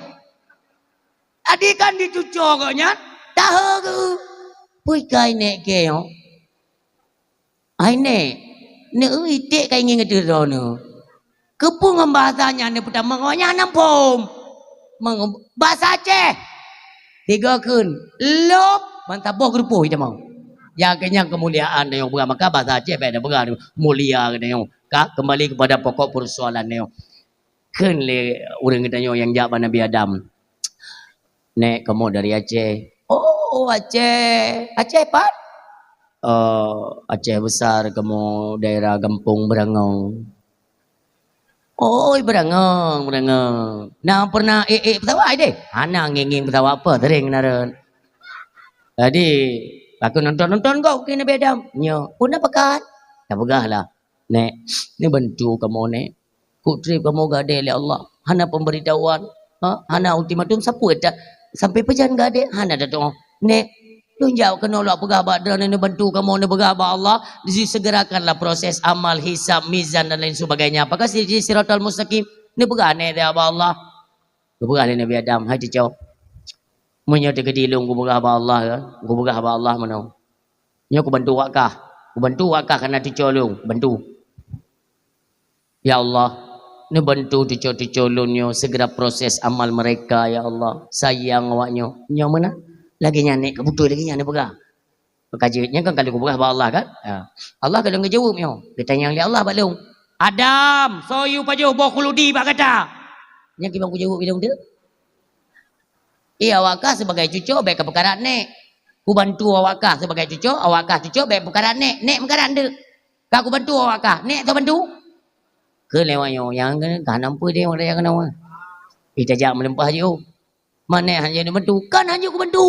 adik kan dicucu kanya tahu ke pui kai nek keo ai ne itik kai ingin ngadero no kepung bahasanya ne pertama nganya nampom bahasa Aceh tiga kun lop mantaboh grupo ita mau ya kenyang kemuliaan yang bukan maka bahasa Aceh beda bukan mulia yang kembali kepada pokok persoalan neo kun le urang kita yang jawab Nabi Adam nek kamu dari Aceh oh Aceh Pak Aceh besar kamu daerah Kampung Berangong. Oh Berangong. Nah pernah bertawa deh. Anak nginging bertawa apa tering naran. Jadi aku nonton kau kena bedam. Nyo pun apa kan? Tak pegah lah. Nek ni bantu kamu nek. Ku trip kamu gade oleh Allah. Hana pemberitahuan. Hana ultimatum sampai pejan gade. Hana datang. Nek tunjuk kena Allah pegabak dan bantu kamu nak pegabak Allah disegerakanlah proses amal hisab mizan dan lain sebagainya apakah di siratal mustaqim ni pegane dia Allah pegane Nabi Adam hai cicau munyo de gedilung ku pegabak Allah ku pegabak Allah mano nyo ku bantu wakah kana cicau lung bantu ya Allah ni bantu cicau lunyo segera proses amal mereka ya Allah sayang awaknyo nyo mana lagi nyanek kebutuh lagi nyanek pegah kajiannya kan kalau kubah Allah kan Allah kadang ngejawab yo ditanya oleh Allah balung Adam soyu pajo bokuludi bak kata nya kibang ku jawab bidang dia iya awakah sebagai cucu baik keperkara nek ku bantu awakah sebagai cucu awakah cucu baik perkara nek perkara ande ka ku bantu awakah nek tu bantu ke lewayo yang kan nampu dia orang yang kena ita jak melempah je Mana hanya ni bantu? Kan hanya aku bantu.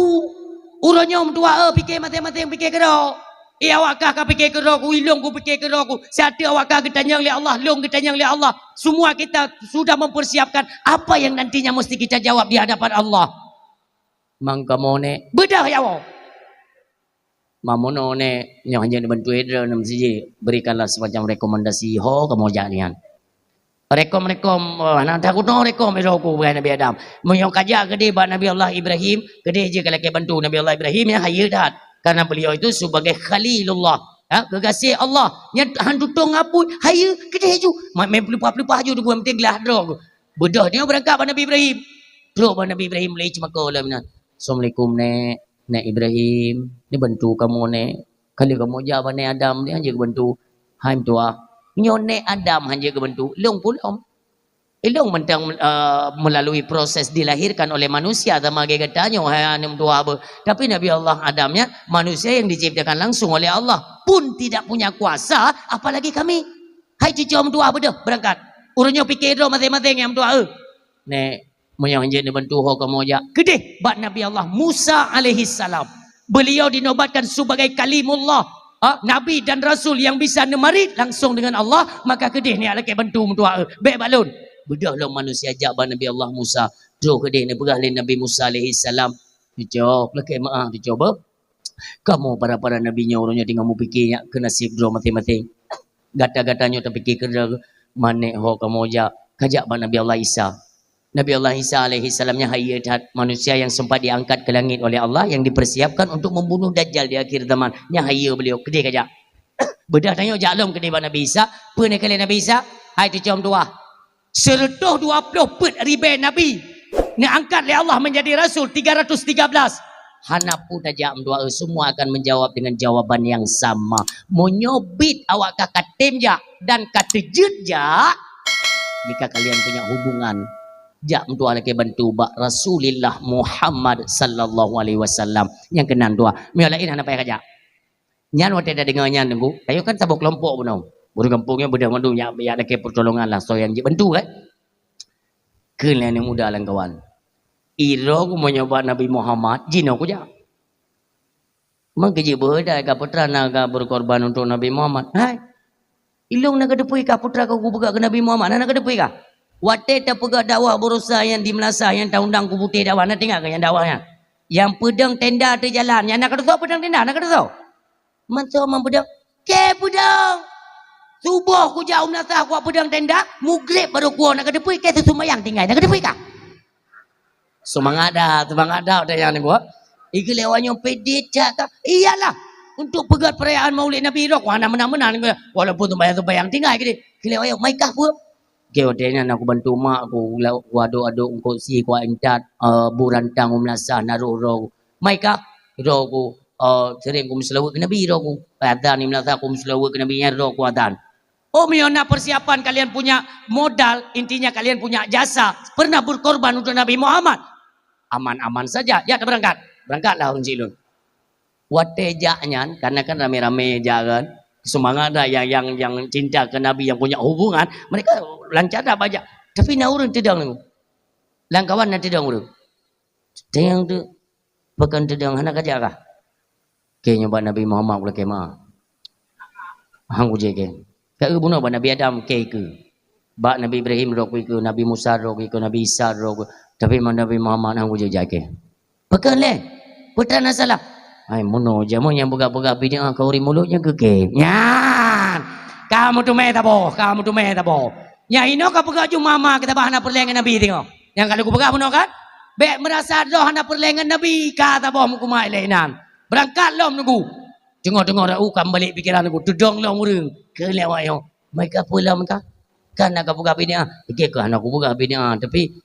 Urangnya tua fikir mati-mati fikir kero. Awak kah fikir kero ku ilung ku fikir kero ku. Siapa awak kah ketanyang oleh Allah, long ketanyang oleh Allah. Semua kita sudah mempersiapkan apa yang nantinya mesti kita jawab di hadapan Allah. Mangkamone bedah ya Allah. Mamono ne yang hanya dibantu edra nam siji berikanlah semacam rekomendasi ho kemojanian. Rekom nak takut no rekom ku bukan Nabi Adam. Menyong kaja gede ba Nabi Allah Ibrahim, gede je kalau ke bantu Nabi Allah Ibrahim ya hayu dah. Karena beliau itu sebagai Khalilullah, kekasih Allah. Yang hantu tong ngapun hayu gede ju. Main pelupa-pelupa ju dua penting lah dro. Bedah dia berangkat ba Nabi Ibrahim. Dro ba Nabi Ibrahim lei cuma ko lah. Assalamualaikum Nek Ibrahim, ni bantu kamu nek. Kali kamu jawab Nek Adam ni hanya bantu. Hai tua. Nyo Nek Adam hanya bantu. Long pulom. Ilong mentang melalui proses dilahirkan oleh manusia sama katanya hai anem tua apa. Tapi Nabi Allah Adamnya manusia yang diciptakan langsung oleh Allah pun tidak punya kuasa apalagi kami. Hai cucu om tua apa dah berangkat. Urunyo fikir ro masing-masing yang tua. Nek yang hanya dibantu ho kamu aja. Gede bak Nabi Allah Musa alaihi salam. Beliau dinobatkan sebagai kalimullah, nabi dan rasul yang bisa nemarit langsung dengan Allah, maka gede ni ala ke bantu mentua. Baik balun. Bedah lo manusia jabah Nabi Allah Musa. Dro gede ni berah Nabi Musa alaihi salam. Dicoba laki maaf dicoba. Kamu para nabinya orangnya tinggal mu fikirnya ke nasib dro mati-mati. Gata-gatanya terfikir kerja manek ho kamu aja. Kajak ba Nabi Allah Isa. Nabi Allah Isa alaihi salamnya hayat manusia yang sempat diangkat ke langit oleh Allah yang dipersiapkan untuk membunuh Dajjal di akhir zaman. Nya hayat beliau gede kajak. Bedah tanya jaklom gede ba Nabi Isa. Pernah kali Nabi Isa? Hai tu com tua. 120 pet ribe Nabi. Ni angkat oleh Allah menjadi rasul 313. Hanapu tajam doa semua akan menjawab dengan jawaban yang sama. Menyobit awak kakak temja dan katejut ja. Jika kalian punya hubungan jak mentua lagi bantu bak Rasulullah Muhammad sallallahu alaihi wasallam yang kenan dua. Miolain anak payah kajak. Nyan wate dah dengarnya nunggu. Kayu kan tabuk kelompok pun. Baru kampungnya beda mandu ya lagi pertolongan lah so yang bantu kan. Kalian yang muda lang kawan. Iro ku menyoba Nabi Muhammad jino ku ja. Mangkeje berda ka putra naga berkorban untuk Nabi Muhammad. Hai. Ilong naga depui ka putra ku buka ke Nabi Muhammad naga depui ka. Wate tak pegak dakwah berusaha yang di Melasa yang taundang ku putih dakwah nak tengok ke yang dakwahnya. Yang pedang tenda tu jalan, yang nak kata tahu pedang tenda, nak kata tahu. Mantu mang pedang, ke pedang. Subuh ku jauh Melasa ku pedang tenda, mugrib baru ku nak kata pui ke tu sumayang tinggal, nak kata pui ka. Semangat dah yang ni gua. Iki lewanya pedit cak. Iyalah. Untuk pegat perayaan Maulid Nabi Rok, mana menang-menang walaupun tu bayang tinggal gini. Kelewanya mai kah pun. Keodenya aku bantu mak aku aduk engkau si ku entat burantang umlasa naruh ro. Maika ro ku sering ku selawat ke Nabi ro ku. Adan ni melasa ku selawat ke Nabi nya ro ku adan. Oh miona persiapan kalian punya modal, intinya kalian punya jasa, pernah berkorban untuk Nabi Muhammad. Aman-aman saja, ya berangkat. Berangkatlah orang Cilun. Wate jaknya karena kan rame-rame jalan. Semangat dah yang cinta ke Nabi yang punya hubungan mereka lancar dah banyak tapi nak urun tedang ni langkawan nak tedang urun tedang tu bukan tedang anak aja kah kayaknya ba Nabi Muhammad pula kema hang uje ke ka bunuh ba Nabi Adam ke ba Nabi Ibrahim ro ke Nabi Musa ro ke Nabi Isa ro tapi Nabi Muhammad hang uje jake bukan le putra nasalah. Hai mono jamu yang buka-buka bini kau ri mulutnya ke. Nyan. Kamu tu meh tabo. Nya ino ka buka ju mama kita bahana perlengan Nabi tengok. Yang kalau ku buka mono kan? Bek merasa doh hana perlengan Nabi kata boh muku mai lenan. Berangkat lom nunggu. Tengok kam balik pikiran aku. Tudong lom urang. Kelewat yo. Mereka pula mereka. Kan nak buka bini Ikut ke anak ku buka bini tapi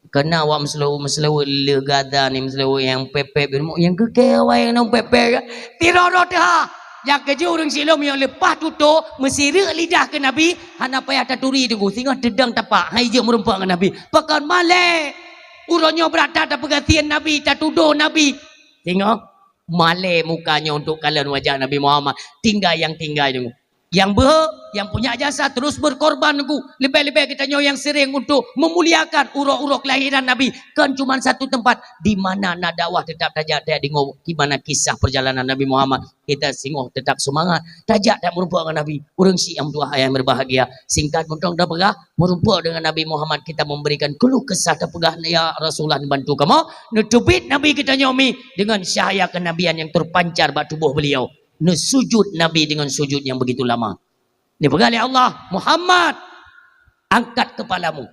kena awak meselawu legada ni meselawu yang pepe yang kekewa yang nang pepe tirorot ha yang keju orang silom yang lepas tutup mesti lidah ke Nabi hana payah taturi tunggu sehingga dedang tapak hai je merempak ke Nabi pekan male uronyo berada tak perhatian Nabi tak tuduh Nabi tengok male mukanya untuk kalian wajah Nabi Muhammad tinggal tunggu Yang yang punya jasa terus berkorban ku. Lebih-lebih kita nyo yang sering untuk memuliakan uruk-uruk kelahiran Nabi. Kan cuma satu tempat di mana nak dakwah tetap tajak dia dengar di mana kisah perjalanan Nabi Muhammad. Kita singgung tetap semangat. Tajak dan merupakan Nabi. Urang si yang tua yang berbahagia. Singkat mentong dah pegah merupakan dengan Nabi Muhammad kita memberikan keluh kesah dah pegah ya Rasulullah bantu kamu. Nutupit Nabi kita nyomi dengan cahaya kenabian yang terpancar bak tubuh beliau. Sujud Nabi dengan sujud yang begitu lama. Ini pegali Allah, Muhammad, angkat kepalamu.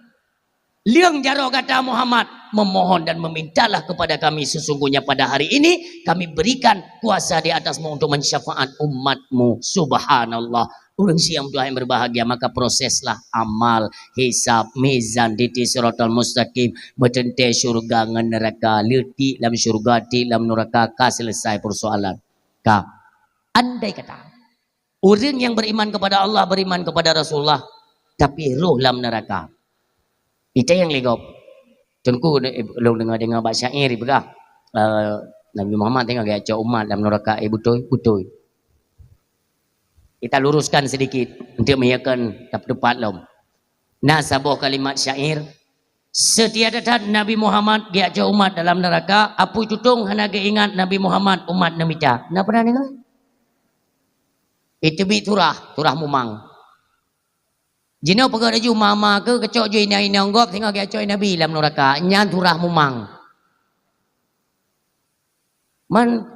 Liang jaro kata Muhammad, memohon dan memintalah kepada kami sesungguhnya pada hari ini kami berikan kuasa di atasmu untuk mensyafaat umatmu. Subhanallah. Orang siang doa yang berbahagia, maka proseslah amal, hisab, mizan, diti siratal mustaqim, metente syurga ngan neraka, leti dalam syurga, ti dalam neraka, ka selesai persoalan. Ka andai kata orang yang beriman kepada Allah, beriman kepada Rasulullah, tapi roh dalam neraka. Itu yang legop. Tengku long dengar baca syair begah. Nabi Muhammad tengok gaya cak umat dalam neraka betul. Kita luruskan sedikit untuk menyakan tepat lom. Nah, sebuah kalimat syair. Setiada tad Nabi Muhammad gaya cak umat dalam neraka, apu tutung hana ingat Nabi Muhammad umat namita. Nak pernah dengar? Itu bi turah mumang. Jino pegak daju mama ke kecok jo ina anggap tengok gaya cok Nabi dalam neraka. Nyan turah mumang. Man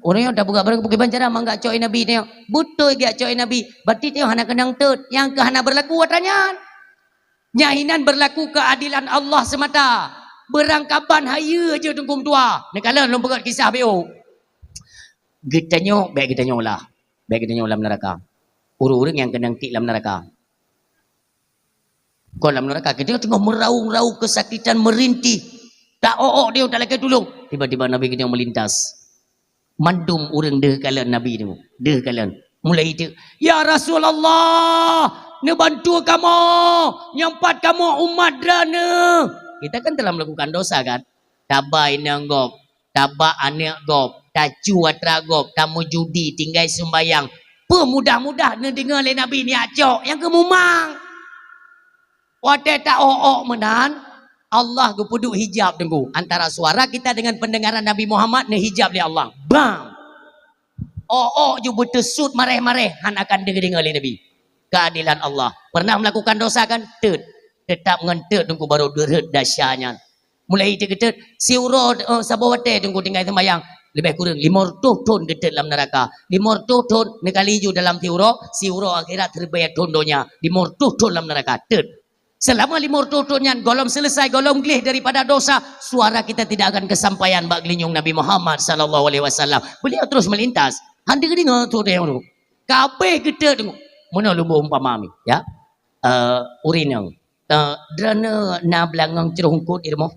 orang yang dah buka barang bukit bancara mangga cok Nabi tengok. Betul gaya cok Nabi. Berarti tengok hana kendang tut yang ke hana berlaku watanya. Nyahinan berlaku keadilan Allah semata. Berangkapan haya je tungkum tua. Nekala belum pegat kisah BO. Gitanyo baik gitanyo lah. Baik kita dalam neraka. Orang-orang yang kena tik dalam neraka. Kau dalam neraka kita tengah meraung-raung kesakitan merintih. Tak dia tak lagi tolong. Tiba-tiba Nabi kita melintas. Mandum orang deh kalian Nabi tu. Deh kalian. Mulai itu. Ya Rasulullah. Ne bantu kamu. Nyampat kamu umat drana. Kita kan telah melakukan dosa kan. Tabai nanggop. Tabak anak gop. Tacu atragop, tamu judi, tinggal sembayang. Pemudah-mudah ni dengar oleh Nabi ni acok. Yang kemumang. Wadah tak menan. Allah kepuduk hijab tunggu. Antara suara kita dengan pendengaran Nabi Muhammad ni hijab oleh Allah. Bang. Je bertesut mareh-mareh. Han akan dengar oleh Nabi. Keadilan Allah. Pernah melakukan dosa kan? Tetap ngentet tunggu baru derhet dasyanya. Mulai itu kita siuro sabawate tunggu tinggal sembayang. Lebih kurang 500 ton getet dalam neraka. 500 ton nekali ju dalam siuro akhirat terbayar tondonya. 500 ton dalam neraka. Selama 500 ton yang golong selesai, golong gelih daripada dosa, suara kita tidak akan kesampaian bak gelinyung Nabi Muhammad sallallahu alaihi wasallam. Beliau terus melintas. Handi dengar tu dia tu. Kabeh getet tengok. Mana lumba umpama mi, ya? Urinang. Drana na belangang cerungkut irmo.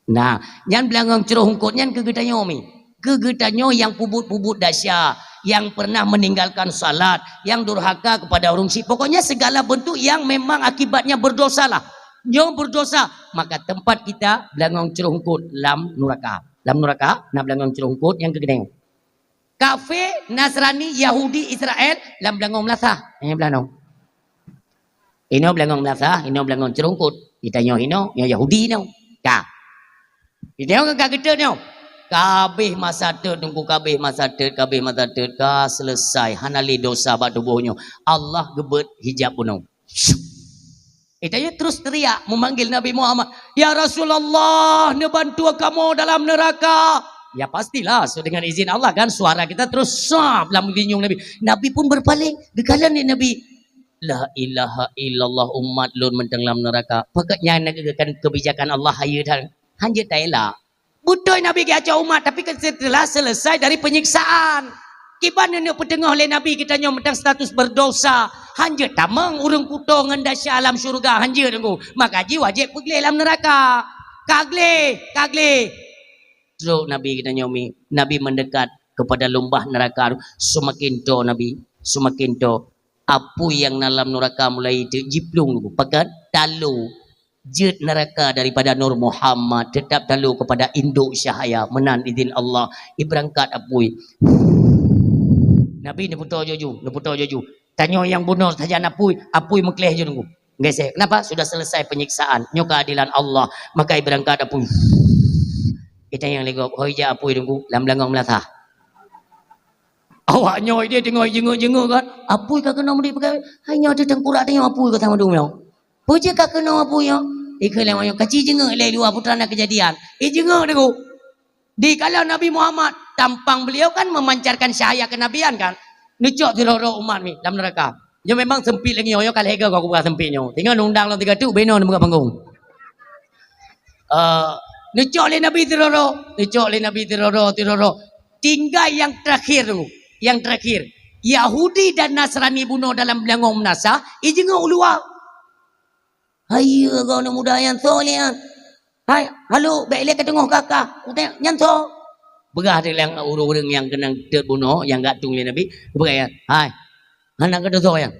Nah, yang belangang ceroh hungkut yang kegetanyo mi. Kegetanyo yang pubut-pubut dahsyat, yang pernah meninggalkan salat, yang durhaka kepada orang si. Pokoknya segala bentuk yang memang akibatnya berdosa lah. Yang berdosa, maka tempat kita belangang ceroh hungkut lam neraka. Lam neraka, nak belangang ceroh hungkut yang kegetanyo. Kafe, Nasrani, Yahudi, Israel, lam belangang melasah. Yang belangang. Ino belangang melasah, ino belangang ceroh hungkut. Kita nyo ino, Yahudi ino. Ka. Dia kan kita ni. Kabeh masa tunggu kabeh masa ka selesai hanali dosa bak tubuhnya. Allah gebet hijab punung. Itanya terus teriak memanggil Nabi Muhammad, "Ya Rasulullah, ne bantu kamu dalam neraka." Ya pastilah dengan izin Allah kan suara kita terus sab dalam lindung Nabi. Nabi pun berpaling, gekalan ni Nabi. La ilaha illallah umat lun mentang dalam neraka. Pakatnya negarakan kebijakan Allah hayu dan hanya taila. Betul Nabi kacau umat tapi setelah selesai dari penyiksaan. Kiban yang petengah oleh Nabi kita nyom tentang status berdosa. Hanya tamang urang kuto ngendasya alam syurga hanya tunggu. Maka ji wajib pergi alam neraka. Kagle. Terus Nabi kita nyomi, Nabi mendekat kepada lumbah neraka. Semakin to Nabi, semakin to apu yang dalam neraka mulai jiplung pakat talu. Jet neraka daripada Nur Muhammad tetap talu kepada induk syahaya menan izin Allah iberangkat apui Nabi ni putar jojo. Tanya yang bunuh saja apui mekleh je nunggu. Gesek. Kenapa? Sudah selesai penyiksaan. Nyo keadilan Allah. Maka berangkat apui. Kita yang legok. Hoi je apui nunggu. Lam langong melatah. Awak nyoy dia tengok jenguk kan. Apui kak kena meri pakai. Hanya ada tengkurak tengok apui kata madu myo. Puji kak kena apui yo. Ikhlas yang kecil jenguk leh dua putera kejadian. Jenguk nunggu. Di kalau Nabi Muhammad tampang beliau kan memancarkan cahaya kenabian kan. Nucuk tiroro umat ni dalam neraka. Dia memang sempit lagi yo kalau hega kau buka sempitnya. Tinggal undang lo 3 tu beno buka panggung. Nucuk le Nabi tiroro. Tinggal yang terakhir tu. Yang terakhir. Yahudi dan Nasrani bunuh dalam belangong menasa. Ijenguk luar. Hai kau nak muda yang solian. Hai, halo, baiklah ke tengok kakak. Nyanto. Begah dia yang urang yang kena terbunuh, yang gatung oleh Nabi. Begah, hai, anak kata tu yang.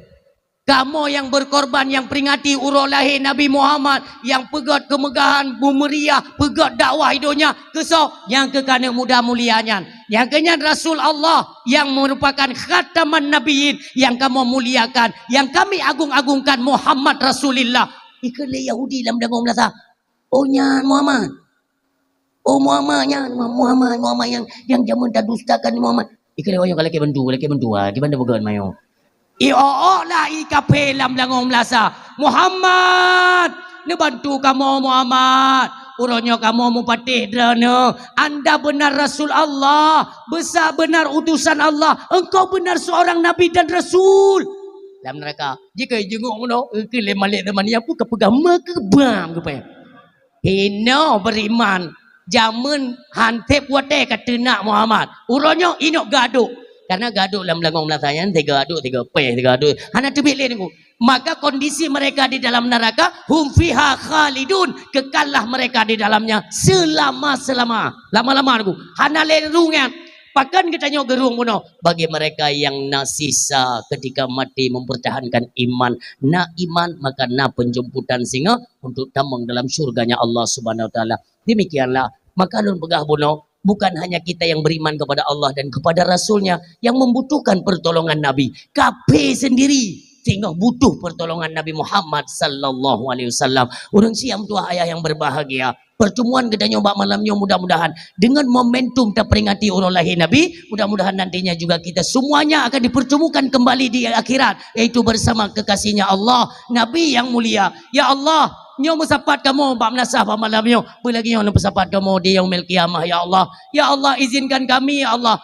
Kamu yang berkorban, yang peringati urang lahir Nabi Muhammad, yang pegat kemegahan, bumeriah, pegat dakwah hidupnya, kesok, yang kekana muda mulianya. Yang kenya Rasul Allah, yang merupakan khataman Nabiin, yang kamu muliakan, yang kami agung-agungkan Muhammad Rasulullah. Ikan Yahudi dalam dagong melasa. Oh nyan Muhammad. Oh Muhammadnya Muhammad yang zaman dah dustakan Muhammad. Ikan orang kalau ke bantu di mana began mayo. Lah ikape lam langong melasa. Muhammad, ne bantu kamu Muhammad. Urangnya kamu mau patih drana. Anda benar Rasul Allah, besar benar utusan Allah. Engkau benar seorang nabi dan rasul. Dalam neraka. Jika jenguk mono, ke le malik teman ni apa kepegang kebam kepe. Hino beriman. Jamun hantep wate kata nak Muhammad. Urangnya inok gaduk. Karena gaduk dalam langong melatanya 3 gaduk 3 pe 3 gaduk. Hana tebik le niku. Maka kondisi mereka di dalam neraka hum fiha khalidun, kekallah mereka di dalamnya selama-selama. Lama-lama niku. Hana le rungan. Pakan kita nyok gerung mono bagi mereka yang nasisa ketika mati mempertahankan iman. Na iman maka na penjemputan singa untuk tamang dalam syurganya Allah Subhanahu wa taala. Demikianlah maka lun pegah bono bukan hanya kita yang beriman kepada Allah dan kepada Rasulnya yang membutuhkan pertolongan Nabi. Kape sendiri sehingga butuh pertolongan Nabi Muhammad sallallahu alaihi wasallam. Orang siam tua ayah yang berbahagia. Pertemuan kita nyoba malamnya mudah-mudahan dengan momentum terperingati orang lahir Nabi, mudah-mudahan nantinya juga kita semuanya akan dipertemukan kembali di akhirat, yaitu bersama kekasihnya Allah, Nabi yang mulia. Ya Allah, nyo musapat kamu bab nasah pada malamnya, belagi nyo musapat kamu di yaumil qiyamah ya Allah. Ya Allah, izinkan kami ya Allah